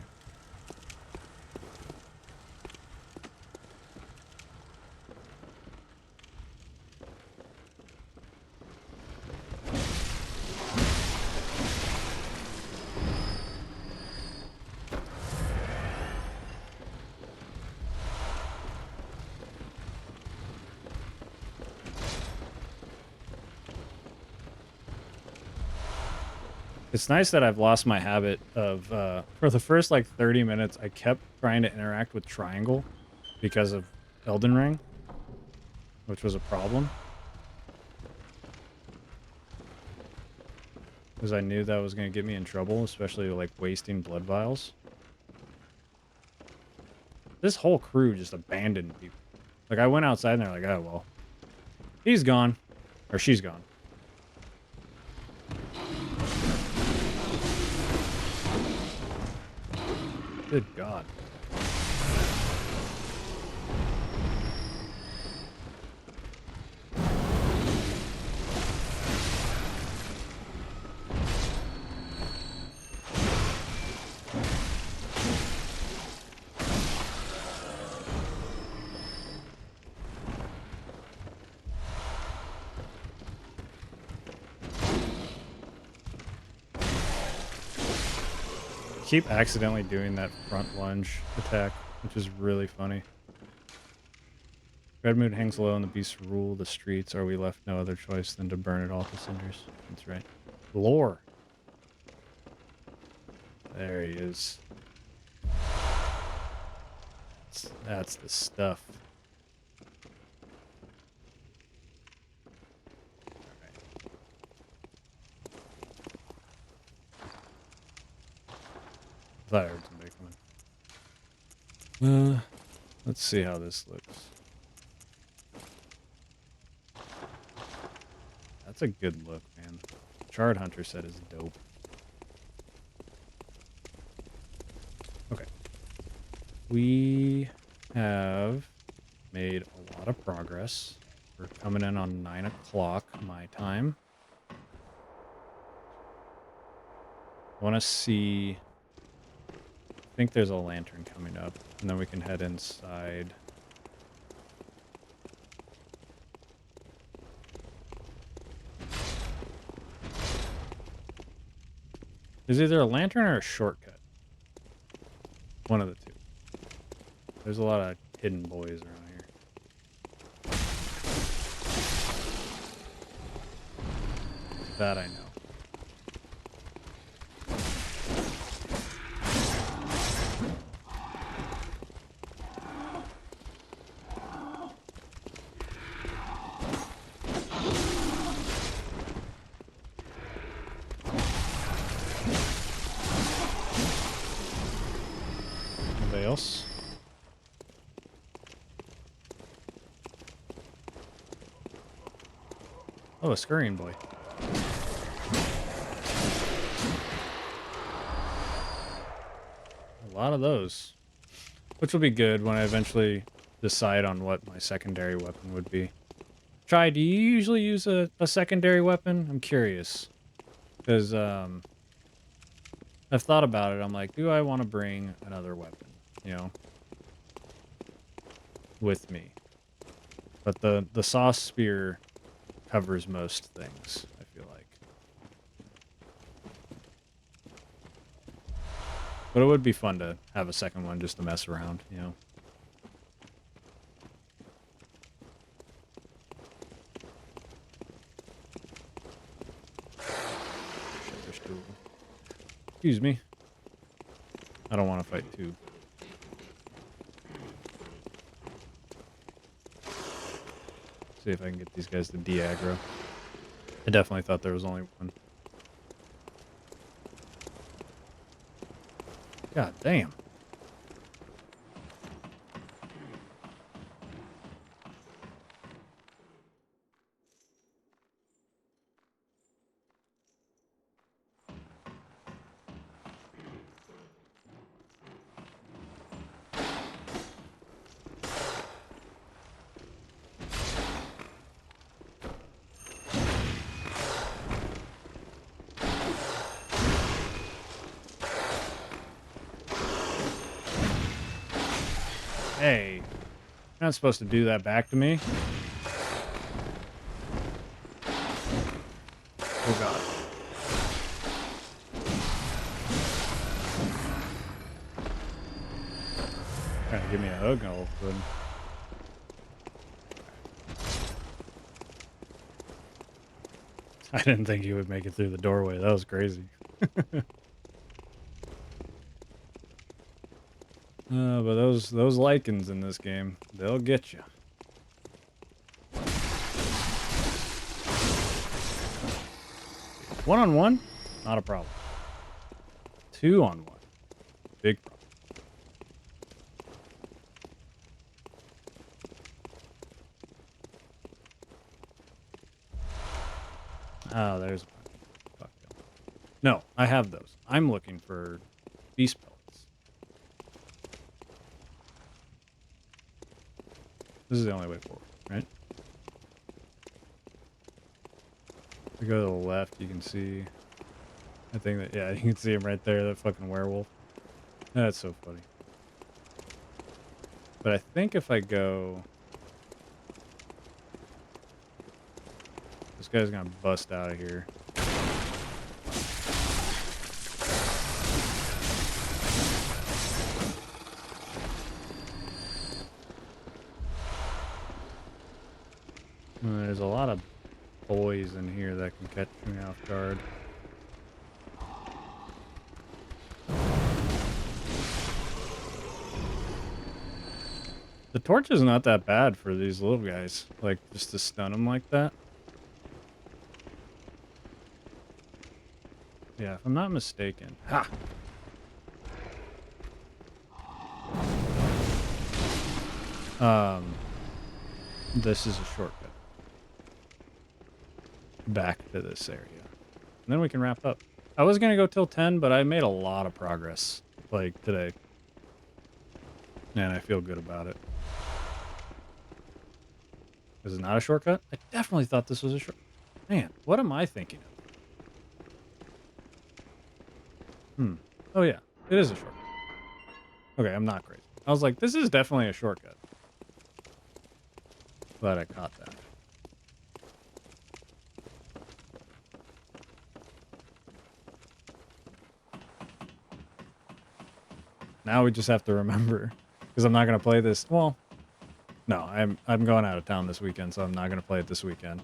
It's nice that I've lost my habit of, for the first like 30 minutes, I kept trying to interact with triangle because of Elden Ring, which was a problem. Because I knew that was going to get me in trouble, especially like wasting blood vials. This whole crew just abandoned people. Like I went outside and they're like, oh, well, he's gone. Or she's gone. Good God. Keep accidentally doing that front lunge attack, which is really funny. Red Moon hangs low and the beasts rule the streets. Are we left no other choice than to burn it all to cinders? That's right. Lore. There he is. That's the stuff. I thought I heard somebody coming. Let's see how this looks. That's a good look, man. Charred Hunter set is dope. Okay. We have made a lot of progress. We're coming in on 9 o'clock my time. I want to see... I think there's a lantern coming up, and then we can head inside. There's either a lantern or a shortcut. One of the two. There's a lot of hidden boys around here. That I know. Anybody else? Oh, a scurrying boy. A lot of those. Which will be good when I eventually decide on what my secondary weapon would be. Try, do you usually use a secondary weapon? I'm curious. Because, I've thought about it. I'm like, do I want to bring another weapon? You know? With me. But the Saw Spear covers most things, I feel like. But it would be fun to have a second one just to mess around, you know? Excuse me. I don't want to fight two. See if I can get these guys to de-aggro. I definitely thought there was only one. God damn. Hey, you're not supposed to do that back to me. Oh god. Trying to give me a hug all of a sudden. I didn't think he would make it through the doorway. That was crazy. But those lichens in this game, they'll get you. One on one, not a problem. 2-on-1, big problem. Oh, there's a fuck them. No, I have those. I'm looking for beast pellets. This is the only way forward, right? If we go to the left, you can see. I think that, yeah, you can see him right there, that fucking werewolf. That's so funny. But I think if I go... This guy's gonna bust out of here. There's a lot of boys in here that can catch me off guard. The torch is not that bad for these little guys. Like, just to stun them like that. Yeah, if I'm not mistaken. Ha! This is a shortcut. Back to this area. And then we can wrap up. I was going to go till 10, but I made a lot of progress, like, today. And I feel good about it. Is it not a shortcut? I definitely thought this was a short... Man, what am I thinking of? Oh, yeah. It is a shortcut. Okay, I'm not crazy. I was like, this is definitely a shortcut. Glad I caught that. Now we just have to remember, because I'm not going to play this. Well, no, I'm going out of town this weekend, so I'm not going to play it this weekend.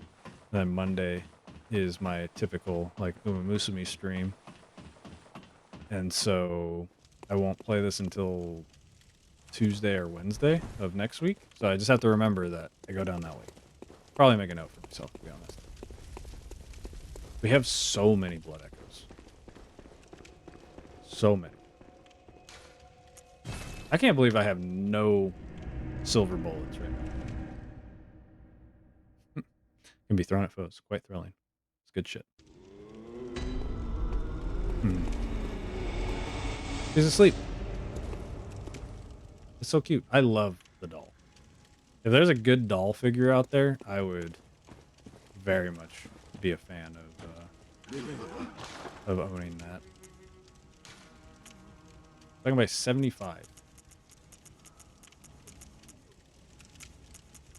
Then Monday is my typical, like, Umamusumi stream. And so I won't play this until Tuesday or Wednesday of next week. So I just have to remember that I go down that way. Probably make a note for myself, to be honest. We have so many blood echoes. So many. I can't believe I have no silver bullets right now. Can be thrown at foes. Quite thrilling. It's good shit. He's asleep. It's so cute. I love the doll. If there's a good doll figure out there, I would very much be a fan of owning that. I can buy 75.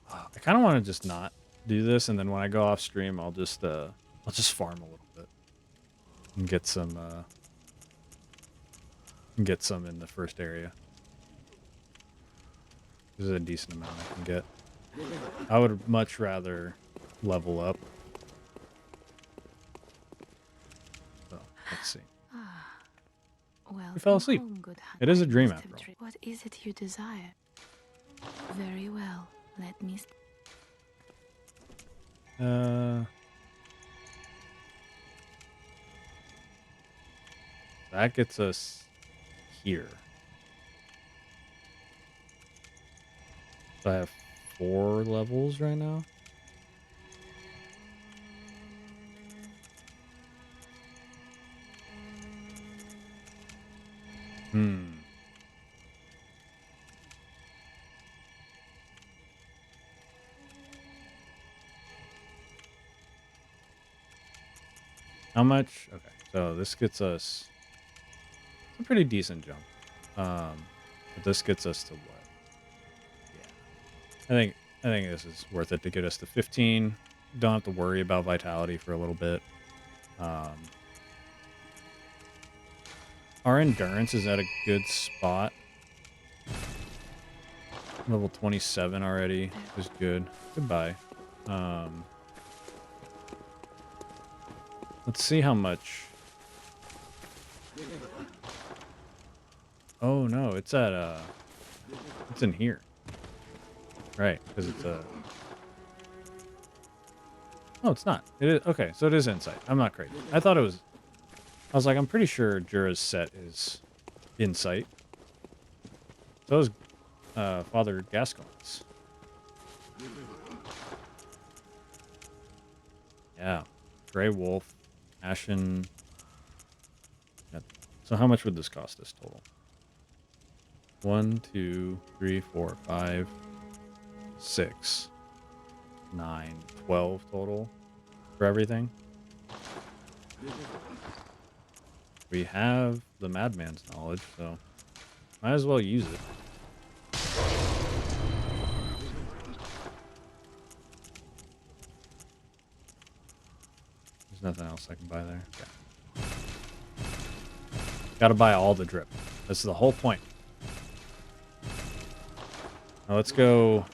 I kind of want to just not do this, and then when I go off stream, I'll just farm a little bit and get some in the first area. This is a decent amount I can get. I would much rather level up. So, let's see. Well, You fell asleep. It is a dream after all. What is it you desire? Very well. Let me. That gets us here. So I have 4 levels right now. How much? Okay, so this gets us a pretty decent jump. But this gets us to what? I think this is worth it to get us to 15. Don't have to worry about vitality for a little bit. Our endurance is at a good spot. Level 27 already is good. Goodbye. Let's see how much. Oh no, it's at it's in here. Right, because it's a Oh, it's not. It is okay, so it is insight. I'm not crazy. I thought it was I was like, I'm pretty sure Jura's set is insight. So is Father Gascoigne's. Yeah. Grey Wolf, Ashen. Yeah. So how much would this cost us total? 1, 2, 3, 4, 5, 6, 9, 12 total for everything. We have the Madman's knowledge, so might as well use it. There's nothing else I can buy there. Yeah. Gotta buy all the drip. That's the whole point. Now let's go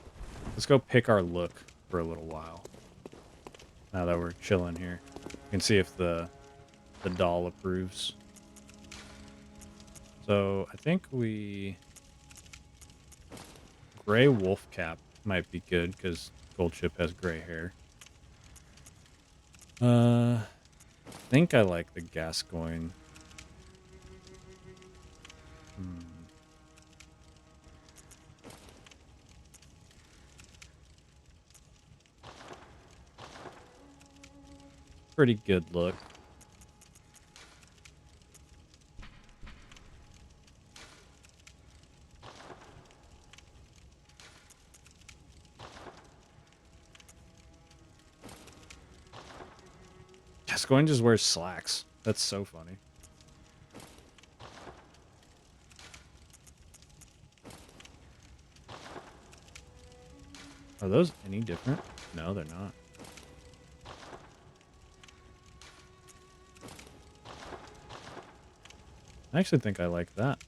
pick our look for a little while. Now that we're chilling here. You can see if the doll approves. So I think Gray Wolf Cap might be good because Gold Chip has gray hair. I think I like the Gascoigne. Pretty good look. Gascoigne just wears slacks. That's so funny. Are those any different? No, they're not. I actually think I like that.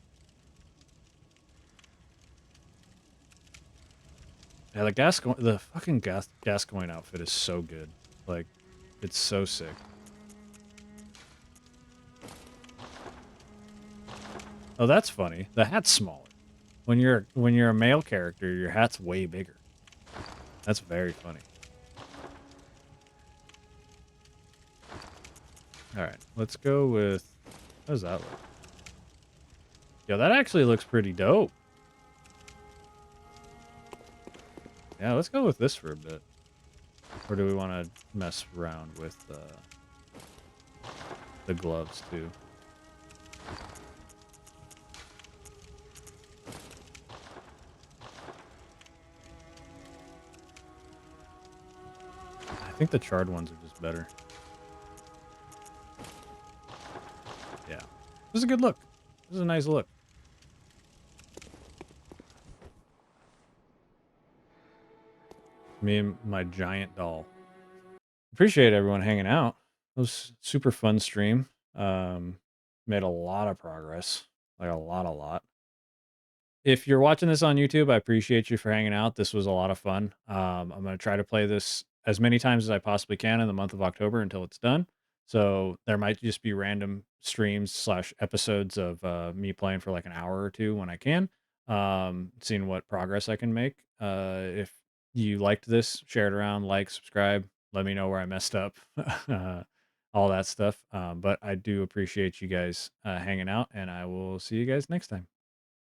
Yeah, the fucking Gascoigne outfit is so good. Like, it's so sick. Oh, that's funny. The hat's smaller. When you're a male character, your hat's way bigger. That's very funny. All right, let's go with. How does that look? Yo, that actually looks pretty dope. Yeah, let's go with this for a bit. Or do we want to mess around with the gloves too? I think the charred ones are just better. Yeah. This is a good look. This is a nice look. Me and my giant doll. Appreciate everyone hanging out. It was super fun stream. Made a lot of progress. Like a lot. If you're watching this on YouTube, I appreciate you for hanging out. This was a lot of fun. I'm going to try to play this as many times as I possibly can in the month of October until it's done. So there might just be random streams / episodes of me playing for like an hour or two when I can, seeing what progress I can make. If you liked this, share it around, like, subscribe, let me know where I messed up, all that stuff. But I do appreciate you guys hanging out, and I will see you guys next time.